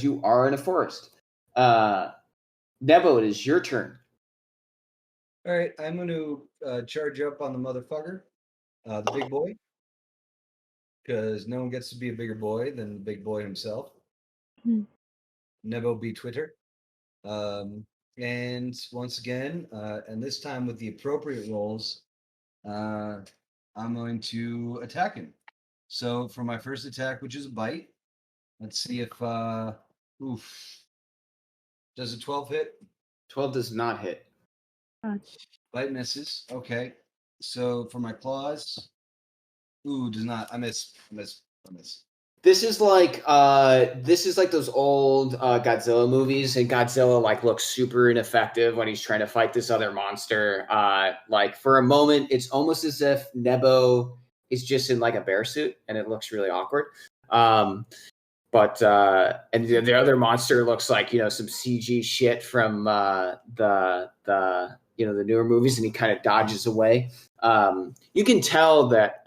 you are in a forest. Nebo, it is your turn. All right, I'm going to charge up on the motherfucker, the big boy, because no one gets to be a bigger boy than the big boy himself. Nebo be Twitter. And once again, and this time with the appropriate rolls, I'm going to attack him. So for my first attack, which is a bite, let's see if does a 12 hit? 12 does not hit. Bite misses. Okay. So for my claws, does not. I miss. This is like those old Godzilla movies, and Godzilla like looks super ineffective when he's trying to fight this other monster. Like for a moment, it's almost as if Nebo is just in like a bear suit, and it looks really awkward. And the other monster looks like some CG shit from the newer movies, and he kind of dodges away. You can tell that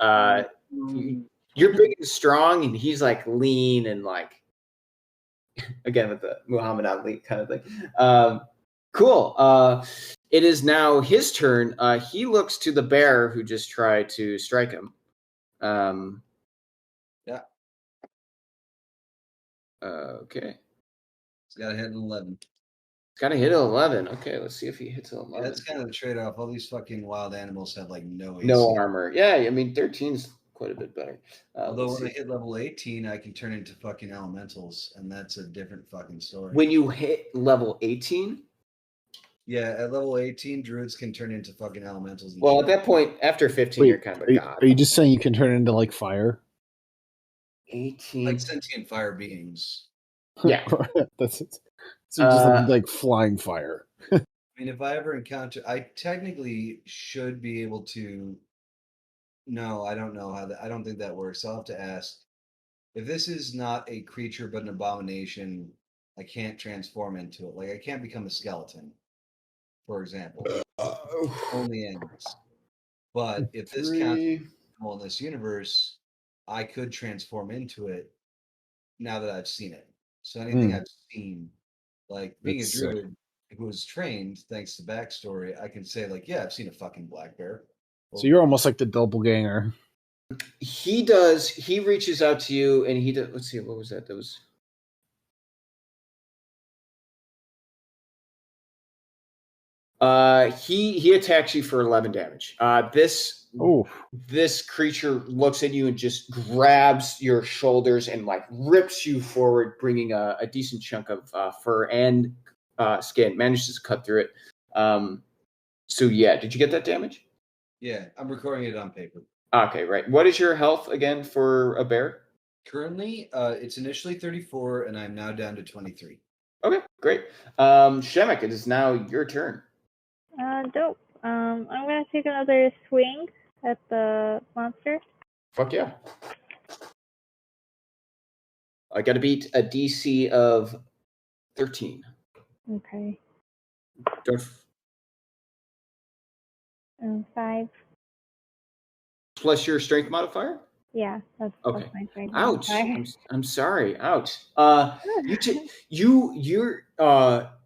you're big and strong, and he's like lean and like again with the Muhammad Ali kind of thing. Cool. It is now his turn. He looks to the bear who just tried to strike him. Yeah. Okay. It's got to hit an 11. It's got to hit an 11. Okay, let's see if he hits an 11. Yeah, that's kind of the trade-off. All these fucking wild animals have like no AC. No armor. Yeah, I mean 13's quite a bit better. Although when I hit level 18, I can turn into fucking elementals, and that's a different fucking story. When you hit level 18? Yeah, at level 18, druids can turn into fucking elementals. And Well, shit. at that point, after 15, you're kind of a god. Are you just saying you can turn into like fire? 18. Like sentient fire beings. Yeah. That's it. So just like flying fire. I mean, if I ever encounter, I technically should be able to. No, I don't know how that. I don't think that works. I'll have to ask. If this is not a creature but an abomination, I can't transform into it. Like I can't become a skeleton, for example. Only animals. But if this counts in this universe, I could transform into it now that I've seen it. So anything I've seen, like being That's a druid who was trained, thanks to backstory, I can say like, yeah, I've seen a fucking black bear. So you're almost like the doppelganger. He does. He reaches out to you, and he does. Let's see. What was that? That was. He attacks you for 11 damage. This creature looks at you and just grabs your shoulders and like rips you forward, bringing a decent chunk of fur and skin. Manages to cut through it. So yeah, did you get that damage? Yeah, I'm recording it on paper. Okay, right. What is your health again for a bear? Currently, it's initially 34, and I'm now down to 23. Okay, great. Shemek, it is now your turn. Dope. I'm gonna take another swing at the monster. Fuck yeah. I gotta beat a DC of 13. Okay. Don't 5. plus your strength modifier? Yeah, that's Okay. my strength. Ouch. modifier. I'm sorry. Ouch.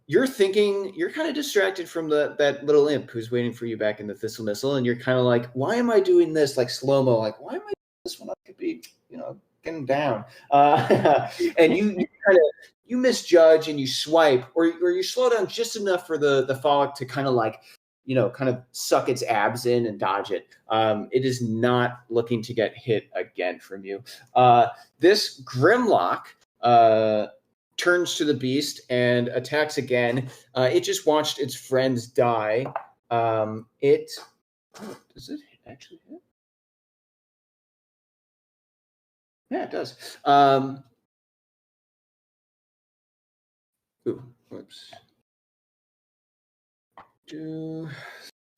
You're thinking, you're kind of distracted from that little imp who's waiting for you back in the Thesial missile, and you're kind of like, why am I doing this like slow-mo? Like, why am I doing this when I could be, getting down? And you kind of you misjudge and you swipe, or you slow down just enough for the Follick to kind of like, kind of suck its abs in and dodge it. It is not looking to get hit again from you. This Grimlock turns to the beast and attacks again. It just watched its friends die. Does it actually hit? Yeah, it does. Whoops. 2,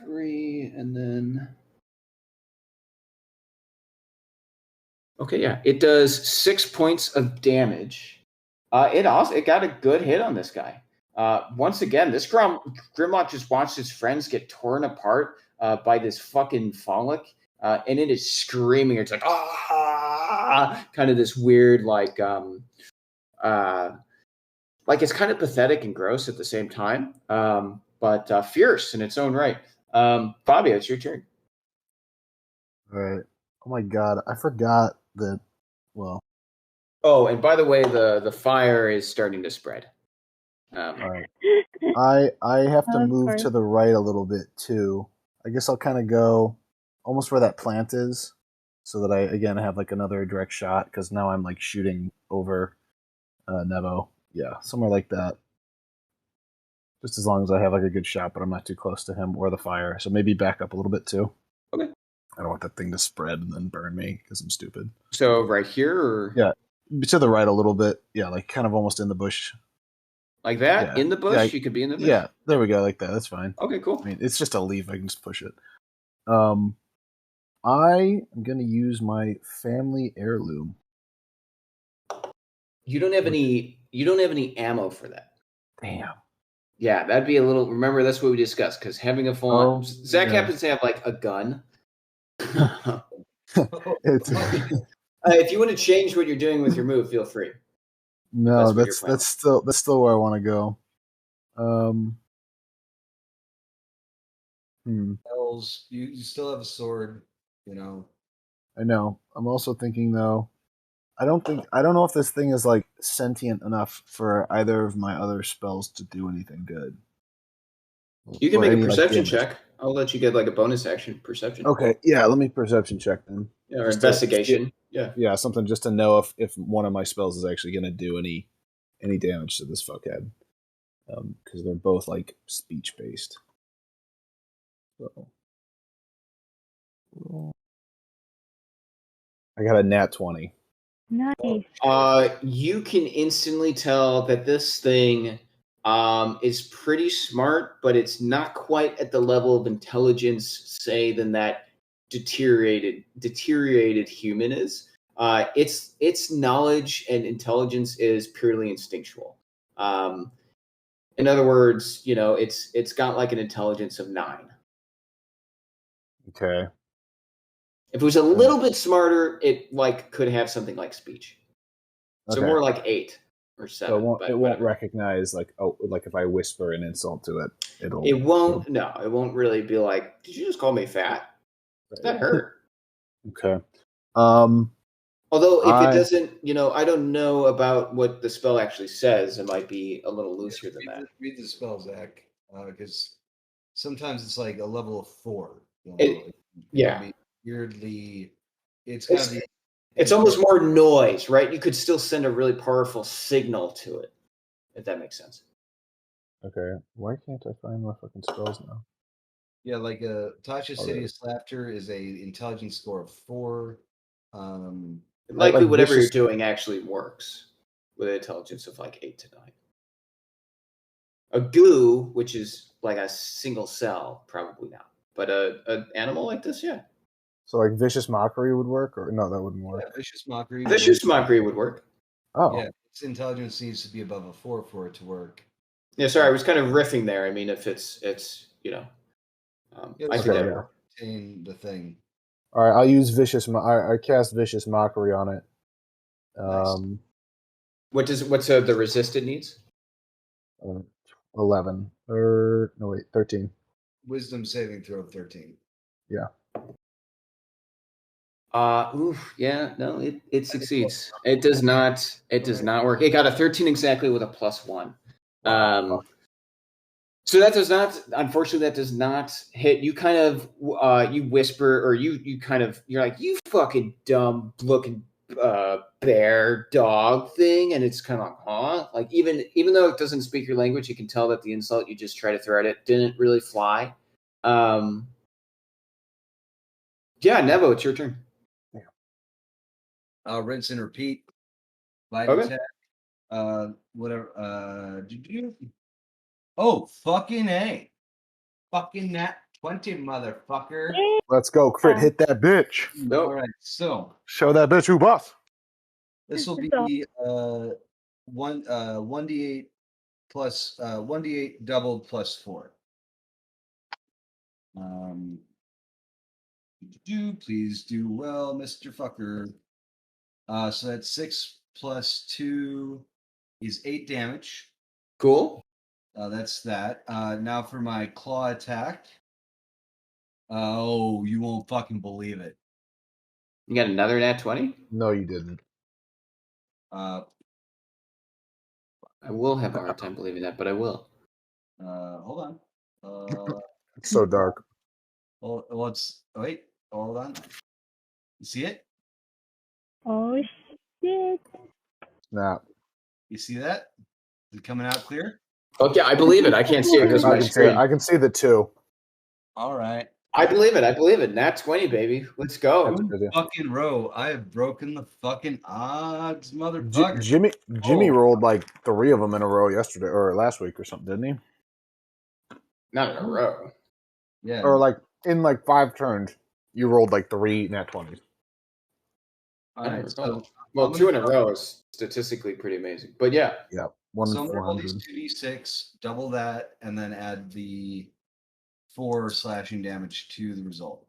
3, and then. Okay, yeah, it does 6 points of damage. It got a good hit on this guy. Once again, this Grimlock just watched his friends get torn apart by this fucking Follick, and it is screaming. It's like kind of this weird like it's kind of pathetic and gross at the same time, but fierce in its own right. Fabio, it's your turn. All right. Oh my god, I forgot that. Well. Oh, and by the way, the fire is starting to spread. All right. I have to move to the right a little bit too. I guess I'll kind of go almost where that plant is, so that I have like another direct shot, because now I'm like shooting over Nevo. Yeah, somewhere like that. Just as long as I have like a good shot, but I'm not too close to him or the fire. So maybe back up a little bit too. Okay. I don't want that thing to spread and then burn me because I'm stupid. So right here? Or? Yeah. To the right a little bit. Yeah, like kind of almost in the bush. Like that? Yeah. In the bush? Yeah, you could be in the bush? Yeah, there we go. Like that. That's fine. Okay, cool. I mean, it's just a leaf. I can just push it. I am going to use my family heirloom. You don't have any ammo for that. Damn. Yeah, that'd be a little... Remember, that's what we discussed, because having a full... Zach happens to have, like, a gun. If you want to change what you're doing with your move, feel free. No, that's still where I want to go. Spells. You still have a sword. You know. I know. I'm also thinking though. I don't know if this thing is like sentient enough for either of my other spells to do anything good. You can Or make a any, like, perception damage. check. I'll let you get like a bonus action perception. Okay, yeah, let me perception check then. Yeah, or Just investigation. Yeah, something just to know if one of my spells is actually going to do any damage to this fuckhead, because they're both like speech based. So, I got a nat 20. Nice. You can instantly tell that this thing is pretty smart, but it's not quite at the level of intelligence, say, than that deteriorated human is. Its knowledge and intelligence is purely instinctual. In other words, it's got like an intelligence of 9. Okay. If it was a little bit smarter, it like could have something like speech. So Okay. more like 8 or 7. So it won't whatever. recognize like if I whisper an insult to it, It won't. No, it won't really be like, "Did you just call me fat?" That hurt. Okay. Although if it doesn't, I don't know about what the spell actually says. It might be a little looser than that. Read the spell, Zach, because sometimes it's like a level of 4. Yeah. Weirdly, it's almost more noise, right? You could still send a really powerful signal to it, if that makes sense. Okay. Why can't I find my fucking spells now? Yeah, like Tasha's Hideous Laughter is a intelligence score of 4. Likely like whatever vicious... you're doing actually works with an intelligence of like 8 to 9. A goo, which is like a single cell, probably not. But an animal like this, yeah. So like Vicious Mockery would work, or no, that wouldn't work. Yeah, Vicious Mockery. Vicious Mockery would work. Oh. Yeah, its intelligence needs to be above a 4 for it to work. Yeah, sorry, I was kind of riffing there. I mean, if it's I think that work. The thing. All right, I'll use Vicious. I cast Vicious Mockery on it. Nice. What's the resisted needs? 11 or no wait, 13. Wisdom saving throw of 13. Yeah. Yeah, no, it succeeds. It does not work. It got a 13 exactly with a +1. So that does not, unfortunately, that does not hit. You kind of you whisper, or you're like, "You fucking dumb looking bear dog thing," and it's kind of like, huh? Like even though it doesn't speak your language, you can tell that the insult you just try to throw at it didn't really fly. Yeah, Nevo, it's your turn. Rinse and repeat. Bite Okay. attack. Whatever. Oh, fucking A. Fucking nat 20, motherfucker. Let's go, crit hit that bitch. Nope. All right, so show that bitch who boss. This will be 1d8 plus 1d8 doubled plus 4. Please do well, Mr. Fucker. So that's 6 plus 2 is 8 damage. Cool. That's that. Now for my claw attack. Oh, you won't fucking believe it. You got another nat 20? No, you didn't. I will have a hard time believing that, but I will. Hold on. It's so dark. Hold on. You see it? Oh shit! Nah. You see that? Is it coming out clear? Okay, I believe it. I can't see it because my screen. I can see the 2. All right. I believe it. Nat 20, baby. Let's go. Fucking row. I have broken the fucking odds, motherfucker. Jimmy rolled like 3 of them in a row yesterday or last week or something, didn't he? Not in a row. Yeah. Or like in like 5 turns, you rolled like 3 nat 20s. All right. So, 2 in a row is statistically pretty amazing. But yeah. Yeah. 1 in 400. I'm going to roll these 2d6, double that, and then add the 4 slashing damage to the result.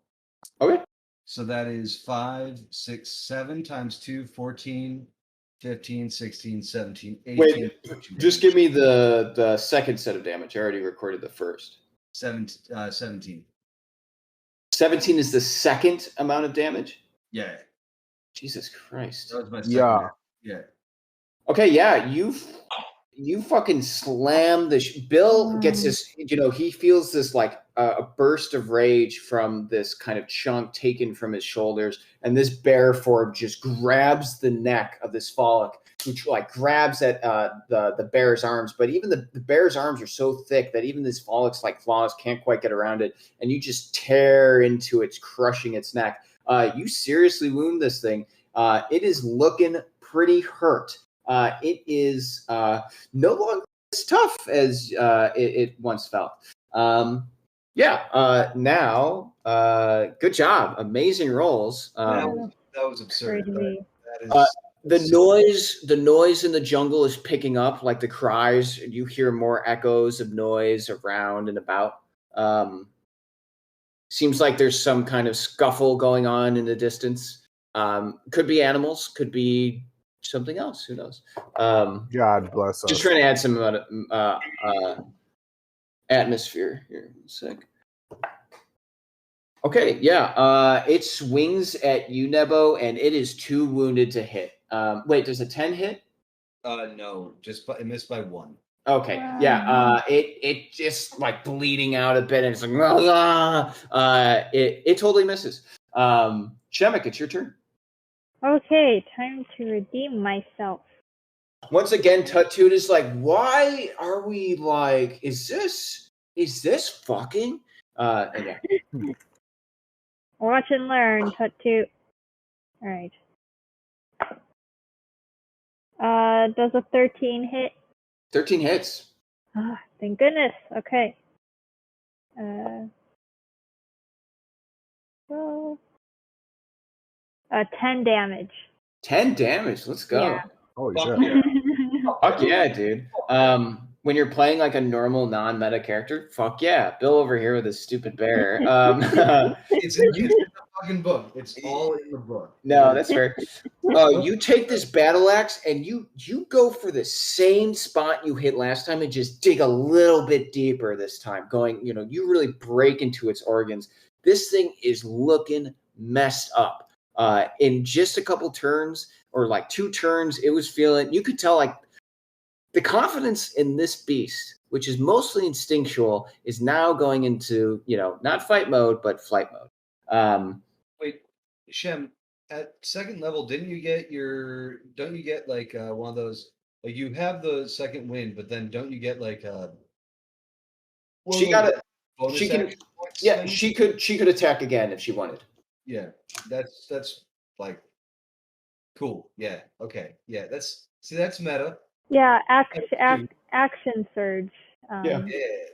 Okay. So that is 5, 6, 7 times 2, 14, 15, 16, 17, 18. Wait, just give me the second set of damage. I already recorded the first. 17. 17 is the second amount of damage? Yeah. Jesus Christ. That was my second. Yeah. Yeah. Okay, yeah, you fucking slam the Bill gets this, he feels this like a burst of rage from this kind of chunk taken from his shoulders, and this bear form just grabs the neck of this Follick, which like grabs at the bear's arms, but even the bear's arms are so thick that even this Follick's like claws can't quite get around it, and you just tear into it, crushing its neck. You seriously wound this thing. It is looking pretty hurt. It is no longer as tough as it once felt. Now, good job. Amazing rolls. That was absurd. That is The noise in the jungle is picking up, like the cries. You hear more echoes of noise around and about. Seems like there's some kind of scuffle going on in the distance. Could be animals, could be something else. Who knows? God bless us. Just trying to add some atmosphere here. One sec. Okay, yeah. It swings at you, Nebo, and it is too wounded to hit. Wait, does a 10 hit? no, it missed by 1. Okay, yeah. It just like bleeding out a bit, and it's like it totally misses. Shemek, it's your turn. Okay, time to redeem myself. Once again, Tuttoot is like, why are we like, is this fucking? And yeah. Watch and learn, Tuttoot. Alright. Does a 13 hit? 13 hits. Ah, thank goodness. Okay. Well, 10 damage. 10 damage. Let's go. Yeah. Holy Fuck shit. yeah. Fuck yeah, dude. When you're playing like a normal non-meta character, fuck yeah. Bill over here with his stupid bear. It's in the fucking book. It's all in the book. No, that's fair. You take this battle axe and you go for the same spot you hit last time and just dig a little bit deeper this time. Going, you really break into its organs. This thing is looking messed up. In just a couple turns or like 2 turns, it was feeling. You could tell like the confidence in this beast, which is mostly instinctual, is now going into not fight mode but flight mode. Wait, Shem, at second level, don't you get like one of those, like you have the second wind, but then don't you get like she got it. bonus She can. action points Yeah, thing? she could attack again if she wanted. Yeah, that's like cool. Yeah, okay. Yeah, that's meta. Yeah, action surge. Yeah.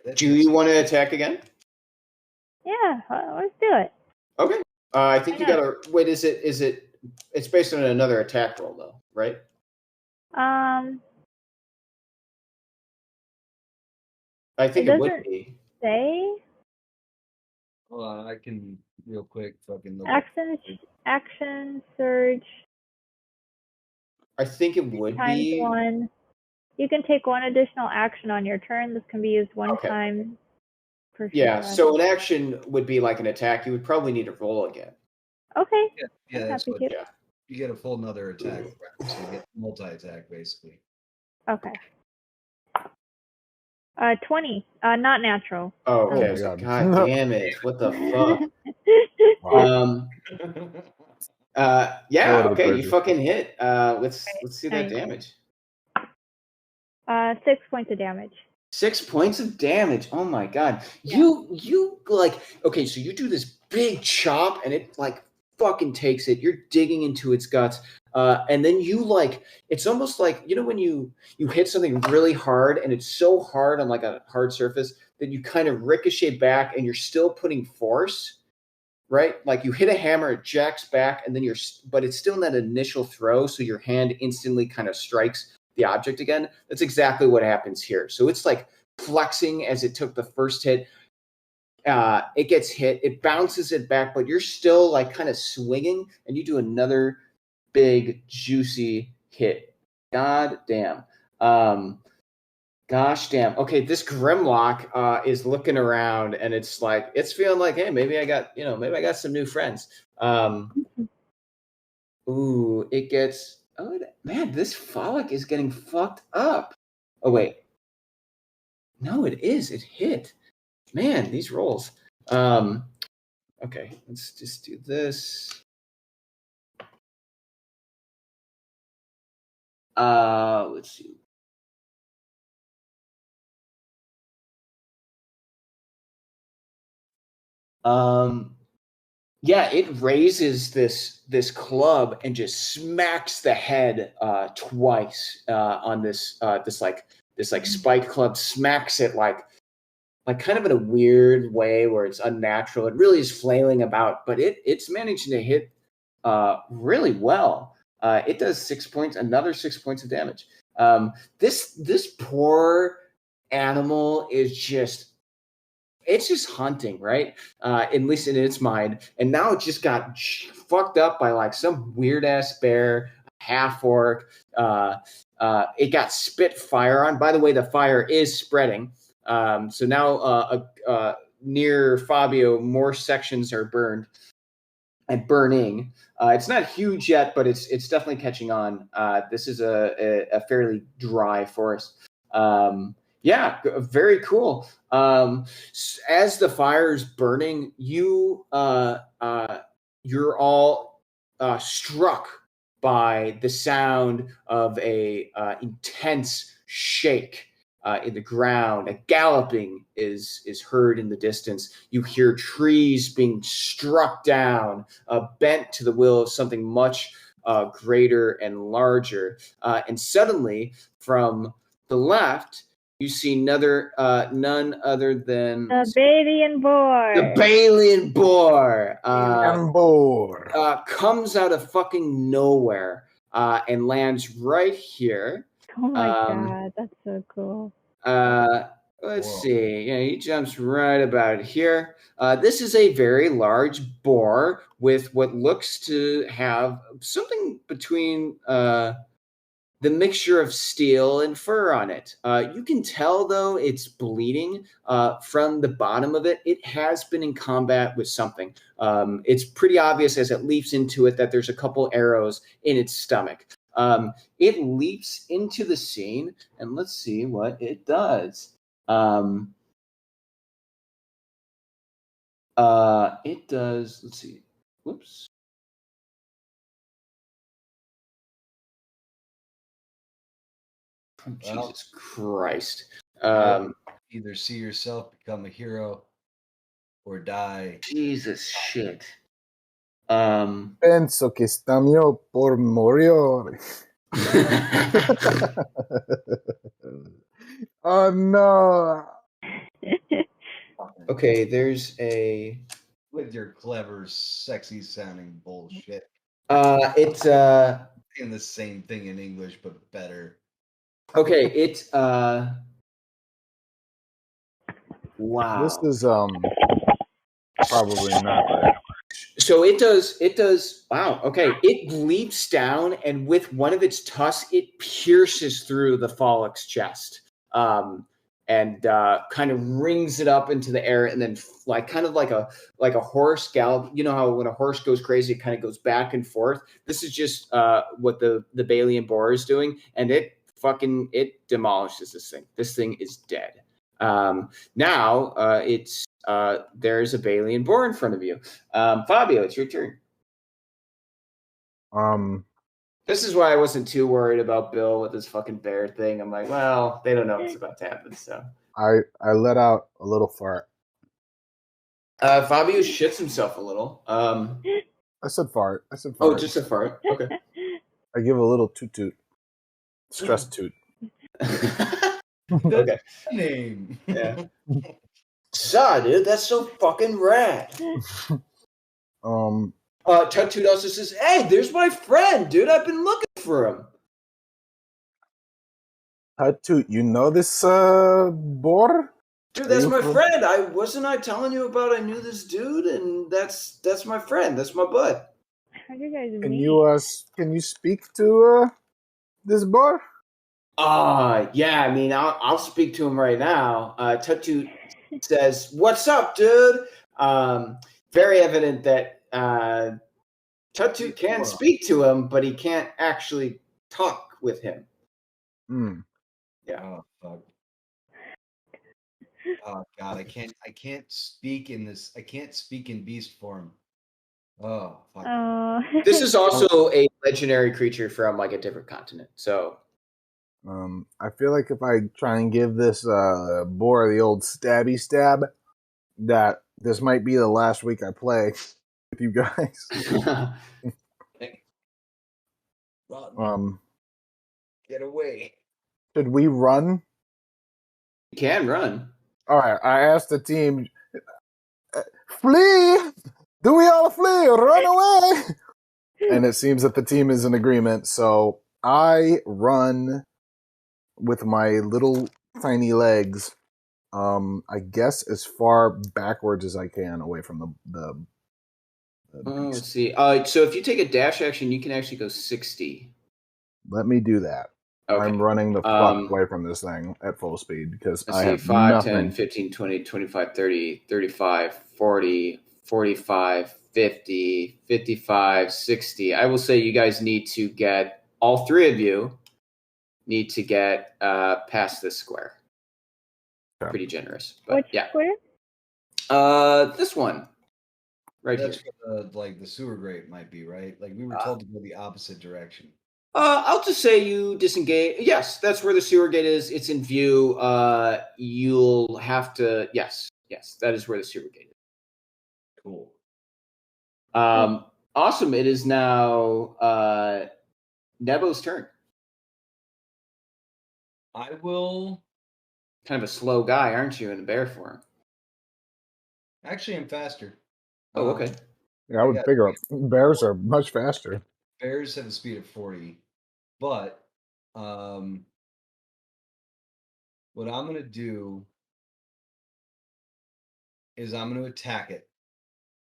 That's Do you want to attack again? Yeah, let's do it. Okay. I think you got to wait. Is it? It's based on another attack roll, though, right? I think it would be. Say Hold on, I can real quick fucking look. action surge. I think it would times be 1. You can take 1 additional action on your turn. This can be used one time per Yeah, shot. so an action would be like an attack. You would probably need to roll again. Okay. Yeah, that's happy what. to. Yeah, you get a full another attack, so you get multi-attack basically. Okay. 20. Not natural. Oh, okay. Oh my So, God. God damn it! What the fuck? Wow. Yeah. That would've Okay, you perfect. fucking hit. Let's see that Nice. damage. 6 points of damage. 6 points of damage. Oh my God. Yeah. You like, okay, so you do this big chop and it like fucking takes it. You're digging into its guts. And then you like, it's almost like, when you hit something really hard and it's so hard on like a hard surface that you kind of ricochet back and you're still putting force, right? Like you hit a hammer, it jacks back and then but it's still in that initial throw. So your hand instantly kind of strikes the object again. That's exactly what happens here. So it's like flexing as it took the first hit. It gets hit, it bounces it back, but you're still like kind of swinging, and you do another big juicy hit. God damn. God Gosh damn. Okay, this Grimlock is looking around and it's feeling like, hey, maybe I got some new friends. Ooh, it gets man, this Frolic is getting fucked up. Oh wait. No, it is. It hit. Man, these rolls. Okay, let's just do this. Let's see. Yeah, it raises this club and just smacks the head twice on this spike club, smacks it like kind of in a weird way where it's unnatural. It really is flailing about, but it's managing to hit really well. It does another 6 points of damage. This poor animal is just hunting, right? At least in its mind. And now it just got fucked up by like some weird ass bear, half orc. It got spit fire on. By the way, the fire is spreading. So now near Fabio, more sections are burned and burning. It's not huge yet, but it's definitely catching on. This is a fairly dry forest. Yeah, very cool. As the fire is burning, you're all struck by the sound of a intense shake in the ground. A galloping is heard in the distance. You hear trees being struck down, bent to the will of something much greater and larger. And suddenly, from the left, you see none other than the Beylian Boar. The Beylian Boar. Boar Comes out of fucking nowhere and lands right here. Oh my god, that's so cool. Let's see. Yeah, he jumps right about here. This is a very large boar with what looks to have something between the mixture of steel and fur on it. You can tell, though, it's bleeding from the bottom of it. It has been in combat with something. It's pretty obvious as it leaps into it that there's a couple arrows in its stomach. It leaps into the scene, and let's see what it does. It does, let's see. Whoops. Jesus Christ. Either see yourself become a hero or die. Jesus shit. Penso che stiamo por morire. Oh no. Okay, there's a with your clever, sexy sounding bullshit. It's in the same thing in English but better. Okay, it's wow. This is probably not right. So it does wow, okay. It leaps down and with one of its tusks it pierces through the Follick's chest. And kind of rings it up into the air and then like a horse gallop. You know how when a horse goes crazy, it kind of goes back and forth. This is just what the Beylian Boar is doing, and it demolishes this thing. This thing is dead. Now it's there's a Beylian Boar in front of you. Fabio, it's your turn. This is why I wasn't too worried about Bill with his fucking bear thing. I'm like, well, they don't know what's about to happen, so. I let out a little fart. Fabio shits himself a little. I said fart. Oh, just a fart? Okay. I give a little toot. Stress toot. Okay. Name. Yeah. Saw, dude, that's so fucking rad. Toot also says, hey, there's my friend, dude. I've been looking for him. Toot, you know this Boar? Dude, that's my friend. I telling you about I knew this dude, and that's my friend. That's my bud. How do you guys meet? Can you speak to this Boar? Yeah. I mean, I'll speak to him right now. Tutu says, "What's up, dude?" Very evident that Tutu can speak to him, but he can't actually talk with him. Hmm. Yeah. Oh fuck. Oh god, I can't speak in this. I can't speak in beast form. Oh fuck. This is also a legendary creature from like a different continent. So I feel like if I try and give this Boar the old stabby stab, that this might be the last week I play with you guys. Get away. Should we run? you can run. All right. I asked the team, flee. Do we all flee? Run away. And it seems that the team is in agreement. So I run with my little tiny legs. I guess as far backwards as I can away from the beast. Let's see. So if you take a dash action, you can actually go 60. Let me do that. Okay. I'm running the fuck away from this thing at full speed because I have 5, nothing. 10, 15, 20, 25, 30, 35, 40, 45, 50, 55, 60. I will say you guys need to get, all three of you need to get past this square. Okay. Pretty generous. But Which yeah. square? This one. Right That's here. where the sewer grate might be, right? Like we were told to go the opposite direction. I'll just say you disengage. Yes, that's where the sewer gate is. It's in view. You'll have to. Yes, that is where the sewer gate is. Cool. Awesome. It is now Nebo's turn. I will. Kind of a slow guy, aren't you, in the bear form? Actually, I'm faster. Oh, okay. Yeah, I would figure bears are much faster. Bears have a speed of 40, but what I'm going to do is I'm going to attack it.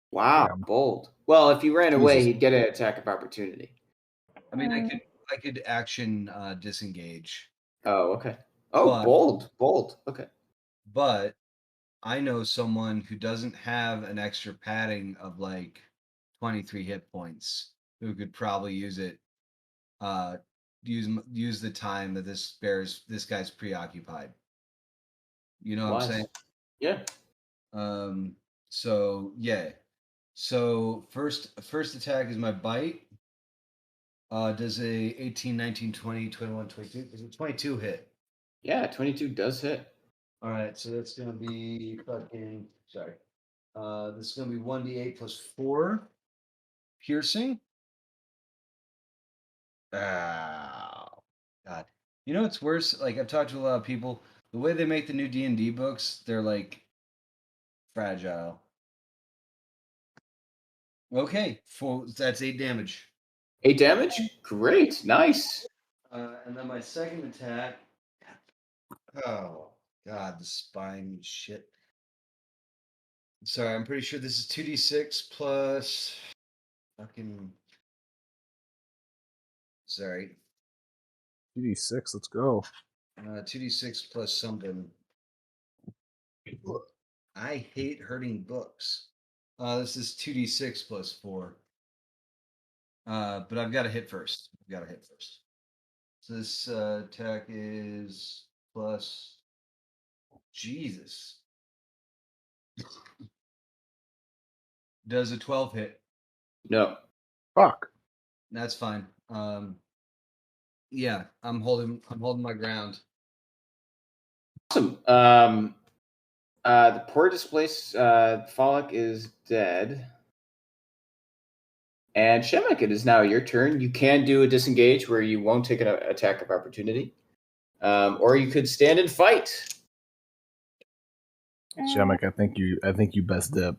Wow, bold. Well, if he ran away, he'd get an attack of opportunity. I mean, I could action disengage. Oh, okay. Oh, but, bold. Okay. But I know someone who doesn't have an extra padding of like 23 hit points who could probably use it. Use the time that this guy's preoccupied. You know what I'm saying? Yeah. So yeah. So first attack is my bite. Does a 18, 19, 20, 21, 22? Is it 22 hit? Yeah, 22 does hit. All right, so that's gonna be fucking. Sorry. This is gonna be 1d8 plus 4 piercing. Oh God. You know what's worse? Like I've talked to a lot of people. The way they make the new D&D books, they're like fragile. Okay, that's 8 damage. 8 damage? Great, nice. And then my second attack. Oh God, the spine shit. Sorry, I'm pretty sure this is 2d6 plus fucking. Sorry. 2d6, let's go. 2d6 plus something. I hate hurting books. This is 2d6 plus 4. But I've got to hit first. So this attack is plus. Jesus. Does a 12 hit? No. Fuck. That's fine. Yeah, I'm holding my ground. Awesome. The poor displaced Follick is dead. And Shemek, it is now your turn. You can do a disengage where you won't take an attack of opportunity. Or you could stand and fight. Shemek, I think you best dip.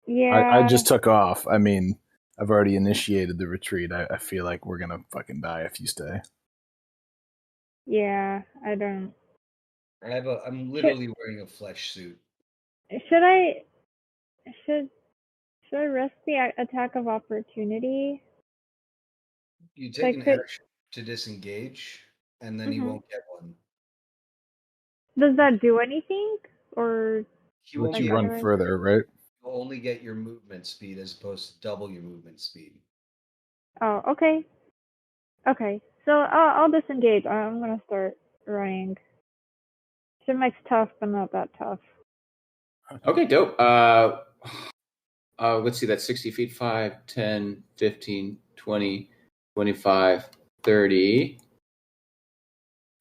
Yeah. I just took off. I mean, I've already initiated the retreat. I feel like we're gonna fucking die if you stay. Yeah, I don't. I'm literally wearing a flesh suit. Should I risk the attack of opportunity? You take an action to disengage, and then he won't get one. Does that do anything? Or He Let won't you get run otherwise? further, right? You'll only get your movement speed as opposed to double your movement speed. Oh, okay. Okay. So I'll disengage. I'm gonna start running. Shimek's tough, but not that tough. Okay, dope. Let's see, that's 60 feet, 5, 10, 15, 20, 25, 30.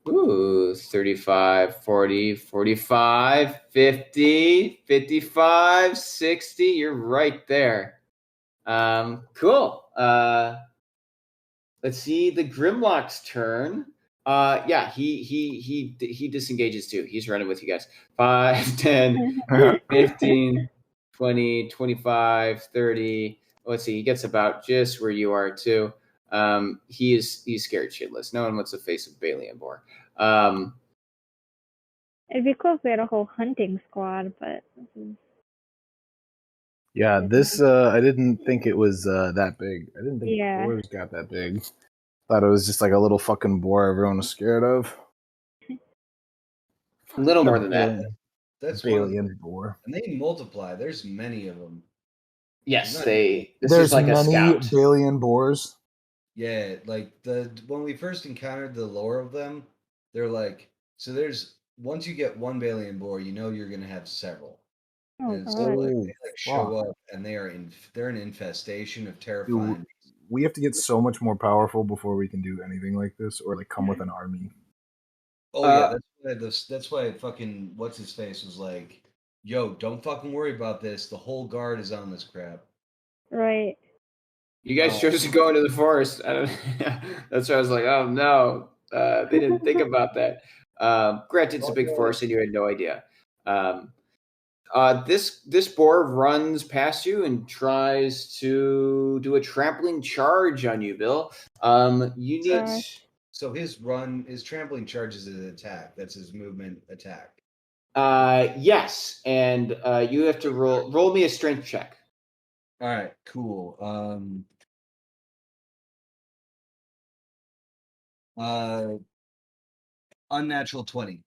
Ooh, 35, 40, 45, 50, 55, 60. You're right there. Cool. Let's see the Grimlock's turn. Yeah, he disengages too. He's running with you guys. 5, 10, 15, 20, 25, 30. Let's see, he gets about just where you are too. He's scared shitless. No one wants to face a Beylian Boar. It'd be cool if we had a whole hunting squad, but Yeah, this I didn't think it was that big. I didn't think Yeah. boars got that big. Thought it was just like a little fucking boar everyone was scared of. A little more than that. That's one of them. Beylian boar. And they multiply. There's many of them. Yes, There's is like a many scout. Beylian boars. Yeah, like when we first encountered the lore of them, they're like, so there's once you get one Beylian boar, you know you're gonna have several. Oh, And God. so like, Oh, they like show fuck. up and they're an infestation of Dude, terrifying. we have to get so much more powerful before we can do anything like this, or like come with an army. Oh yeah, that's why fucking what's his face was like, yo, don't fucking worry about this. The whole guard is on this crap. Right. You guys chose to go into the forest. That's why I was like, oh no, they didn't think about that. Granted, it's a big forest and you had no idea. This boar runs past you and tries to do a trampling charge on you, Bill. You need. So his trampling charge is an attack. That's his movement attack. Yes, and you have to roll me a strength check. All right, cool. Unnatural 20.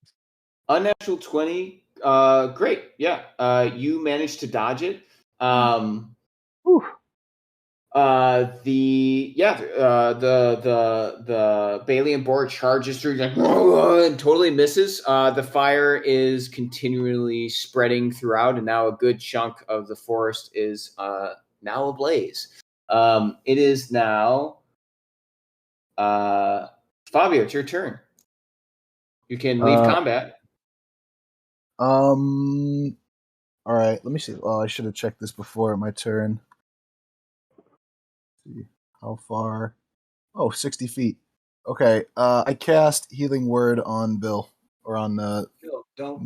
Unnatural 20. Great. Yeah. You managed to dodge it. The Beylian boar charges through like, and totally misses. The fire is continually spreading throughout, and now a good chunk of the forest is now ablaze. It is now Fabio, it's your turn. You can leave combat. All right, let me see. Oh, I should have checked this before my turn. Let's see how far? Oh, 60 feet. Okay, I cast Healing Word on Bill or on Don't.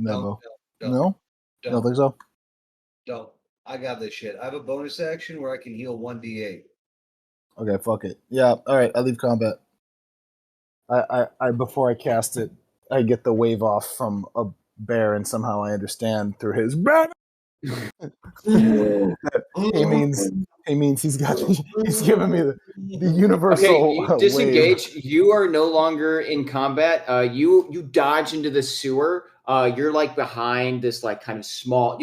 No, Don't think so. Don't. I got this shit. I have a bonus action where I can heal 1d8. Okay, fuck it. Yeah, all right. I leave combat. I before I cast it, I get the wave off from a bear, and somehow I understand through his. He means he's giving me the universal. Okay, you disengage. Wave. You are no longer in combat. You dodge into the sewer. You're like behind this like kind of small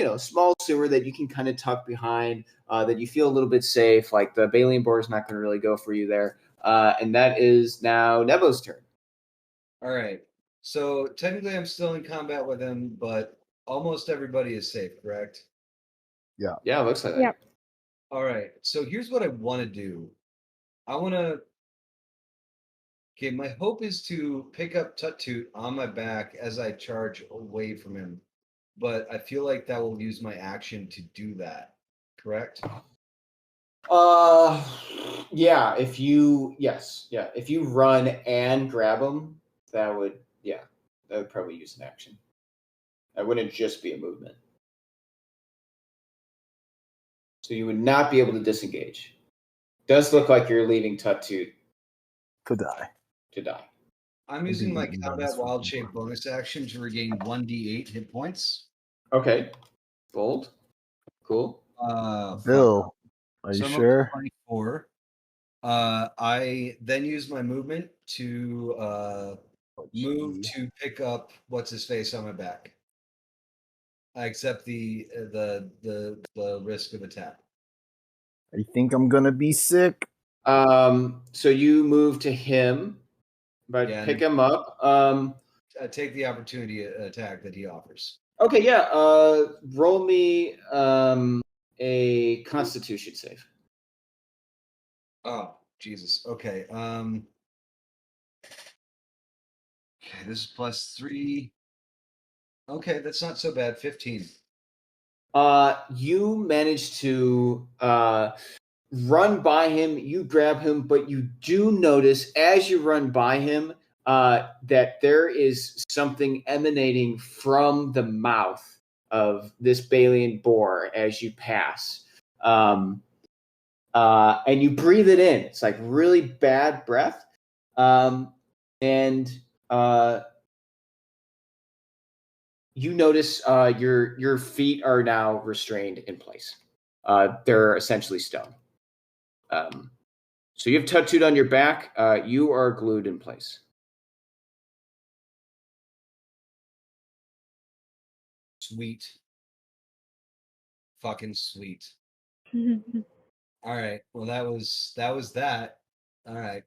sewer that you can kind of tuck behind. That you feel a little bit safe. Like the Beylian boar is not going to really go for you there. And that is now Nebo's turn. All right. So technically, I'm still in combat with him, but almost everybody is safe, correct? Yeah. Yeah, it looks like that. Yep. All right. So here's what I want to do. Okay, my hope is to pick up Tut-Toot on my back as I charge away from him, but I feel like that will use my action to do that. Correct? Yeah. If you run and grab him, that would probably use an action. That wouldn't just be a movement. So you would not be able to disengage. Does look like you're leaving Tut-Toot to die. I'm using my combat wild shape bonus action to regain 1d8 hit points. Okay. Bold. Cool. Bill, are you sure? 24. I then use my movement to move to pick up what's his face on my back. I accept the risk of attack. I think I'm gonna be sick. So you move to him, but Yeah, pick him up. Take the opportunity attack that he offers. Okay, yeah. Roll me a Constitution save. Oh, Jesus. Okay. Okay, this is +3. Okay, that's not so bad. 15. You manage to run by him. You grab him, but you do notice as you run by him that there is something emanating from the mouth of this Beylian boar as you pass. And you breathe it in. It's like really bad breath. And you notice your feet are now restrained in place. They're essentially stone. So you have tattooed on your back. You are glued in place. Sweet. Fucking sweet. All right. Well, that was that. All right.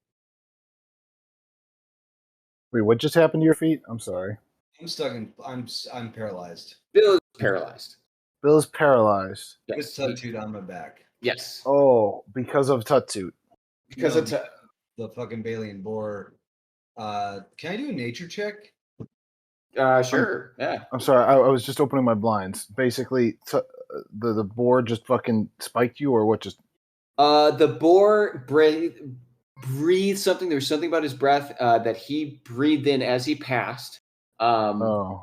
Wait, what just happened to your feet? I'm sorry. I'm stuck in. I'm paralyzed. Bill is paralyzed. Bill's paralyzed. With tattooed on my back. Yes. Oh, because of Tuttoot. Because No, it's the fucking Beylian boar. Can I do a nature check? sure. Yeah. I'm sorry, I was just opening my blinds. Basically, the board just fucking spiked you, or what? Just The boar breathed something. There was something about his breath that he breathed in as he passed.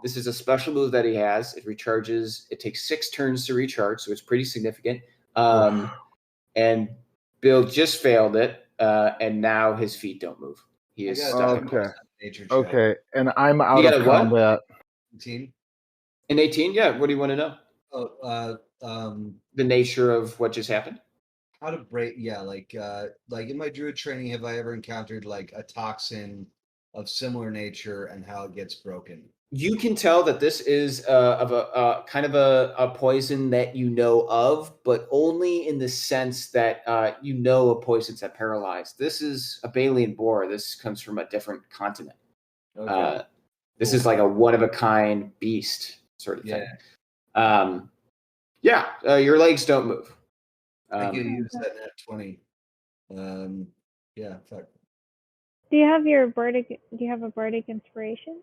This is a special move that he has. It recharges. It takes 6 turns to recharge, so it's pretty significant. And Bill just failed it, and now his feet don't move. He is stuck in place. Nature check. okay, and I'm out of combat. 18. In 18, yeah. What do you want to know? Oh, the nature of what just happened. How to break? Yeah, like in my druid training, have I ever encountered like a toxin of similar nature and how it gets broken? You can tell that this is of a kind of a poison that you know of, but only in the sense that you know a poison that paralyzed. This is a Beylian boar. This comes from a different continent. Okay. This is like a one-of-a-kind beast sort of thing. Your legs don't move. I could use that net 20. Yeah, fuck. Do you have a bardic inspiration?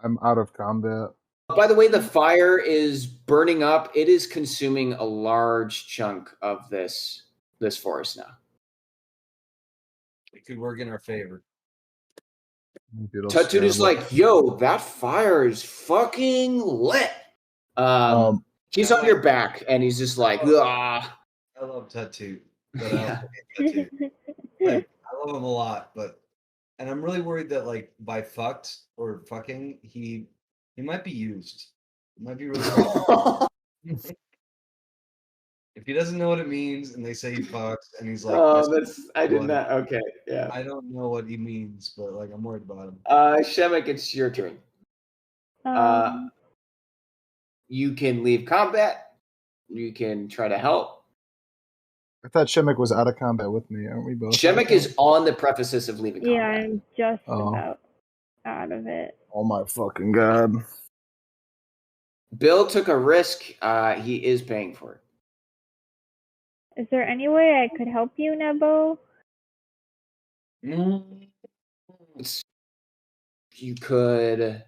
I'm out of combat. By the way, the fire is burning up. It is consuming a large chunk of this forest now. It could work in our favor. Tattooed is like, yo, that fire is fucking lit. He's on your back, and he's just like, ah. I love Tattooed. I love him a lot, and I'm really worried that like by fucked or fucking, he might be used. It might be really if he doesn't know what it means and they say he fucks and he's like, I did not. Okay, yeah. I don't know what he means, but like I'm worried about him. Shemek, it's your turn. You can leave combat. You can try to help. I thought Shemek was out of combat with me. Aren't we both? Shemek is on the prefaces of leaving combat. Yeah, I'm just about out of it. Oh my fucking god. Bill took a risk. He is paying for it. Is there any way I could help you, Nebo? You could.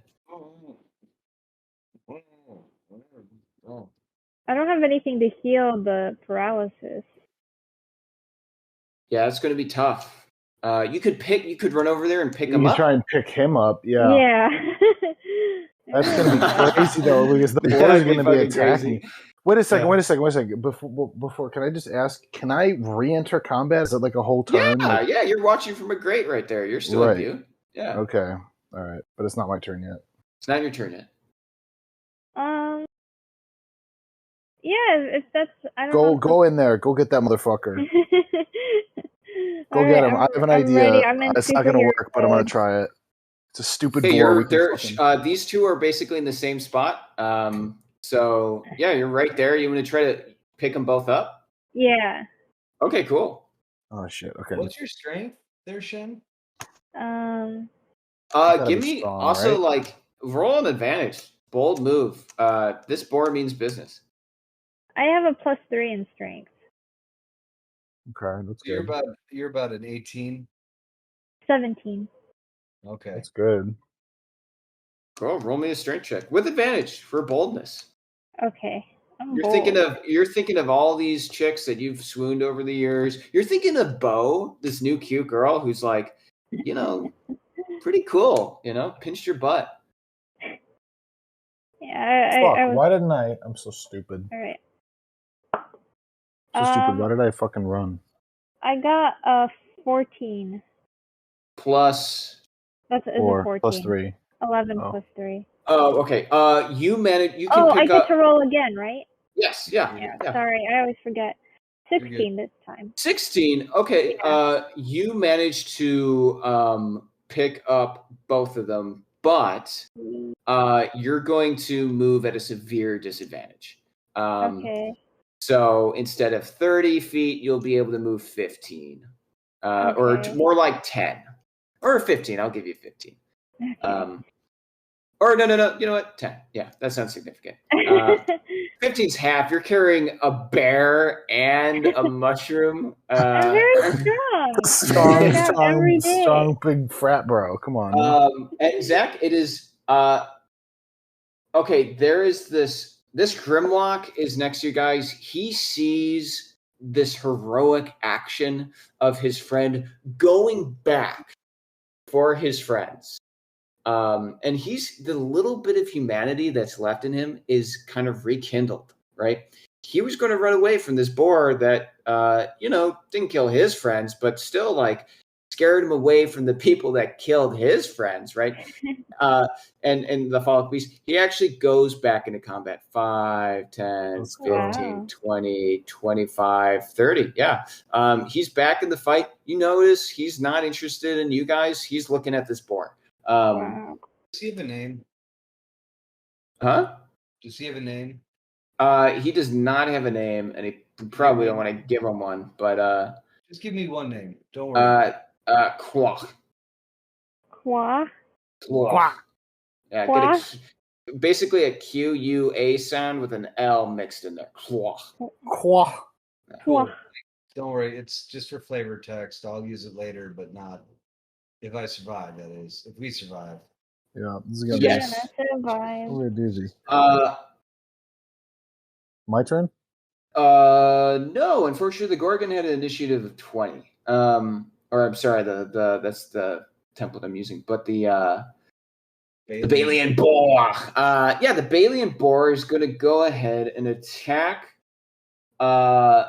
I don't have anything to heal the paralysis. Yeah, it's going to be tough. You could run over there and pick him up. You try and pick him up, yeah. Yeah. That's going to be crazy though, because the boar is going to be attacking. Wait a second. Before, can I just ask? Can I re-enter combat? Is it like a whole turn? Yeah. You're watching from a grate right there. You're still in view. Yeah. Okay. All right, but it's not my turn yet. It's not your turn yet. Yeah, if that's I don't know. Go in there. Go get that motherfucker. Go All get right, him. I have an I'm idea. ready. I'm in It's not going to superhero work, but I'm going mode. to try it. It's a stupid Okay, boar. these two are basically in the same spot. So yeah, you're right there. You want to try to pick them both up? Yeah. Okay, cool. Oh shit. Okay. What's your strength there, Shen? Gotta Give be me strong, also right? like roll an advantage. Bold move. This boar means business. I have a +3 in strength. Okay, that's You're good. about an 18. 17. Okay. That's good. Cool. Roll me a strength check with advantage for boldness. Okay. I'm You're bold. thinking of all these chicks that you've swooned over the years. You're thinking of Bo, this new cute girl who's like, pretty cool. Pinched your butt. Yeah, Fuck. I was. Why didn't I? I'm so stupid. All right. So stupid. Why did I fucking run? I got a 14. Plus. That's is a 4 14. plus 3. 11 Oh. plus 3. Oh, okay. You manage. You can Oh, I pick get up. to roll again, right? Yes. Yeah. Sorry, I always forget. 16 this time. 16. Okay. Yeah. You managed to pick up both of them, but you're going to move at a severe disadvantage. Okay. So instead of 30 feet, you'll be able to move 15, or more like 10, or 15. I'll give you 15. Okay. Or no. You know what? 10. Yeah, that sounds significant. 15's half. You're carrying a bear and a mushroom. I'm very strong. Strong big frat bro. Come on. And Zach, it is okay. There is this Grimlock is next to you guys. He sees this heroic action of his friend going back for his friends. And he's the little bit of humanity that's left in him is kind of rekindled, right? He was going to run away from this boar that, didn't kill his friends, but still like scared him away from the people that killed his friends, right? And the Fall of Beast, he actually goes back into combat 5, 10, 15, 20, 25, 30. Yeah. He's back in the fight. You notice he's not interested in you guys. He's looking at this boar. Does he have a name? Huh? Does he have a name? He does not have a name, and he probably don't want to give him one. But just give me one name. Don't worry. Quah. Quah. Quah. Yeah, basically a QUA sound with an L mixed in there. Quah. Quah. Cool. Don't worry, it's just for flavor text. I'll use it later, but not if I survive. That is, if we survive. Yeah, this is gonna be Survive. doozy. My turn? No, unfortunately, the Gorgon had an initiative of 20. Or I'm sorry, that's the template I'm using, but the Beylian Boar. The Beylian Boar is going to go ahead and attack the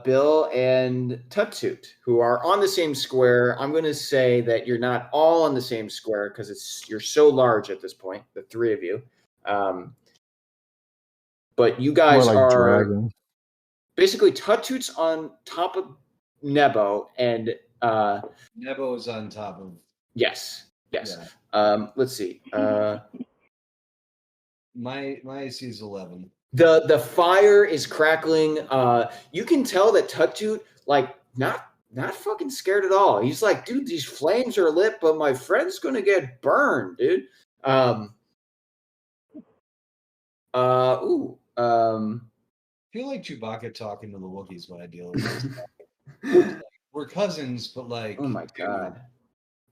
Bill and Tuttoot, who are on the same square. I'm going to say that you're not all on the same square because you're so large at this point, the three of you. But you guys are dragon. Basically Tuttoot's on top of Nebo, and Nebo is on top of. Yes. Yeah. Let's see. My AC is 11. The fire is crackling. You can tell that Tuttoot not fucking scared at all. He's like, dude, these flames are lit, but my friend's gonna get burned, dude. I feel like Chewbacca talking to the Wookiees when I deal with this. We're cousins, but like. Oh my god.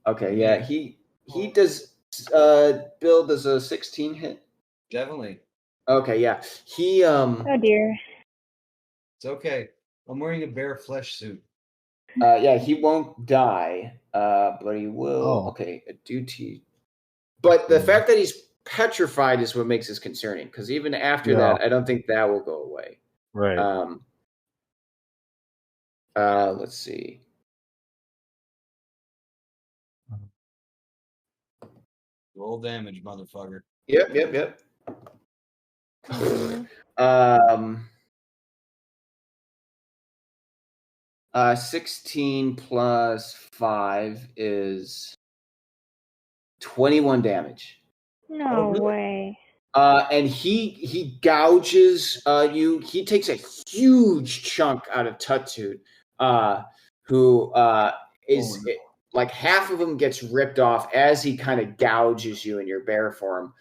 Okay, yeah, he does. Bill does a 16 hit. Definitely. Okay, yeah. He Oh dear. It's okay. I'm wearing a bear flesh suit. Yeah, he won't die. But he will. Oh. Okay, a duty. But the fact that he's petrified is what makes this concerning. Because even after that, I don't think that will go away. Right. Let's see. Roll damage, motherfucker. Yep. 16 plus 5 is 21 damage. No way. And he gouges you. He takes a huge chunk out of Tutut, who is like half of him gets ripped off as he kind of gouges you in your bear form.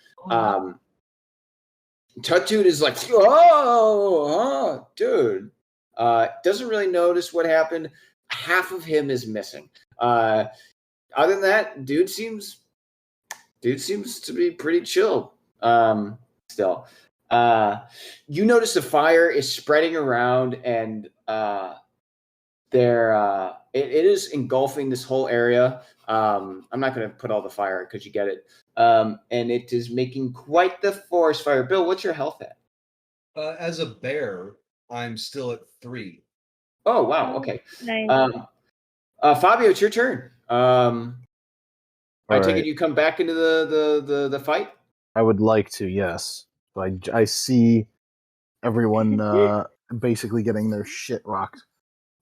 Tutut is like, oh, dude. Doesn't really notice what happened. Half of him is missing. Other than that, dude seems to be pretty chill. Still, you notice the fire is spreading around, and it is engulfing this whole area. I'm not going to put all the fire because you get it. And it is making quite the forest fire. Bill, what's your health at? As a bear, I'm still at 3. Oh wow, okay. Nice. Fabio, it's your turn. I take right. it you come back into the fight? I would like to, yes. So I see everyone basically getting their shit rocked,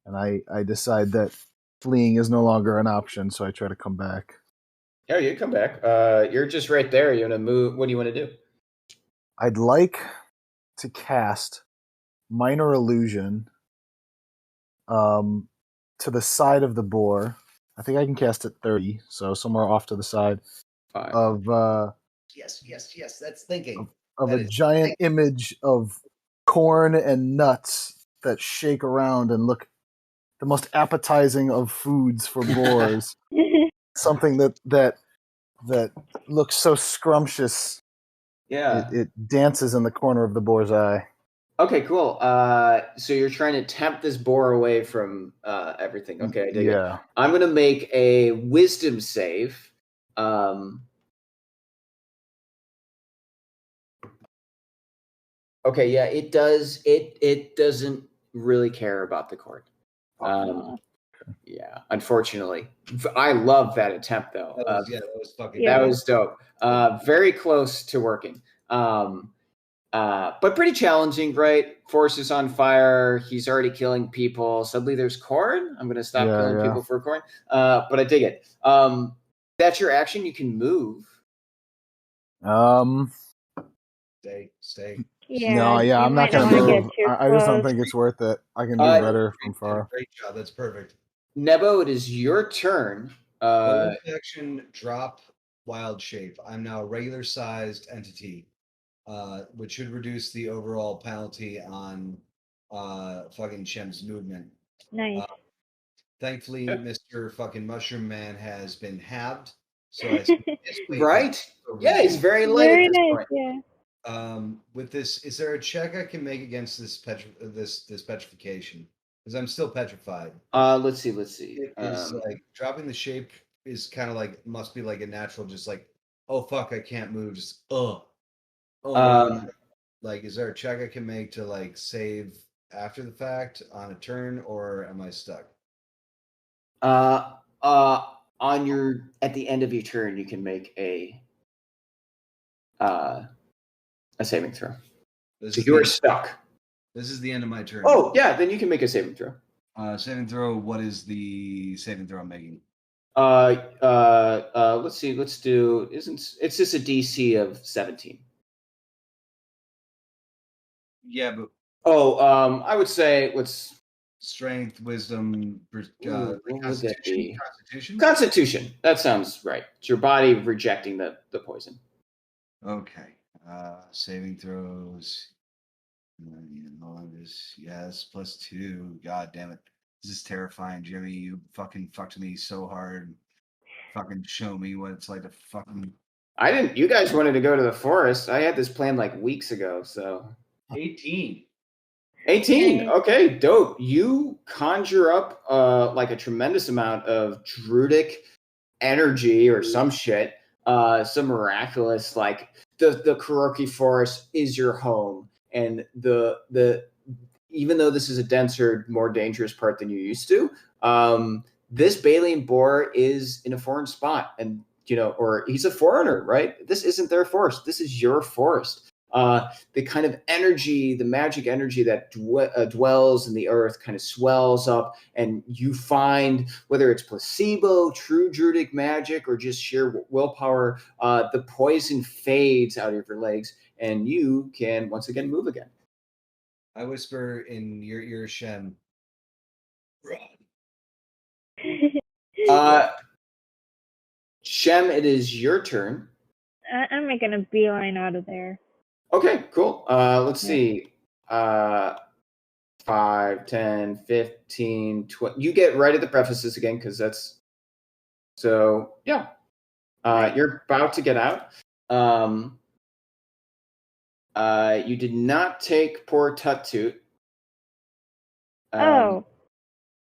and I decide that fleeing is no longer an option, so I try to come back. Yeah, you come back. You're just right there. You want to move? What do you want to do? I'd like to cast Minor Illusion to the side of the boar. I think I can cast it 30, so somewhere off to the side 5. of Yes. That's thinking. of That a is giant image of corn and nuts that shake around and look the most appetizing of foods for boars. Something that looks so scrumptious. Yeah. It dances in the corner of the boar's eye. Okay, cool. So you're trying to tempt this boar away from everything. Okay, I dig it. I'm going to make a wisdom save. Okay, yeah, it does. It doesn't really care about the cord. Yeah, unfortunately. I love that attempt, though. that was fucking. That was dope. Very close to working. But pretty challenging, right? Forest is on fire. He's already killing people. Suddenly there's corn. I'm going to stop killing people for corn. But I dig it. That's your action. You can move. Stay. Yeah, no, yeah, I'm not going to move. I just don't close. think it's worth it. I can do better from far. Great job. That's perfect. Nebo, it is your turn. Action, drop wild shape. I'm now a regular sized entity, which should reduce the overall penalty on fucking Shem's movement. Nice. Thankfully, Mr. fucking Mushroom Man has been halved. So right? Yeah, he's very light at this point. Yeah. With this, is there a check I can make against this petrification? Because I'm still petrified. Let's see. It is like dropping the shape is kind of like must be like a natural, just like, oh fuck, I can't move. Just like, is there a check I can make to like save after the fact on a turn, or am I stuck? At the end of your turn, you can make a saving throw. So you are stuck. This is the end of my turn. Oh yeah, then you can make a saving throw. Saving throw. What is the saving throw I'm making? Let's see. Let's do. It's just a DC of 17. Yeah, but I would say let's strength, wisdom, Constitution. Constitution. That sounds right. It's your body rejecting the poison. Okay. Saving throws. Yes, +2. God damn it. This is terrifying, Jimmy. You fucking fucked me so hard. Fucking show me what it's like to fucking. I didn't. You guys wanted to go to the forest. I had this plan like weeks ago. So 18. 18. Okay, dope. You conjure up like a tremendous amount of druidic energy or some shit. Some miraculous, like the Kuroki forest is your home, and the even though this is a denser, more dangerous part than you used to, this Beylian boar is in a foreign spot, and or he's a foreigner, right? This isn't their forest. This is your forest. the kind of energy, the magic energy that dwells in the earth kind of swells up, and you find, whether it's placebo, true druidic magic, or just sheer willpower, the poison fades out of your legs, and you can once again move again. I whisper in your ear, Shem. Run. Shem, it is your turn. I'm making a beeline out of there. Okay, cool. Let's see. 5, 10, 15, 20. You get right at the prefaces again, because that's... So, yeah. You're about to get out. You did not take poor Tut-Toot. Oh.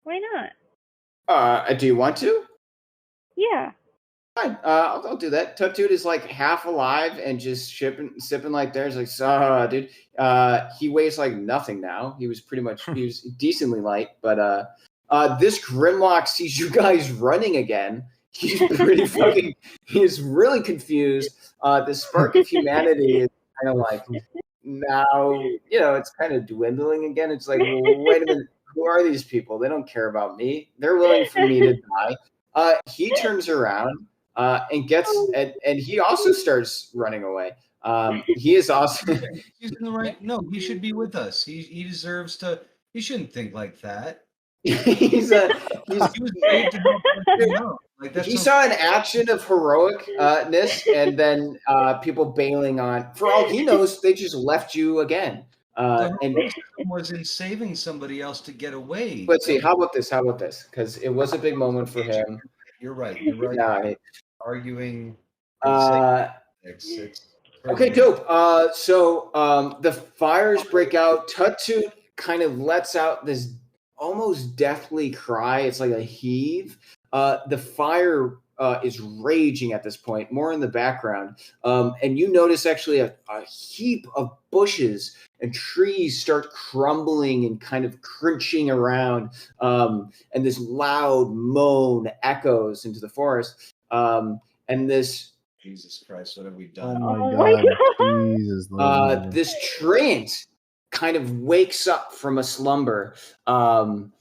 Why not? Do you want to? Yeah. Fine. I'll do that. Tut-Toot is like half alive and just sipping like theirs. Like, dude. He weighs like nothing now. He was decently light, but this Grimlock sees you guys running again. He's pretty fucking. He's really confused. The spark of humanity is kind of like now. It's kind of dwindling again. It's like, well, wait a minute. Who are these people? They don't care about me. They're willing for me to die. He turns around. And he also starts running away. He is also. He's in the right. No, he should be with us. He deserves to. He shouldn't think like that. He was paid to help. He saw an action of heroicness, and then people bailing on. For all he knows, they just left you again. And was in saving somebody else to get away. Let's see. How about this? Because it was a big moment for him. You're right. Yeah. Arguing. Okay, dope. So the fires break out. Tut-Toot kind of lets out this almost deathly cry. It's like a heave. The fire is raging at this point, more in the background. And you notice actually a heap of bushes and trees start crumbling and kind of crunching around. And this loud moan echoes into the forest. And this... Jesus Christ, what have we done? Oh my God. Jesus. This treant kind of wakes up from a slumber. And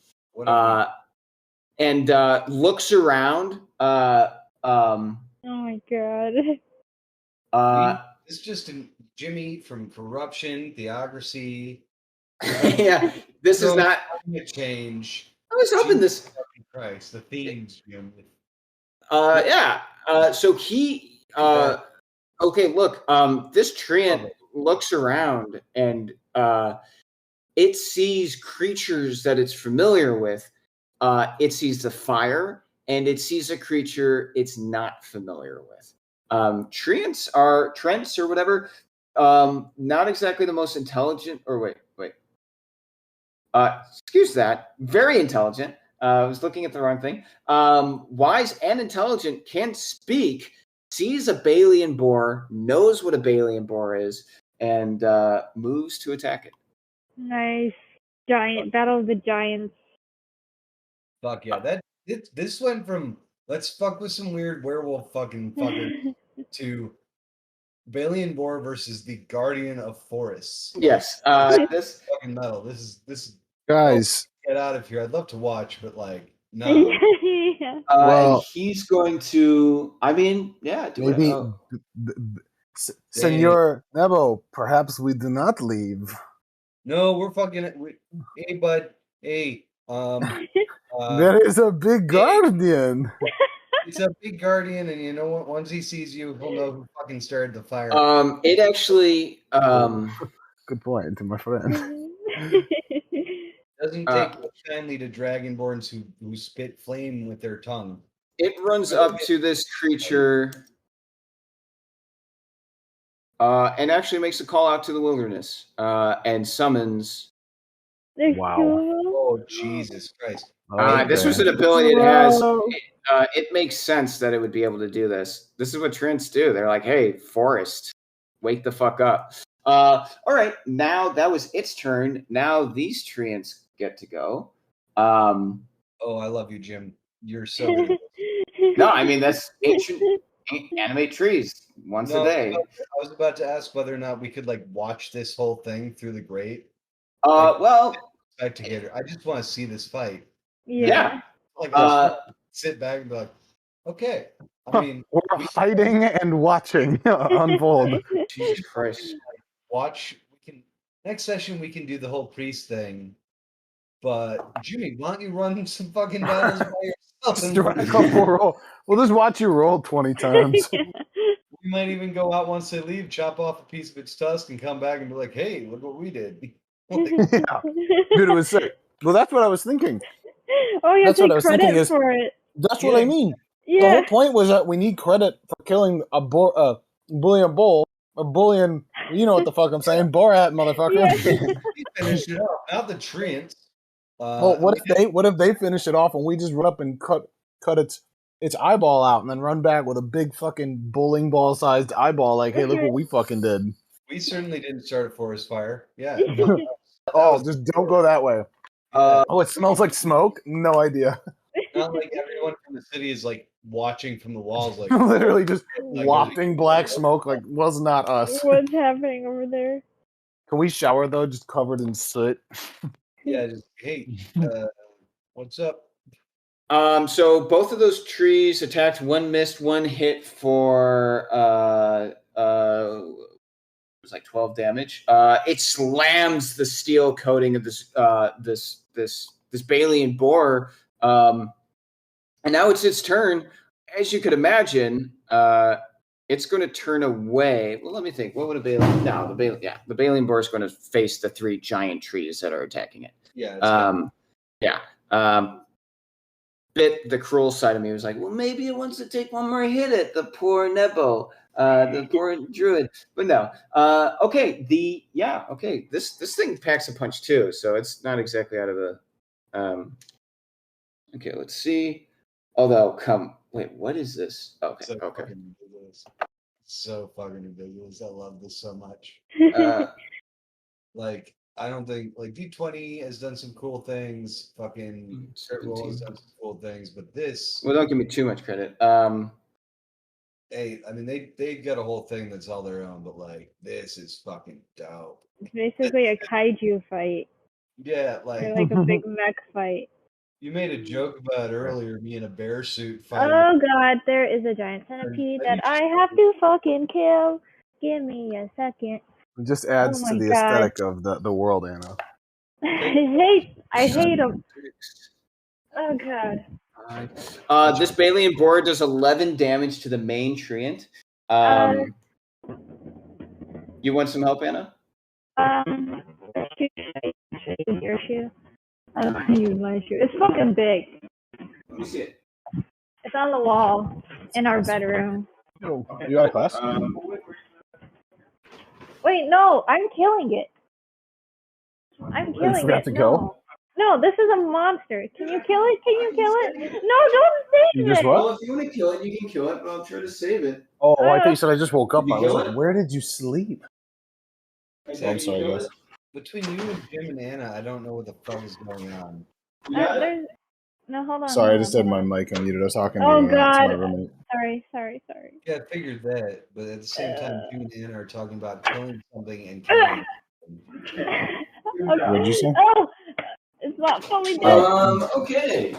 looks around. Oh my God. It's just Jimmy from Corruption, Theocracy. Yeah, this is not change. I was hoping this. Christ, the themes. Yeah. So he. Okay. Look. This treant looks around and it sees creatures that it's familiar with. It sees the fire, and it sees a creature it's not familiar with. Treants or whatever, not exactly the most intelligent, or wait. Excuse that, very intelligent. I was looking at the wrong thing. Wise and intelligent, can speak, sees a Beylian boar, knows what a Beylian boar is, and moves to attack it. Nice. Giant Battle of the Giants. Fuck yeah. This went from let's fuck with some weird werewolf fucking fucker to Beylian Boar versus the Guardian of Forests. Yes. This fucking metal. This is guys. Get out of here. I'd love to watch, but like no. Yeah. Well, he's going to. I mean, yeah. Maybe, Senor Nebo, perhaps we do not leave. No, we're fucking. Hey, bud. Hey. There is a big guardian. It's a big guardian, and you know what? Once he sees you, he'll know who fucking started the fire. It actually. Good point, my friend. Doesn't take much kindly to dragonborns who spit flame with their tongue. It runs up to this creature and actually makes a call out to the wilderness and summons. Wow. Oh, Jesus Christ. This was an ability it has. It makes sense that it would be able to do this. This is what treants do. They're like, hey, forest, wake the fuck up. All right, now that was its turn. Now these treants get to go. Oh, I love you, Jim. You're so good. No, I mean, that's ancient animate trees once a day. I was about to ask whether or not we could like watch this whole thing through the grate. Well, spectator. I just want to see this fight. yeah. Like I sit back and be like, okay. I mean, we're hiding and watching unfold. Jesus Christ! Watch. Next session we can do the whole priest thing. But Jimmy, why don't you run some fucking battles by yourself? We'll just watch you roll 20 times. We might even go out once they leave, chop off a piece of its tusk, and come back and be like, "Hey, look what we did." Yeah, dude, it was sick. Well, that's what I was thinking. Oh, you That's take what I was credit thinking for it. That's what I mean. Yeah. The whole point was that we need credit for killing a Beylian bull, a Beylian. You know what the fuck I'm saying? Borat, motherfucker. Yeah. He finished it off. Not the treants. Well, what if they finish it off and we just run up and cut its eyeball out and then run back with a big fucking bowling ball sized eyeball? Like, hey, look what we fucking did. We certainly didn't start a forest fire. Yeah. Just don't go that way. It smells like smoke? No idea. Not like everyone from the city is like watching from the walls, like literally just wafting black smoke. Like, was not us. What's happening over there? Can we shower though, just covered in soot? Yeah, just hey, what's up? So both of those trees attacked. One missed, one hit for it was like 12 damage. It slams the steel coating of this Beylian boar. And now it's its turn. As you could imagine, it's going to turn away. Well, let me think. What would a Beylian? No, the Beylian boar is going to face the 3 giant trees that are attacking it. Yeah. Bit the cruel side of me was like, well, maybe it wants to take one more hit at the poor Nebo, the poor druid. But no. Okay. This thing packs a punch too, so it's not exactly out of the. Okay, let's see. Although, what is this? Okay. So okay. Fucking ridiculous. So fucking ridiculous. I love this so much. Like, I don't think D20 has done some cool things. Fucking Roll has done some cool things, but this. Well, don't give me too much credit. Hey, I mean they got a whole thing that's all their own, but like this is fucking dope. It's basically a kaiju fight. Yeah, They're like a big mech fight. You made a joke about earlier, me in a bear suit fighting. Oh god, there is a giant centipede that I have to fucking kill. Give me a second. It just adds to the aesthetic of the world, Anna. I hate them. Oh god. This Beylian boar does 11 damage to the main treant. You want some help, Anna? Your shoe. I don't want to use my shoe. It's fucking big. Let me see it. It's on the wall in our bedroom. Oh, you out of class? Wait, no, I'm killing it. I'm killing it. You forgot to go? No, this is a monster. Can you kill it? Can you kill it? No, don't save You just it. what? Well, if you want to kill it, you can kill it, but I'll try to save it. Oh, I thought you said I just woke up. Did you I was kill like, it? where did you sleep? I'm sorry, guys. Between you and Jim and Anna, I don't know what the fuck is going on. No, hold on. Sorry, I just had my mic unmuted. I was talking to, Oh, to God. my roommate. Sorry. Yeah, I figured that, but at the same time, Jim and Anna are talking about killing something and killing Okay. What did you say? Oh, it's not fully dead. Okay.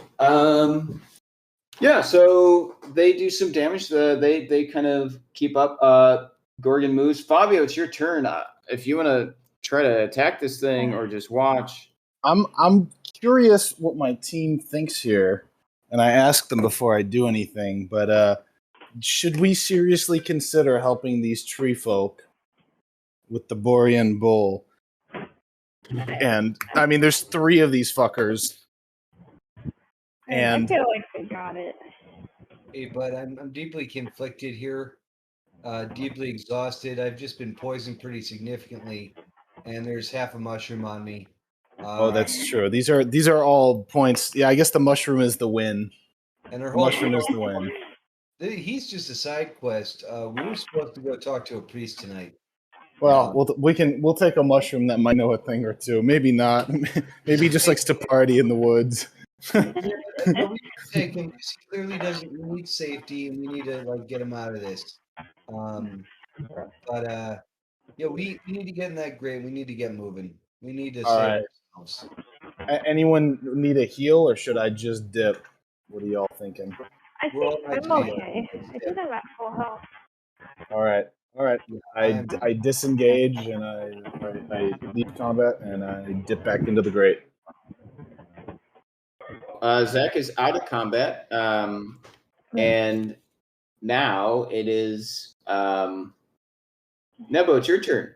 Yeah, so they do some damage. They kind of keep up. Gorgon moves. Fabio, it's your turn. If you want to try to attack this thing or just watch. I'm curious what my team thinks here, and I asked them before I do anything, but should we seriously consider helping these tree folk with the Borean bull? And I mean, there's 3 of these fuckers. And I feel like they got it. Hey, but I'm deeply conflicted here, deeply exhausted. I've just been poisoned pretty significantly, and there's half a mushroom on me. Oh, that's true. These are all points. Yeah, I guess the mushroom is the win. And the mushroom is the win. He's just a side quest. We were supposed to go talk to a priest tonight. Well, we'll take a mushroom that might know a thing or two. Maybe not. Maybe he just likes to party in the woods. But we should take him because he clearly doesn't need safety, and we need to like get him out of this. But yeah, we need to get in that grave. We need to get moving. We need to All save right. ourselves. Anyone need a heal, or should I just dip? What are y'all thinking? I We're all think I'm nice okay. I think I'm at full health. All right. Yeah, I disengage and I leave combat and I dip back into the grate. Zach is out of combat, and now it is Nebo. It's your turn.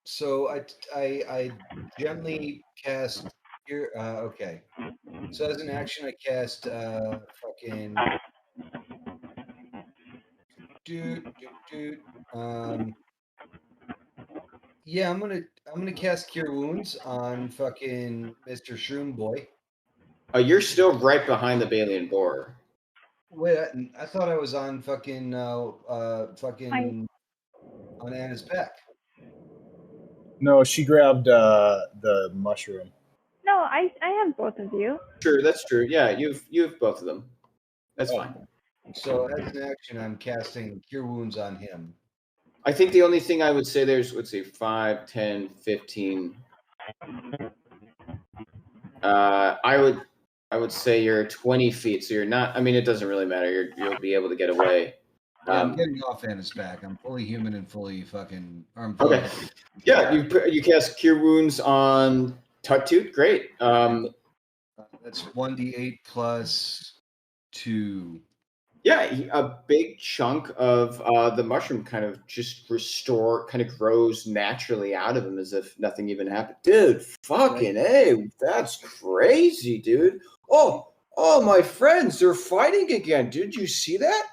So I gently cast here. Okay. So as an action, I cast fucking. Yeah, I'm gonna cast Cure Wounds on fucking Mr. Shroom Boy. You're still right behind the Beylian Boar. Wait, I thought I was on fucking on Anna's back. No, she grabbed the mushroom. No, I have both of you. Sure, that's true. Yeah, you have both of them. That's fine. So as an action, I'm casting Cure Wounds on him. I think the only thing I would say there's, let's see, 5, 10, 15. I would say you're 20 feet, so you're not. I mean, it doesn't really matter. You'll be able to get away. Yeah, I'm getting off Anna's back. I'm fully human and fully fucking. Okay. Yeah, you cast Cure Wounds on Tuttoot. Great. That's 1d8 plus 2. Yeah, a big chunk of the mushroom kind of just kind of grows naturally out of him as if nothing even happened. Dude, fucking A, that's crazy, dude. Oh, my friends, they're fighting again. Did you see that?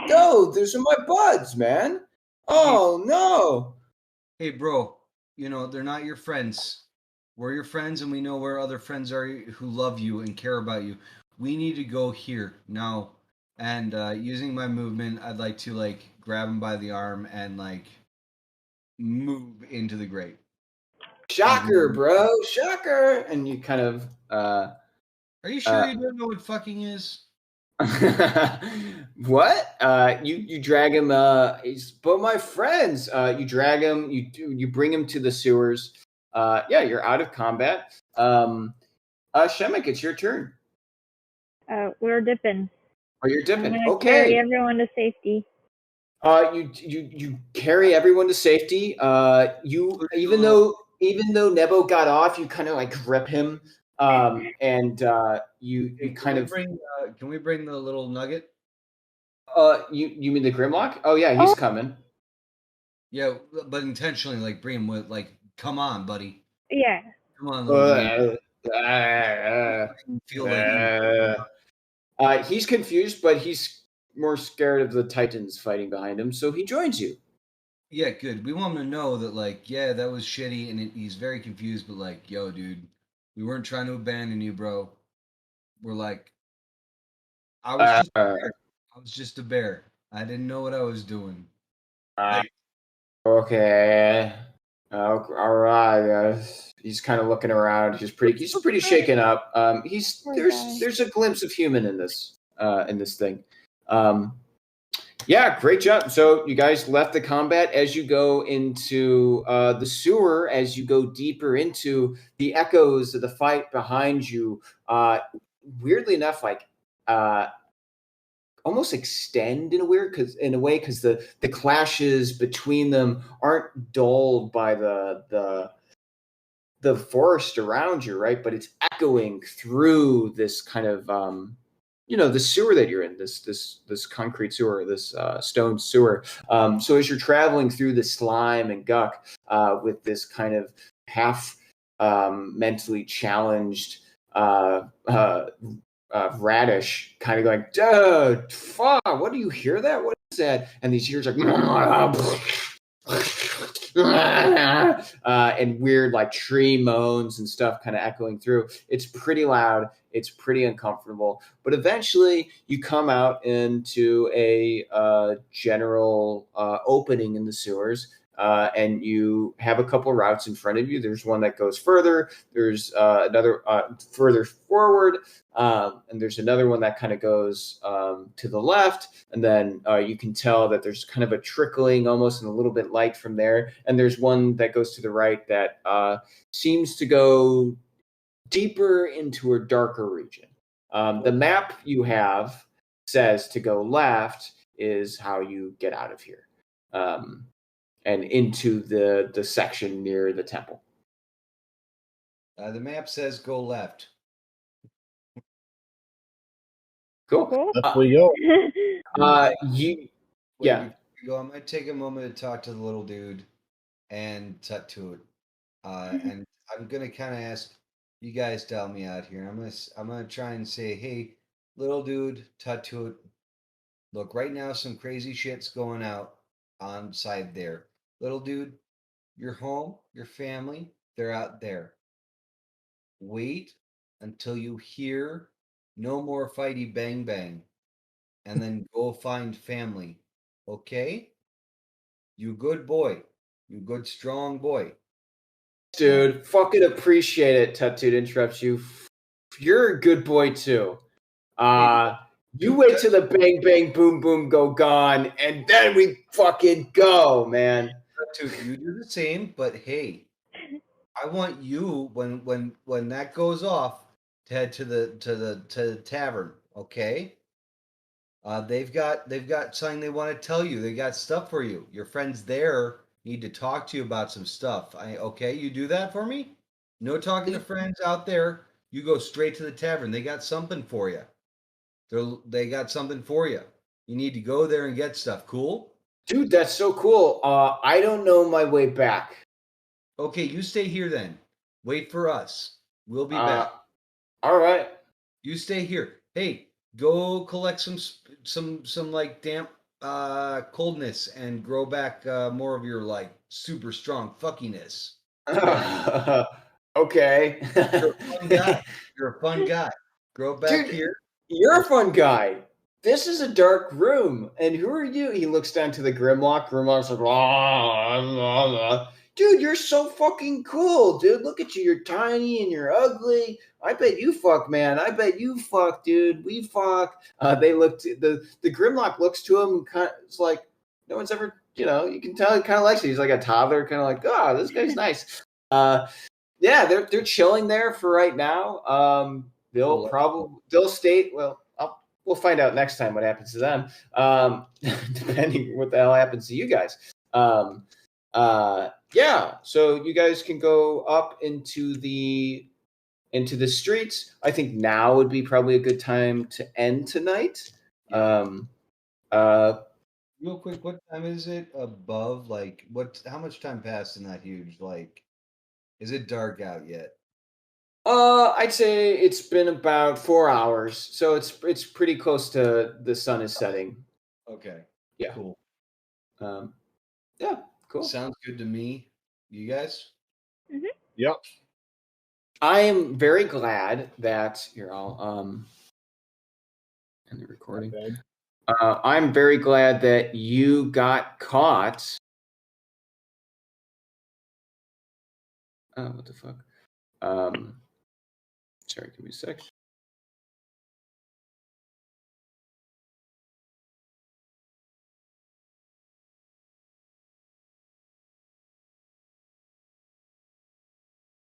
No, those are my buds, man. Oh, no. Hey, bro, they're not your friends. We're your friends, and we know where other friends are who love you and care about you. We need to go here now. And using my movement, I'd like to grab him by the arm and move into the grate. Shocker, bro! Shocker! And you kind of. Are you sure you don't know what fucking is? What? You drag him. But my friends. You drag him. You bring him to the sewers. Yeah, you're out of combat. Shemek, it's your turn. We're dipping. Oh, you're dipping. I'm gonna Okay. carry everyone to safety. You carry everyone to safety. Even though Nebo got off, you kind of grip him. And you kind of bring. Can we bring the little nugget? You mean the Grimlock? Oh yeah, he's coming. Yeah, but intentionally, bring him with, come on, buddy. Yeah. Come on, little feel he's confused, but he's more scared of the Titans fighting behind him, so he joins you. Yeah, good. We want him to know that, yeah, that was shitty, and he's very confused, but, yo, dude, we weren't trying to abandon you, bro. We're I was just a bear. I didn't know what I was doing. Okay. All right. He's kind of looking around. He's pretty shaken up. There's a glimpse of human in this thing. Yeah, great job. So you guys left the combat. As you go into the sewer, as you go deeper into the echoes of the fight behind you, weirdly enough, almost extend in a way because the clashes between them aren't dulled by the forest around you, right? But it's echoing through this kind of the sewer that you're in, this concrete sewer, this stone sewer. So as you're traveling through the slime and guck with this kind of half mentally challenged Radish kind of going, dude, fuck, what do you hear that? What is that? And these ears and weird tree moans and stuff kind of echoing through. It's pretty loud. It's pretty uncomfortable. But eventually you come out into a general opening in the sewers. and you have a couple routes in front of you. There's one that goes further. There's another further forward, and there's another one that kind of goes to the left. And then you can tell that there's kind of a trickling, almost, and a little bit light from there. And there's one that goes to the right that seems to go deeper into a darker region. The map you have says to go left is how you get out of here, and into the section near the temple. The map says go left. Cool. Up we go. Yeah. Go. I'm gonna take a moment to talk to the little dude and tut to it, and I'm gonna kind of ask you guys to help me out here. I'm gonna try and say, hey, little dude, tut to it. Look, right now some crazy shit's going out on side there. Little dude, your home, your family, they're out there. Wait until you hear no more fighty bang bang, and then go find family. Okay? You good boy. You good strong boy. Dude, fucking appreciate it. Tattooed interrupts you. You're a good boy too. You wait till the bang bang boom boom go gone, and then we fucking go, man. Dude, you do the same, but hey, I want you when that goes off to head to the tavern, okay? They've got something they want to tell you. They got stuff for you. Your friends there need to talk to you about some stuff. Okay, you do that for me? No talking to friends out there. You go straight to the tavern. They got something for you. They got something for you. You need to go there and get stuff. Cool? Dude, that's so cool. I don't know my way back. Okay, you stay here then. Wait for us. We'll be back. All right. You stay here. Hey, go collect some like damp coldness and grow back more of your like super strong fuckiness. Okay. You're a fun guy. You're a fun guy. Grow back Dude, here. You're a fun guy. This is a dark room. And who are you? He looks down to the Grimlock. Grimlock's like, dude, you're so fucking cool, dude. Look at you. You're tiny and you're ugly. I bet you fuck, man. I bet you fuck, dude. We fuck. They look to the Grimlock looks to him and kind of, it's like no one's ever, you can tell he kind of likes it. He's like a toddler, kind of like, this guy's nice. Yeah, they're chilling there for right now. They'll stay. Well, we'll find out next time what happens to them. Depending what the hell happens to you guys. Yeah, so you guys can go up into the streets. I think now would be probably a good time to end tonight. Real quick, what time is it above? Like, how much time passed in that huge? Like, is it dark out yet? I'd say it's been about 4 hours, so it's pretty close to the sun is setting. Okay. Yeah. Cool. Yeah. Cool. Sounds good to me. You guys? Mm-hmm. Yep. I am very glad that you're all in the recording. I'm very glad that you got caught. Oh, what the fuck? Sorry, give me a sec.